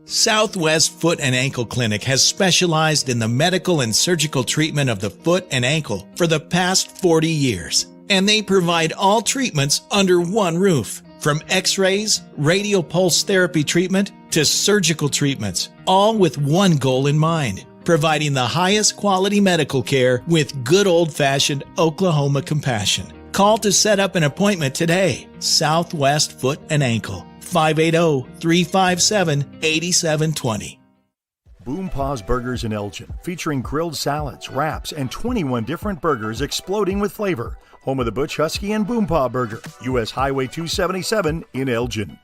Southwest Foot and Ankle Clinic has specialized in the medical and surgical treatment of the foot and ankle for the past 40 years, and they provide all treatments under one roof. From x-rays, radial pulse therapy treatment, to surgical treatments, all with one goal in mind, providing the highest quality medical care with good old-fashioned Oklahoma compassion. Call to set up an appointment today. Southwest Foot and Ankle, 580-357-8720. Boom Paws Burgers in Elgin, featuring grilled salads, wraps, and 21 different burgers exploding with flavor. Home of the Butch Husky and Boom Paw Burger, U.S. Highway 277 in Elgin.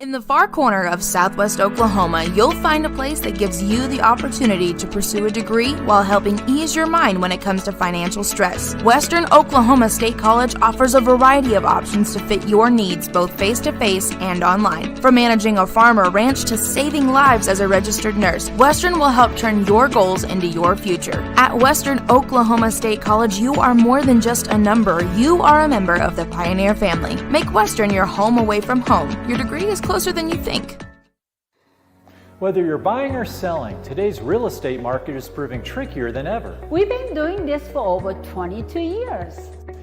In the far corner of Southwest Oklahoma, you'll find a place that gives you the opportunity to pursue a degree while helping ease your mind when it comes to financial stress. Western Oklahoma State College offers a variety of options to fit your needs, both face-to-face and online. From managing a farm or ranch to saving lives as a registered nurse, Western will help turn your goals into your future. At Western Oklahoma State College, you are more than just a number. You are a member of the Pioneer family. Make Western your home away from home. Your degree is closer than you think. Whether you're buying or selling, today's real estate market is proving trickier than ever. We've been doing this for over 22 years.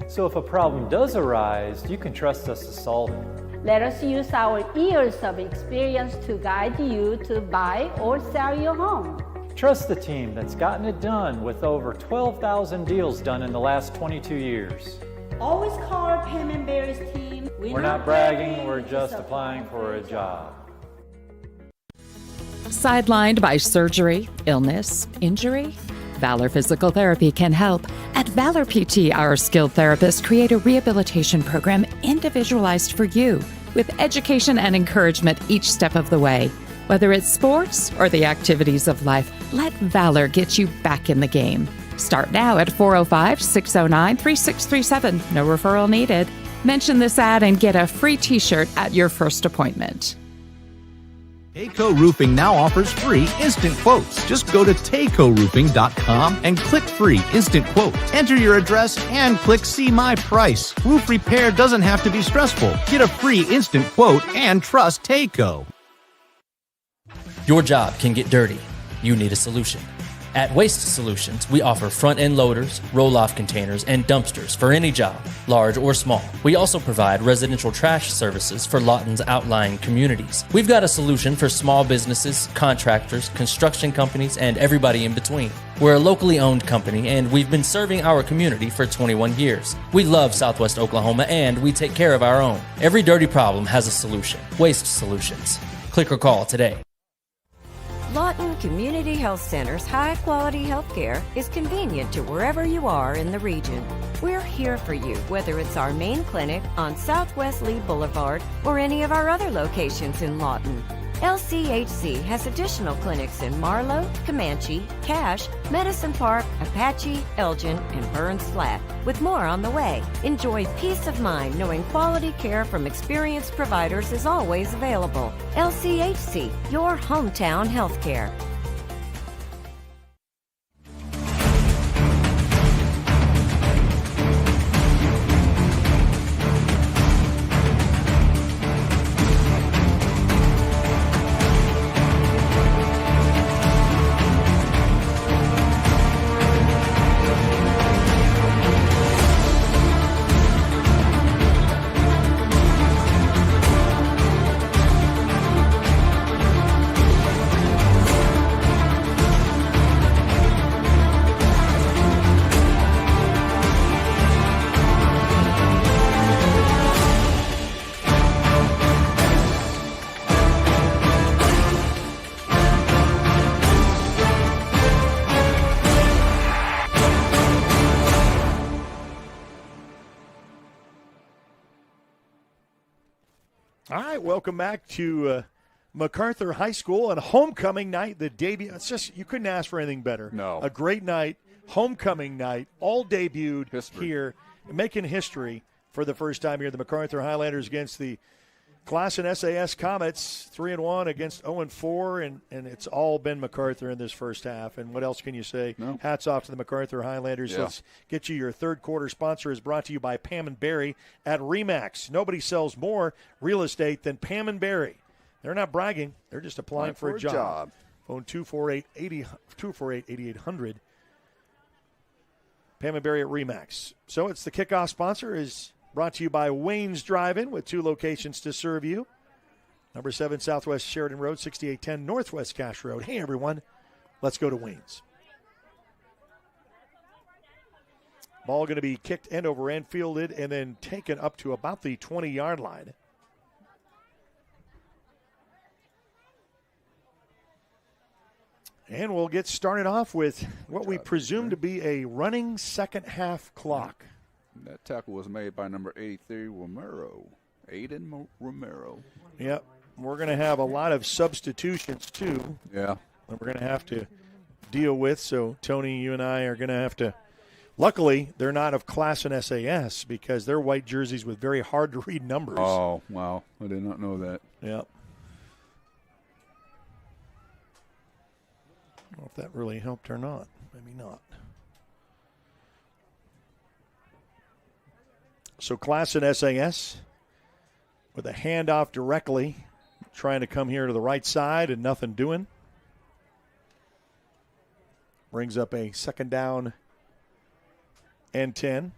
So if a problem does arise, you can trust us to solve it. Let us use our years of experience to guide you to buy or sell your home. Trust the team that's gotten it done with over 12,000 deals done in the last 22 years. Always call Pam & Barry's team. We're not bragging, we're just applying for a job. Sidelined by surgery, illness, injury? Valor Physical Therapy can help. At Valor PT, our skilled therapists create a rehabilitation program individualized for you, with education and encouragement each step of the way. Whether it's sports or the activities of life, let Valor get you back in the game. Start now at 405-609-3637. No referral needed. Mention this ad and get a free t-shirt at your first appointment. Tayco Roofing now offers free instant quotes. Just go to taycoroofing.com and click free instant quote. Enter your address and click see my price. Roof repair doesn't have to be stressful. Get a free instant quote and trust Tayco. Your job can get dirty. You need a solution. At Waste Solutions, we offer front-end loaders, roll-off containers, and dumpsters for any job, large or small. We also provide residential trash services for Lawton's outlying communities. We've got a solution for small businesses, contractors, construction companies, and everybody in between. We're a locally owned company, and we've been serving our community for 21 years. We love Southwest Oklahoma, and we take care of our own. Every dirty problem has a solution. Waste Solutions. Click or call today. Lawton Community Health Center's high-quality health care is convenient to wherever you are in the region. We're here for you, whether it's our main clinic on Southwest Lee Boulevard or any of our other locations in Lawton. LCHC has additional clinics in Marlow, Comanche, Cache, Medicine Park, Apache, Elgin, and Burns Flat, with more on the way. Enjoy peace of mind knowing quality care from experienced providers is always available. LCHC, your hometown healthcare. All right, welcome back to Macarthur High School on homecoming night, the debut. It's just, you couldn't ask for anything better. No. A great night, homecoming night, all debuted here, making history for the first time here. The Macarthur Highlanders against the Classen SAS Comets, 3-1 against 0-4, and it's all been Macarthur in this first half. And what else can you say? No. Hats off to the Macarthur Highlanders. Yeah. Let's get you your third quarter sponsor is brought to you by Pam & Barry at RE/MAX. Nobody sells more real estate than Pam & Barry. They're not bragging. They're just applying for a job. Phone 248-8800. Pam & Barry at RE/MAX. So it's the kickoff sponsor is brought to you by Wayne's Drive-In with 2 locations to serve you. Number 7 Southwest Sheridan Road, 6810 Northwest Cache Road. Hey, everyone, let's go to Wayne's. Ball going to be kicked end over end, fielded, and then taken up to about the 20-yard line. And we'll get started off with what we presume to be a running second half clock. That tackle was made by number 83, Romero. Aiden Romero. Yep. We're going to have a lot of substitutions, too. Yeah. That we're going to have to deal with. So, Tony, you and I are going to have to. Luckily, they're not of Classen SAS because they're white jerseys with very hard-to-read numbers. Oh, wow. I did not know that. Yep. I don't know if that really helped or not. Maybe not. So Classen SAS with a handoff directly, trying to come here to the right side and nothing doing. Brings up a second down and 10.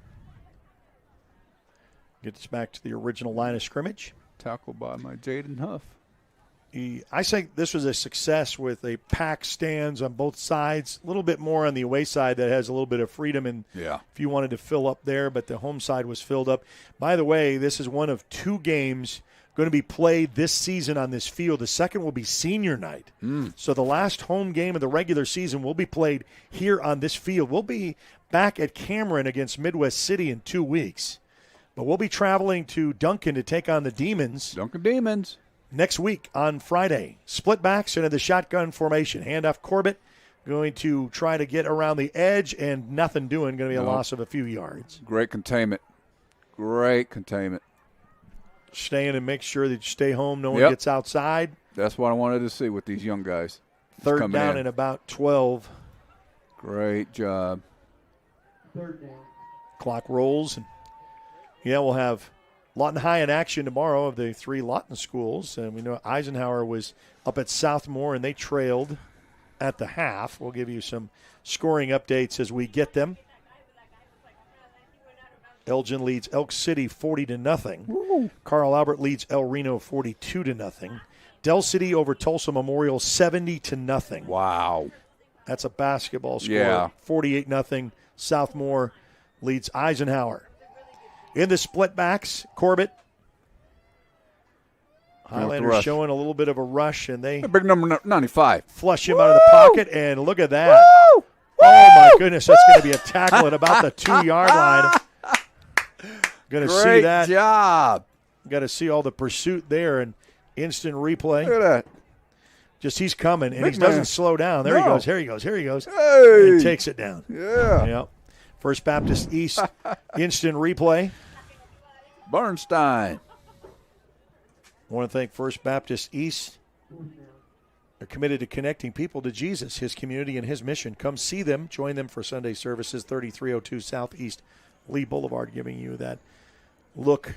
Gets back to the original line of scrimmage. Tackled by my Jaden Huff. I think this was a success with a packed stands on both sides. A little bit more on the away side that has a little bit of freedom, and if you wanted to fill up there, but the home side was filled up. By the way, this is one of 2 games going to be played this season on this field. The second will be senior night. So the last home game of the regular season will be played here on this field. We'll be back at Cameron against Midwest City in 2 weeks. But we'll be traveling to Duncan to take on the Demons. Duncan Demons. Next week on Friday. Split backs into the shotgun formation. Handoff Corbett going to try to get around the edge and nothing doing. Going to be a loss of a few yards. Great containment. Great containment. Stay in and make sure that you stay home. No one gets outside. That's what I wanted to see with these young guys. Third down and about 12. Great job. Third down. Clock rolls. And we'll have Lawton High in action tomorrow of the 3 Lawton schools. And we know Eisenhower was up at Southmore, and they trailed at the half. We'll give you some scoring updates as we get them. Elgin leads Elk City 40-0. Carl Albert leads El Reno 42-0. Del City over Tulsa Memorial 70-0. Wow. That's a basketball score. Yeah. 48-0. Southmore leads Eisenhower. In the split backs, Corbett. Highlanders showing a little bit of a rush, and they big number 95 flush him out of the pocket, and look at that. Woo! Oh, my goodness, that's going to be a tackle at about the 2-yard line. Going to see that. Great job. Got to see all the pursuit there and instant replay. Look at that. Just he's coming, and Big he doesn't man. slow down. There he goes. Here he goes. Here he goes. Hey. And takes it down. Yeah. Yep. First Baptist East instant replay. Bernstein. I want to thank First Baptist East. They're committed to connecting people to Jesus, his community, and his mission. Come see them. Join them for Sunday services, 3302 Southeast Lee Boulevard, giving you that look.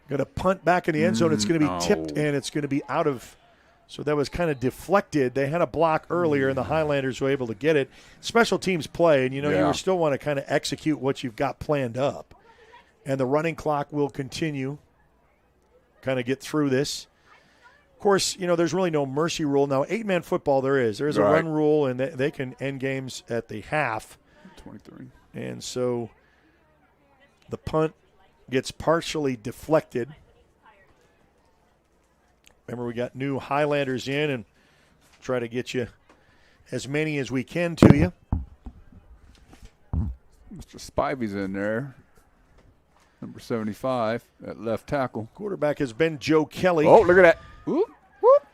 Going to punt back in the end zone. It's going to be tipped, and it's going to be out of. So that was kind of deflected. They had a block earlier, and the Highlanders were able to get it. Special teams play, and, you still want to kind of execute what you've got planned up. And the running clock will continue. Kind of get through this. Of course, there's really no mercy rule. Now, 8-man football there is. There's a run rule, and they can end games at the half. 23. And so the punt gets partially deflected. Remember, we got new Highlanders in and try to get you as many as we can to you. Mr. Spivey's in there. Number 75 at left tackle. Quarterback has been Joe Kelly. Oh, look at that. Whoop, whoop,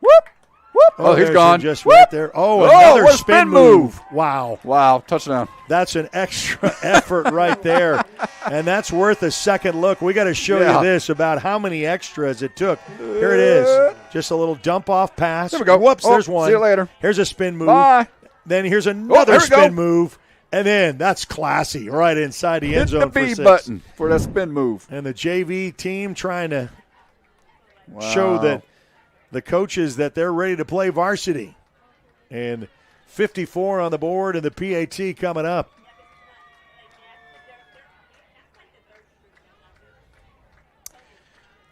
whoop, whoop. Oh, he's gone. Just right there. Oh, another spin move. Wow. Wow, touchdown. That's an extra effort right there. And that's worth a second look. We got to show you this about how many extras it took. Here it is. Just a little dump-off pass. There we go. Whoops, there's one. See you later. Here's a spin move. Bye. Then here's another spin go. move. And then that's classy right inside the end zone. Hit the B for 6. button for that spin move. And the JV team trying to show that the coaches that they're ready to play varsity. And 54 on the board and the PAT coming up.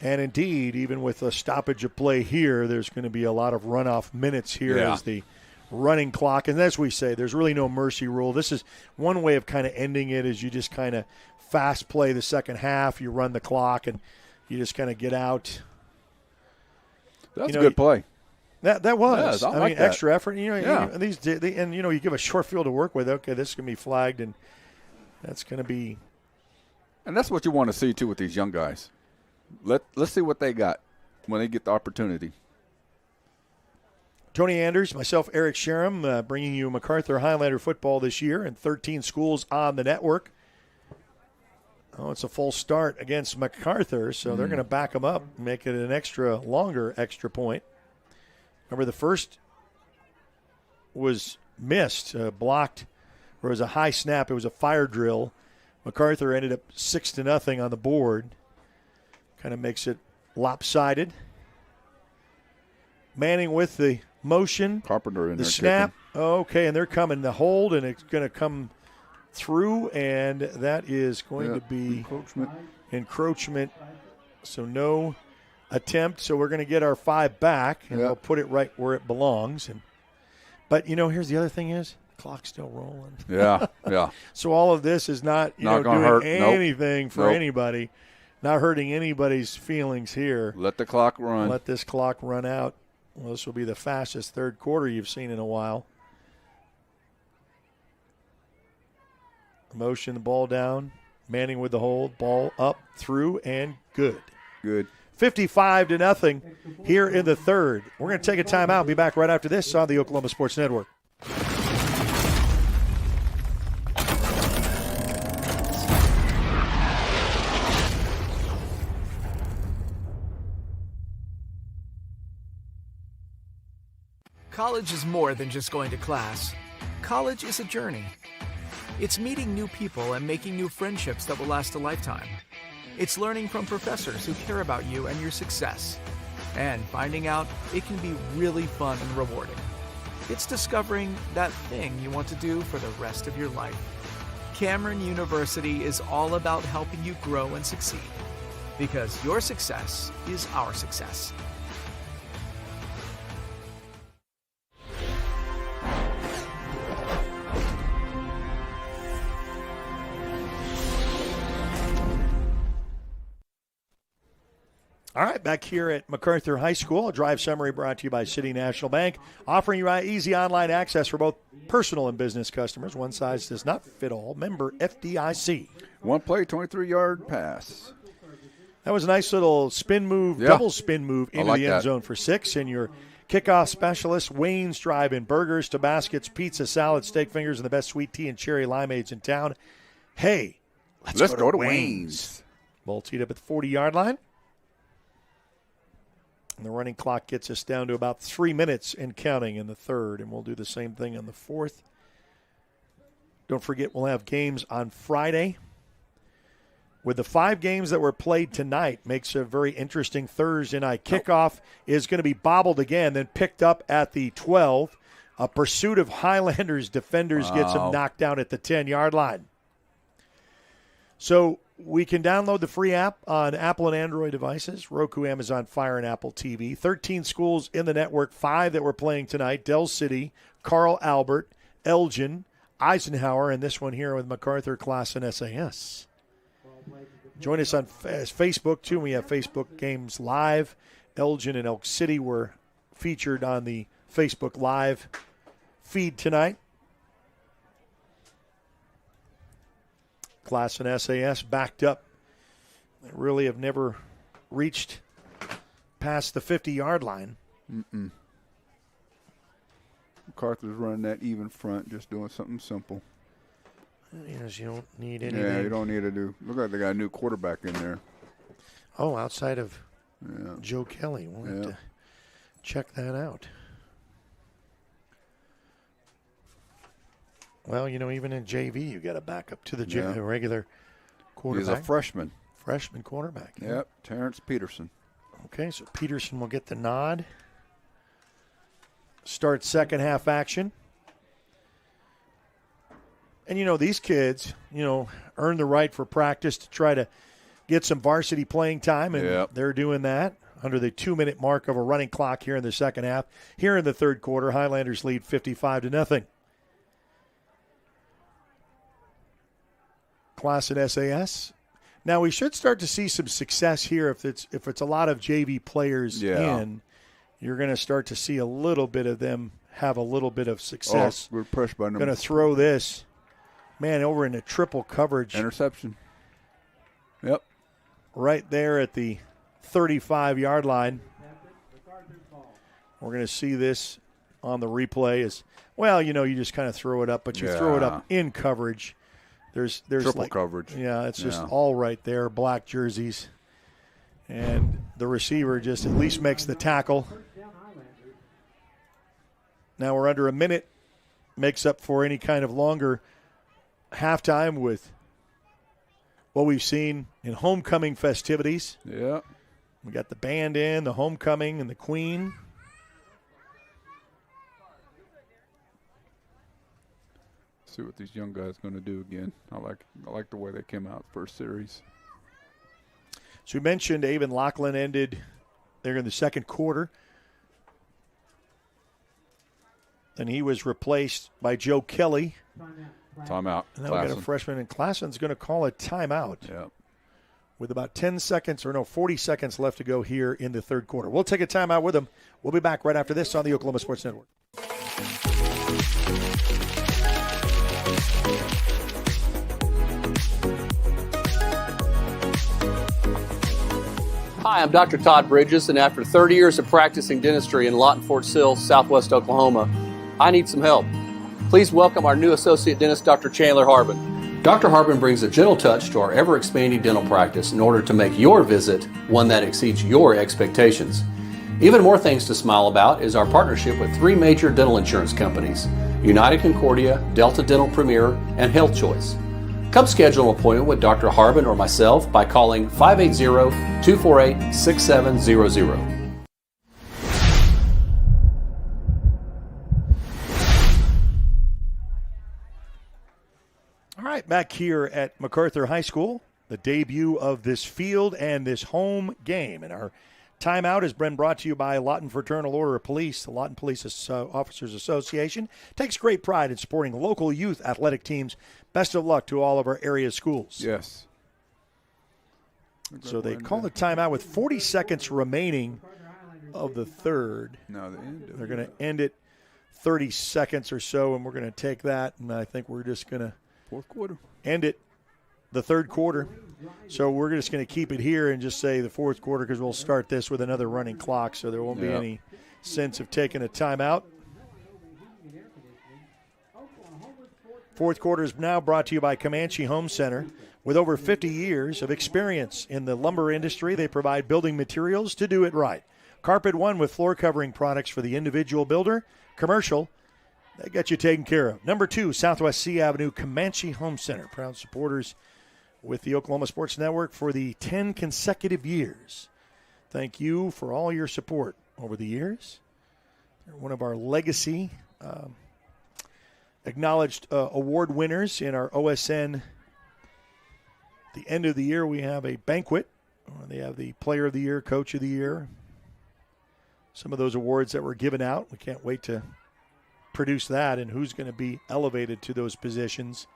And indeed, even with a stoppage of play here, there's going to be a lot of runoff minutes here as the running clock. And as we say, there's really no mercy rule. This is one way of kind of ending it is you just kind of fast play the second half. You run the clock, and you just kind of get out. That's a good play. That was. Yeah, I mean, extra effort. You give a short field to work with. Okay, this is going to be flagged, and that's going to be. And that's what you want to see, too, with these young guys. Let's see what they got when they get the opportunity. Tony Anders, myself, Eric Sherem, bringing you Macarthur Highlander football this year and 13 schools on the network. Oh, it's a full start against Macarthur, so they're going to back them up, make it an longer extra point. Remember, the first was missed, blocked, or it was a high snap. It was a fire drill. Macarthur ended up 6-0 on the board. Kind of makes it lopsided. Manning with the motion. Carpenter in the there snap. kicking. Okay, and they're coming the hold, and it's going to come through, and that is going to be encroachment. So no attempt. So we're going to get our 5 back, and we'll put it right where it belongs. But here's the other thing is, the clock's still rolling. Yeah. So all of this is not doing anything for anybody. Not hurting anybody's feelings here. Let the clock run. Let this clock run out. Well, this will be the fastest third quarter you've seen in a while. Motion, the ball down. Manning with the hold. Ball up, through, and good. Good. 55-0 here in the third. We're going to take a timeout. Be back right after this on the Oklahoma Sports Network. College is more than just going to class. College is a journey. It's meeting new people and making new friendships that will last a lifetime. It's learning from professors who care about you and your success. And finding out it can be really fun and rewarding. It's discovering that thing you want to do for the rest of your life. Cameron University is all about helping you grow and succeed. Because your success is our success. All right, back here at Macarthur High School, a drive summary brought to you by City National Bank, offering you easy online access for both personal and business customers. One size does not fit all. Member FDIC. One play, 23-yard pass. That was a nice little spin move, double spin move into the end zone for 6. And your kickoff specialist, Wayne's Drive-In Burgers to baskets, pizza, salad, steak fingers, and the best sweet tea and cherry limeades in town. Hey, let's go to Wayne's. Ball teed up at the 40-yard line. And the running clock gets us down to about 3 minutes and counting in the third, and we'll do the same thing on the fourth. Don't forget, we'll have games on Friday. With the 5 games that were played tonight, makes a very interesting Thursday night. Kickoff is going to be bobbled again, then picked up at the 12. A pursuit of Highlanders defenders gets them knocked down at the 10-yard line. So we can download the free app on Apple and Android devices, Roku, Amazon Fire, and Apple TV. 13 schools in the network, 5 that we're playing tonight: Del City, Carl Albert, Elgin, Eisenhower, and this one here with Macarthur, Classen, SAS. Join us on Facebook, too. We have Facebook Games Live. Elgin and Elk City were featured on the Facebook Live feed tonight. Classen SAS backed up. They really have never reached past the 50-yard line. MacArthur's running that even front, just doing something simple. Yes, you don't need anything. Yeah, you don't need to do. Look like they got a new quarterback in there. Oh, outside of Joe Kelly. We'll have to check that out. Well, even in JV, you got to back up to the regular quarterback. He's a freshman. Freshman quarterback. Yep, Terrence Peterson. Okay, so Peterson will get the nod. Start second half action. And, these kids, earn the right for practice to try to get some varsity playing time, and they're doing that under the 2-minute mark of a running clock here in the second half. Here in the third quarter, Highlanders lead 55-0. Classen SAS. Now we should start to see some success here if it's a lot of JV players in. You're going to start to see a little bit of them have a little bit of success. We're pushed by them. Going to throw this, man, over into triple coverage. Interception. Yep. Right there at the 35-yard line. We're going to see this on the replay as well. You just kind of throw it up, but you throw it up in coverage. There's triple coverage. Yeah, it's just all right there, black jerseys. And the receiver just at least makes the tackle. Now we're under a minute. Makes up for any kind of longer halftime with what we've seen in homecoming festivities. Yeah. We got the band in, the homecoming, and the queen. See what these young guys going to do again. I like the way they came out first series. So we mentioned Avon Lachlan ended there in the second quarter. Then he was replaced by Joe Kelly. Timeout. And now we got a freshman, and Klassen's going to call a timeout. Yeah. With about 40 seconds left to go here in the third quarter. We'll take a timeout with him. We'll be back right after this on the Oklahoma Sports Network. Hi, I'm Dr. Todd Bridges, and after 30 years of practicing dentistry in Lawton, Fort Sill, Southwest Oklahoma, I need some help. Please welcome our new associate dentist, Dr. Chandler Harbin. Dr. Harbin brings a gentle touch to our ever-expanding dental practice in order to make your visit one that exceeds your expectations. Even more things to smile about is our partnership with 3 major dental insurance companies, United Concordia, Delta Dental Premier, and Health Choice. Come schedule an appointment with Dr. Harbin or myself by calling 580-248-6700. All right, back here at Macarthur High School, the debut of this field and this home game. And our timeout has been brought to you by Lawton Fraternal Order of Police. The Lawton Police Officers Association takes great pride in supporting local youth athletic teams. Best of luck to all of our area schools. Yes. So they call the timeout with 40 seconds remaining of the third. No, they're going to end it 30 seconds or so, and we're going to take that, and I think we're just going to fourth quarter end it the third quarter. So we're just going to keep it here and just say the fourth quarter because we'll start this with another running clock, so there won't be any sense of taking a timeout. Fourth quarter is now brought to you by Comanche Home Center. With over 50 years of experience in the lumber industry, they provide building materials to do it right. Carpet One with floor covering products for the individual builder, commercial, they got you taken care of. Number 2, Southwest C Avenue, Comanche Home Center. Proud supporters with the Oklahoma Sports Network for the 10 consecutive years. Thank you for all your support over the years. They're one of our legacy acknowledged award winners in our OSN. The end of the year, we have a banquet. They have the Player of the Year, Coach of the Year. Some of those awards that were given out. We can't wait to produce that and who's going to be elevated to those positions.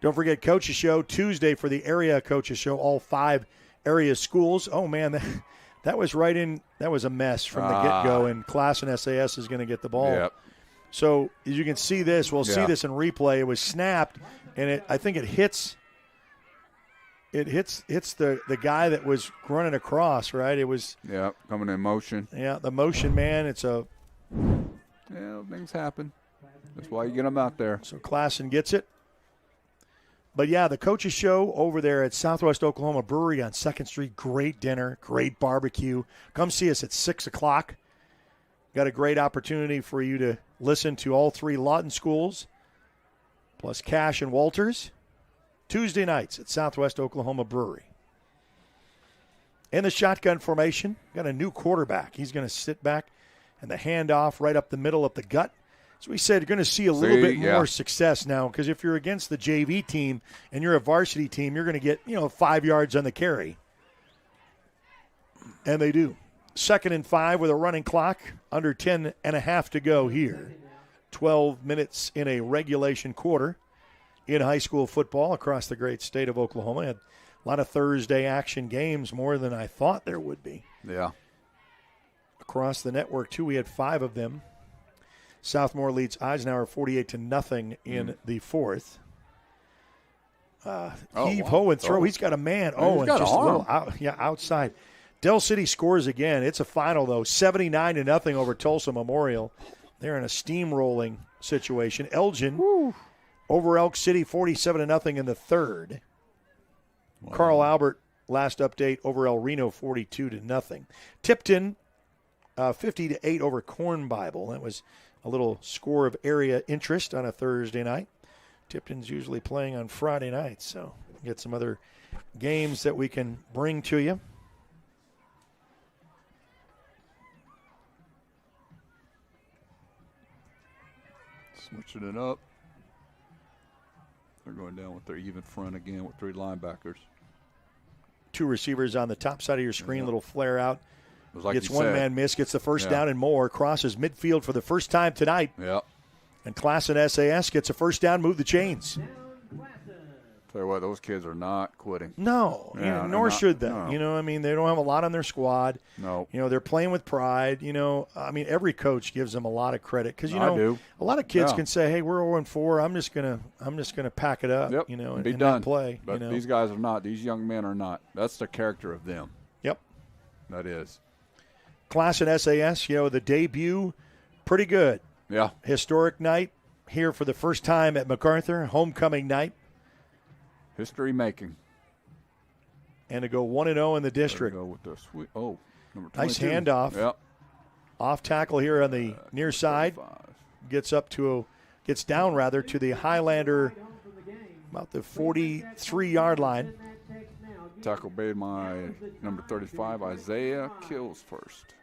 Don't forget Coaches Show Tuesday for the area Coaches Show, all 5 area schools. Oh, man, that was right in. That was a mess from the get-go, and Classen SAS is going to get the ball. Yep. So as you can see this, we'll see this in replay. It was snapped, and I think it hits. It hits the guy that was running across, right? It was coming in motion. Yeah, the motion man. Things happen. That's why you get them out there. So Classen gets it. But yeah, the Coaches Show over there at Southwest Oklahoma Brewery on 2nd Street. Great dinner, great barbecue. Come see us at 6 o'clock. Got a great opportunity for you to listen to all 3 Lawton schools, plus Cash and Walters. Tuesday nights at Southwest Oklahoma Brewery. In the shotgun formation, got a new quarterback. He's going to sit back and the handoff right up the middle of the gut. As we said, you're going to see a little bit more success now, because if you're against the JV team and you're a varsity team, you're going to get 5 yards on the carry. And they do. 2nd and 5 with a running clock, under 10 and a half to go here. 12 minutes in a regulation quarter in high school football across the great state of Oklahoma. Had a lot of Thursday action games, more than I thought there would be. Yeah. Across the network, too, we had 5 of them. Southmore leads Eisenhower 48-0 in the 4th. Heave, ho, and throw. He's got a man. And just a little outside. Del City scores again. It's a final, though, 79-0 over Tulsa Memorial. They're in a steamrolling situation. Elgin over Elk City, 47-0 in the 3rd. Wow. Carl Albert, last update, over El Reno, 42-0. Tipton, 50-8 over Corn Bible. That was a little score of area interest on a Thursday night. Tipton's usually playing on Friday nights, so we'll get some other games that we can bring to you. Switching it up. They're going down with their even front again with 3 linebackers. 2 receivers on the top side of your screen, little flare out. Like gets one man miss, gets the first down and more, crosses midfield for the first time tonight. Yeah. And Classen SAS gets a first down, move the chains. Tell you what, those kids are not quitting. No, nor should they. No. They don't have a lot on their squad. No. They're playing with pride. Every coach gives them a lot of credit because I do. A lot of kids can say, "Hey, we're 0-4. I'm just gonna pack it up." Yep. And be and done. not play. But these guys are not. These young men are not. That's the character of them. Yep. That is. Classen SAS, the debut, pretty good. Yeah. Historic night here for the first time at Macarthur, homecoming night. History making. And to go 1-0 in the district. Go with the sweet, number 22. Nice handoff. Yep. Off tackle here on the near side. Gets down to the Highlander, about the 43-yard line. Tackle made my number 35, Isaiah Kills first.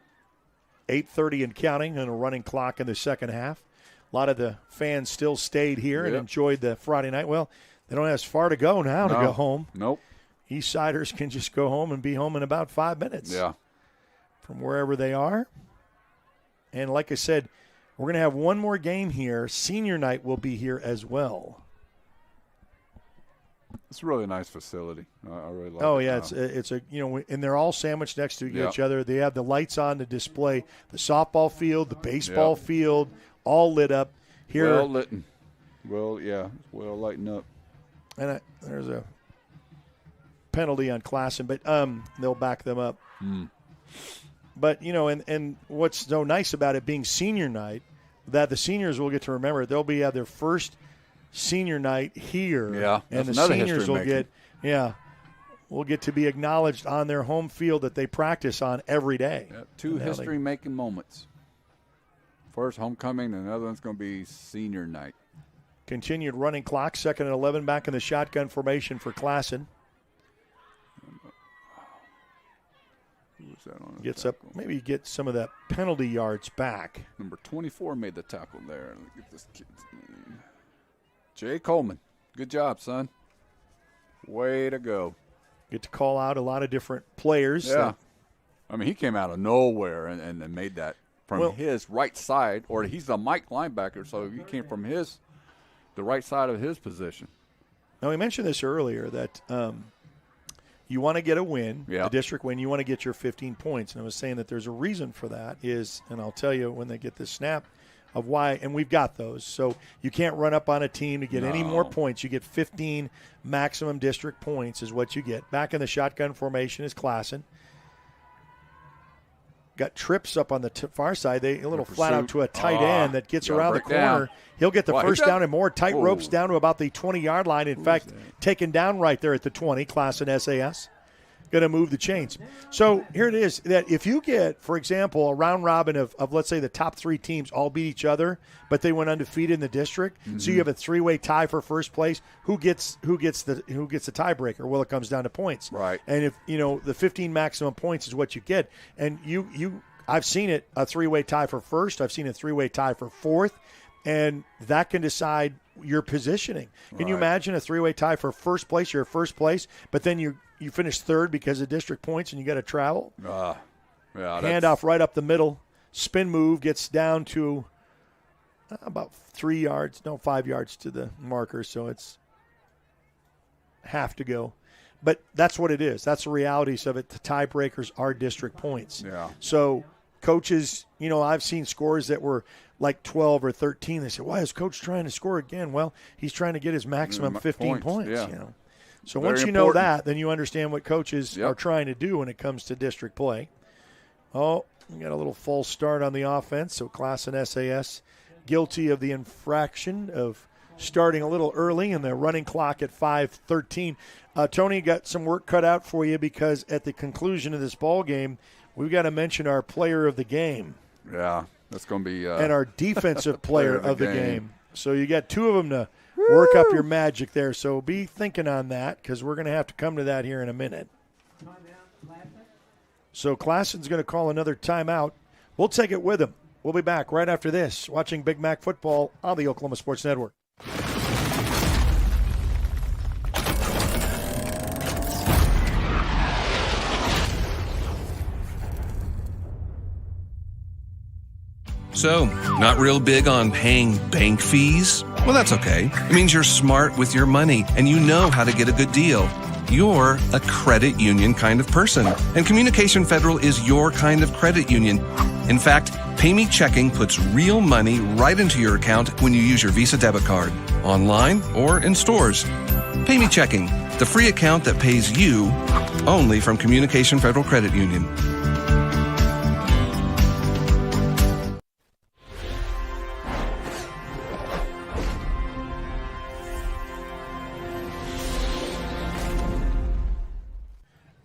8:30 and counting, and a running clock in the second half. A lot of the fans still stayed here and enjoyed the Friday night. Well, they don't have as far to go now to go home. Nope. East Siders can just go home and be home in about 5 minutes. Yeah. From wherever they are. And like I said, we're going to have one more game here. Senior night will be here as well. It's a really nice facility. I really like it. Oh, yeah. It's a and they're all sandwiched next to each other. They have the lights on to display the softball field, the baseball field, all lit up. Here. Well lit. Well lighting up. And there's a penalty on Classen, but they'll back them up. But, and what's so nice about it being senior night, that the seniors will get to remember, they'll be at their first senior night here. Yeah, and the seniors will get to be acknowledged on their home field that they practice on every day. Yep, 2 history-making moments. First, homecoming, and the other one's going to be senior night. Continued running clock, 2nd and 11, back in the shotgun formation for Classen. Gets up, maybe get some of that penalty yards back. Number 24 made the tackle there. Let me get this kid's name. Jay Coleman. Good job, son. Way to go. Get to call out a lot of different players. Yeah. He came out of nowhere and made that from his right side, or he's a Mike linebacker, so he came from the right side of his position. Now, we mentioned this earlier that you want to get a win, a district win. You want to get your 15 points. And I was saying that there's a reason for that and I'll tell you when they get this snap of why, and we've got those. So you can't run up on a team to get any more points. You get 15 maximum district points is what you get. Back in the shotgun formation is Classen. Got trips up on the far side. They a little flat out to a tight end that gets around the corner. He'll get the first down and more. Tight ropes down to about the 20-yard line. In fact, taken down right there at the 20. Classen SAS. Going to move the chains. So here it is that if you get, for example, a round robin of let's say the top 3 teams all beat each other, but they went undefeated in the district. So you have a 3-way tie for first place. Who gets the tiebreaker? Well, it comes down to points. Right. And if the 15 maximum points is what you get, and I've seen it a 3-way tie for first. I've seen a 3-way tie for fourth. and that can decide your positioning. Can you Right. imagine a three-way tie for first place? You're first place, but then you finish third because of district points and you got to travel? Yeah, Handoff right up the middle. Spin move gets down to about 5 yards to the marker, so it's have to go. But that's what it is. That's the realities of it. The tiebreakers are district points. Yeah. So coaches, I've seen scores that were like 12 or 13. They say, why is coach trying to score again? Well, he's trying to get his maximum 15 points. Yeah. So Very once you know important. that, then you understand what coaches are trying to do when it comes to district play. Oh, we got a little false start on the offense. So Classen SAS guilty of the infraction of starting a little early and the running clock at 5:13. Tony, got some work cut out for you because at the conclusion of this ball game, we've got to mention our player of the game. Yeah, that's going to be and our defensive player of the game. So you got two of them to work up your magic there. So be thinking on that because we're going to have to come to that here in a minute. So Klassen's going to call another timeout. We'll take it with him. We'll be back right after this, watching Big Mac football on the Oklahoma Sports Network. So, not real big on paying bank fees? Well, that's okay. It means you're smart with your money and you know how to get a good deal. You're a credit union kind of person, and Communication Federal is your kind of credit union. In fact, Pay Me Checking puts real money right into your account when you use your Visa debit card, online or in stores. Pay Me Checking, the free account that pays you only from Communication Federal Credit Union.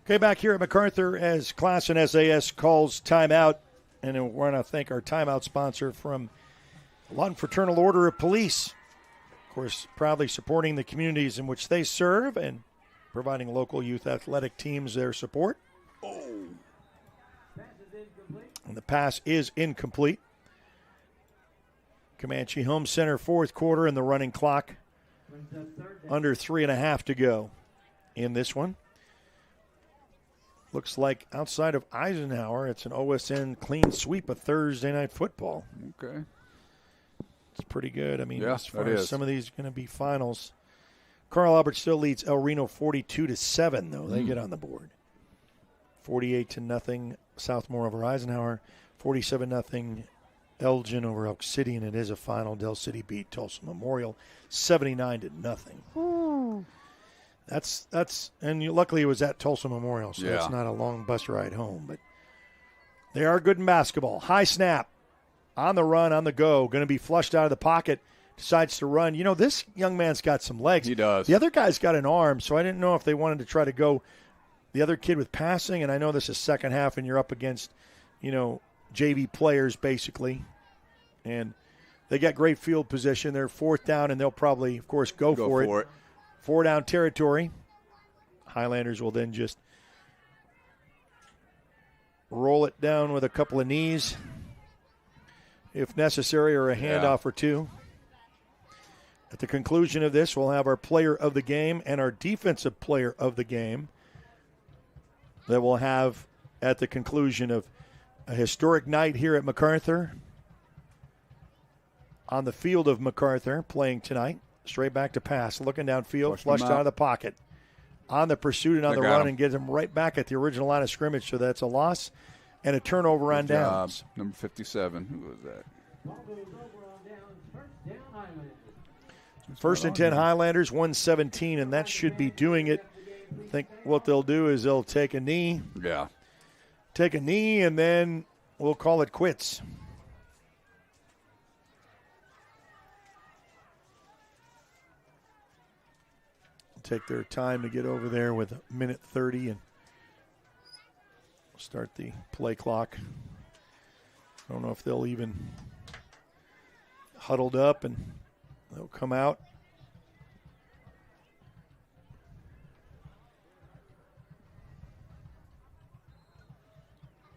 Okay, back here at Macarthur as Classen SAS calls timeout. And we want to thank our timeout sponsor from Lawton Fraternal Order of Police. Of course, proudly supporting the communities in which they serve and providing local youth athletic teams their support. And the pass is incomplete. Comanche Home Center, fourth quarter, and the running clock under 3.5 to go in this one. Looks like outside of Eisenhower, it's an OSN clean sweep of Thursday night football. Okay. It's pretty good. I mean, Yeah, as far it as is. some of these are going to be finals. Carl Albert still leads El Reno 42-7, though. They get on the board. 48-0 Southmore over Eisenhower. 47-0 Elgin over Elk City, and it is a final. Del City beat Tulsa Memorial 79-0. That's luckily it was at Tulsa Memorial, so it's not a long bus ride home. But they are good in basketball. High snap, on the run, on the go, going to be flushed out of the pocket, decides to run. This young man's got some legs. He does. The other guy's got an arm, so I didn't know if they wanted to try to go the other kid with passing, and I know this is second half and you're up against, JV players basically. And they got great field position. They're fourth down, and they'll probably, of course, go for it. 4 down territory. Highlanders will then just roll it down with a couple of knees if necessary, or a handoff or two. At the conclusion of this, we'll have our player of the game and our defensive player of the game that we'll have at the conclusion of a historic night here at Macarthur. On the field of Macarthur playing tonight. Straight back to pass, looking downfield, flushed out of the pocket. On the pursuit and on the run, and gets him right back at the original line of scrimmage. So that's a loss and a turnover on downs. Number 57. Who was that? First and 10 Highlanders, 117, and that should be doing it. I think what they'll do is they'll take a knee. Yeah. Take a knee, and then we'll call it quits. Take their time to get over there with a minute 30 and start the play clock. I don't know if they'll even huddled up and they'll come out.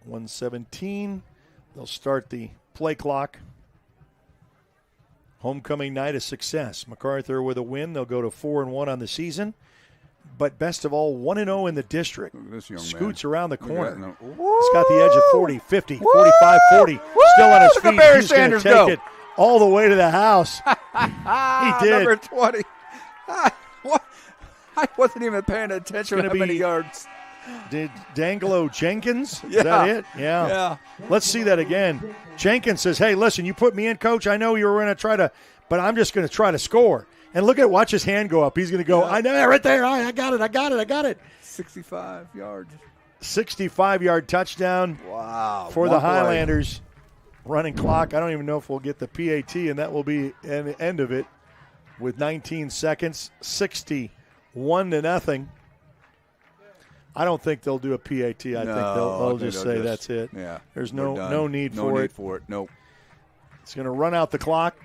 .117. They'll start the play clock. Homecoming night a success. Macarthur with a win. They'll go to 4-1 on the season. But best of all, 1-0 in the district. Scoots around the corner. He's got the edge of 40, 50, 45, 40. Still on his feet. He's going to take it all the way to the house. He did. Number 20. I wasn't even paying attention to how many yards. Did Dangelo Jenkins? Yeah. Is that it? Yeah. Let's see that again. Jenkins says, hey, listen, you put me in, coach. I know you were going to try to, but I'm just going to try to score. And watch his hand go up. He's going to go, I know, right there. I got it. 65 yards. 65-yard touchdown. Wow. For the Highlanders. Running clock. I don't even know if we'll get the PAT, and that will be the end of it with 19 seconds. 61-0. I don't think they'll do a PAT. I think they'll just say that's it. Yeah. There's no need for it. Nope. It's going to run out the clock.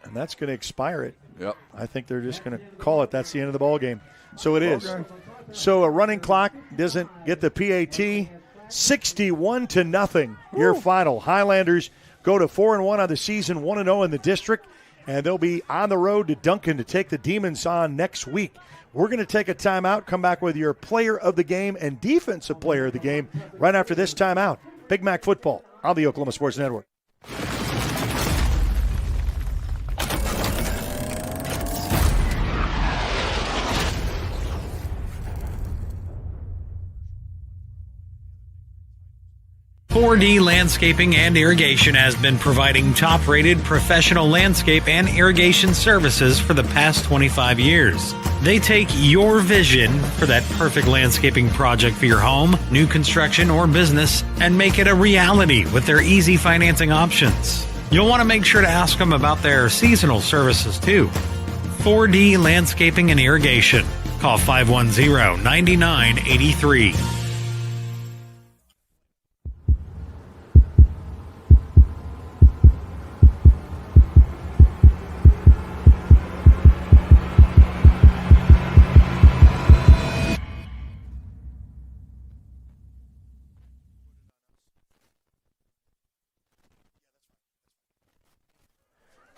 And that's going to expire it. Yep. I think they're just going to call it. That's the end of the ball game. So it is. So a running clock doesn't get the PAT. 61-0. Your final. Highlanders go to 4-1 on the season, 1-0 in the district, and they'll be on the road to Duncan to take the Demons on next week. We're going to take a timeout, come back with your player of the game and defensive player of the game right after this timeout. Big Mac football on the Oklahoma Sports Network. .4D Landscaping and Irrigation has been providing top-rated professional landscape and irrigation services for the past 25 years. They take your vision for that perfect landscaping project for your home, new construction, or business and make it a reality with their easy financing options. You'll want to make sure to ask them about their seasonal services too. 4D Landscaping and Irrigation. Call 510-9983.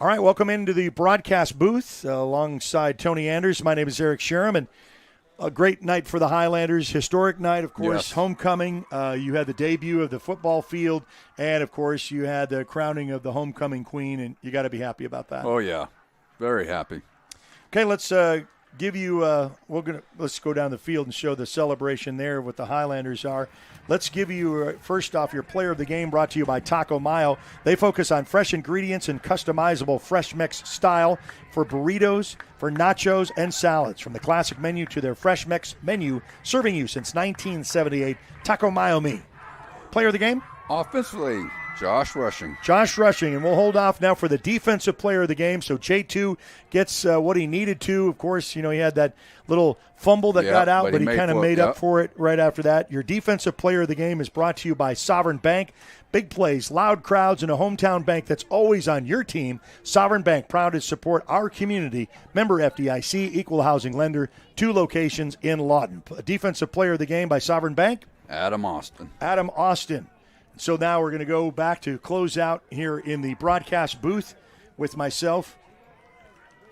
All right, welcome into the broadcast booth alongside Tony Anders. My name is Eric Sherem, and a great night for the Highlanders. Historic night, of course, yes. Homecoming. You had the debut of the football field, and, of course, you had the crowning of the homecoming queen, and you got to be happy about that. Oh, yeah. Very happy. Okay, let's give you let's go down the field and show the celebration there, what the Highlanders are. Let's give you, first off, your player of the game, brought to you by Taco Mayo. They focus on fresh ingredients and customizable fresh mix style for burritos, for nachos, and salads. From the classic menu to their fresh mix menu, serving you since 1978. Taco Mayo me. Player of the game? Offensively, Josh Rushing. And we'll hold off now for the defensive player of the game. So J2 gets what he needed to. Of course, he had that little fumble that got out, but he kind of made up for it right after that. Your defensive player of the game is brought to you by Sovereign Bank. Big plays, loud crowds, and a hometown bank that's always on your team. Sovereign Bank, proud to support our community. Member FDIC, equal housing lender, 2 locations in Lawton. Defensive player of the game by Sovereign Bank? Adam Austin. So now we're going to go back to close out here in the broadcast booth with myself,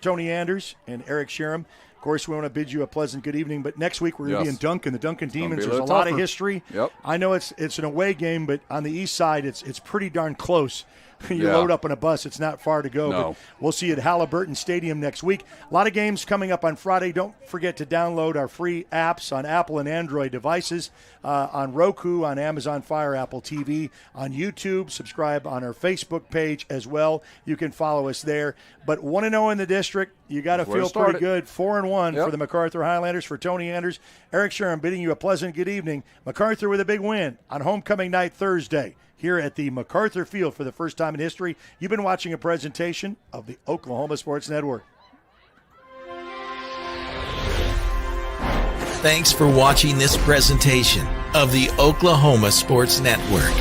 Tony Anders, and Eric Sherem. Of course, we want to bid you a pleasant good evening, but next week we're going to be in Duncan. The Duncan Demons, there's a lot of history. Yep. I know it's an away game, but on the east side it's pretty darn close. You load up on a bus, it's not far to go. No. But we'll see you at Halliburton Stadium next week. A lot of games coming up on Friday. Don't forget to download our free apps on Apple and Android devices, on Roku, on Amazon Fire, Apple TV, on YouTube. Subscribe on our Facebook page as well. You can follow us there. But 1-0 in the district. You got to feel pretty good. 4-1 for the Macarthur Highlanders. For Tony Anders, Eric Sherem bidding you a pleasant good evening. Macarthur with a big win on homecoming night Thursday here at the Macarthur Field for the first time in history. You've been watching a presentation of the Oklahoma Sports Network. Thanks for watching this presentation of the Oklahoma Sports Network.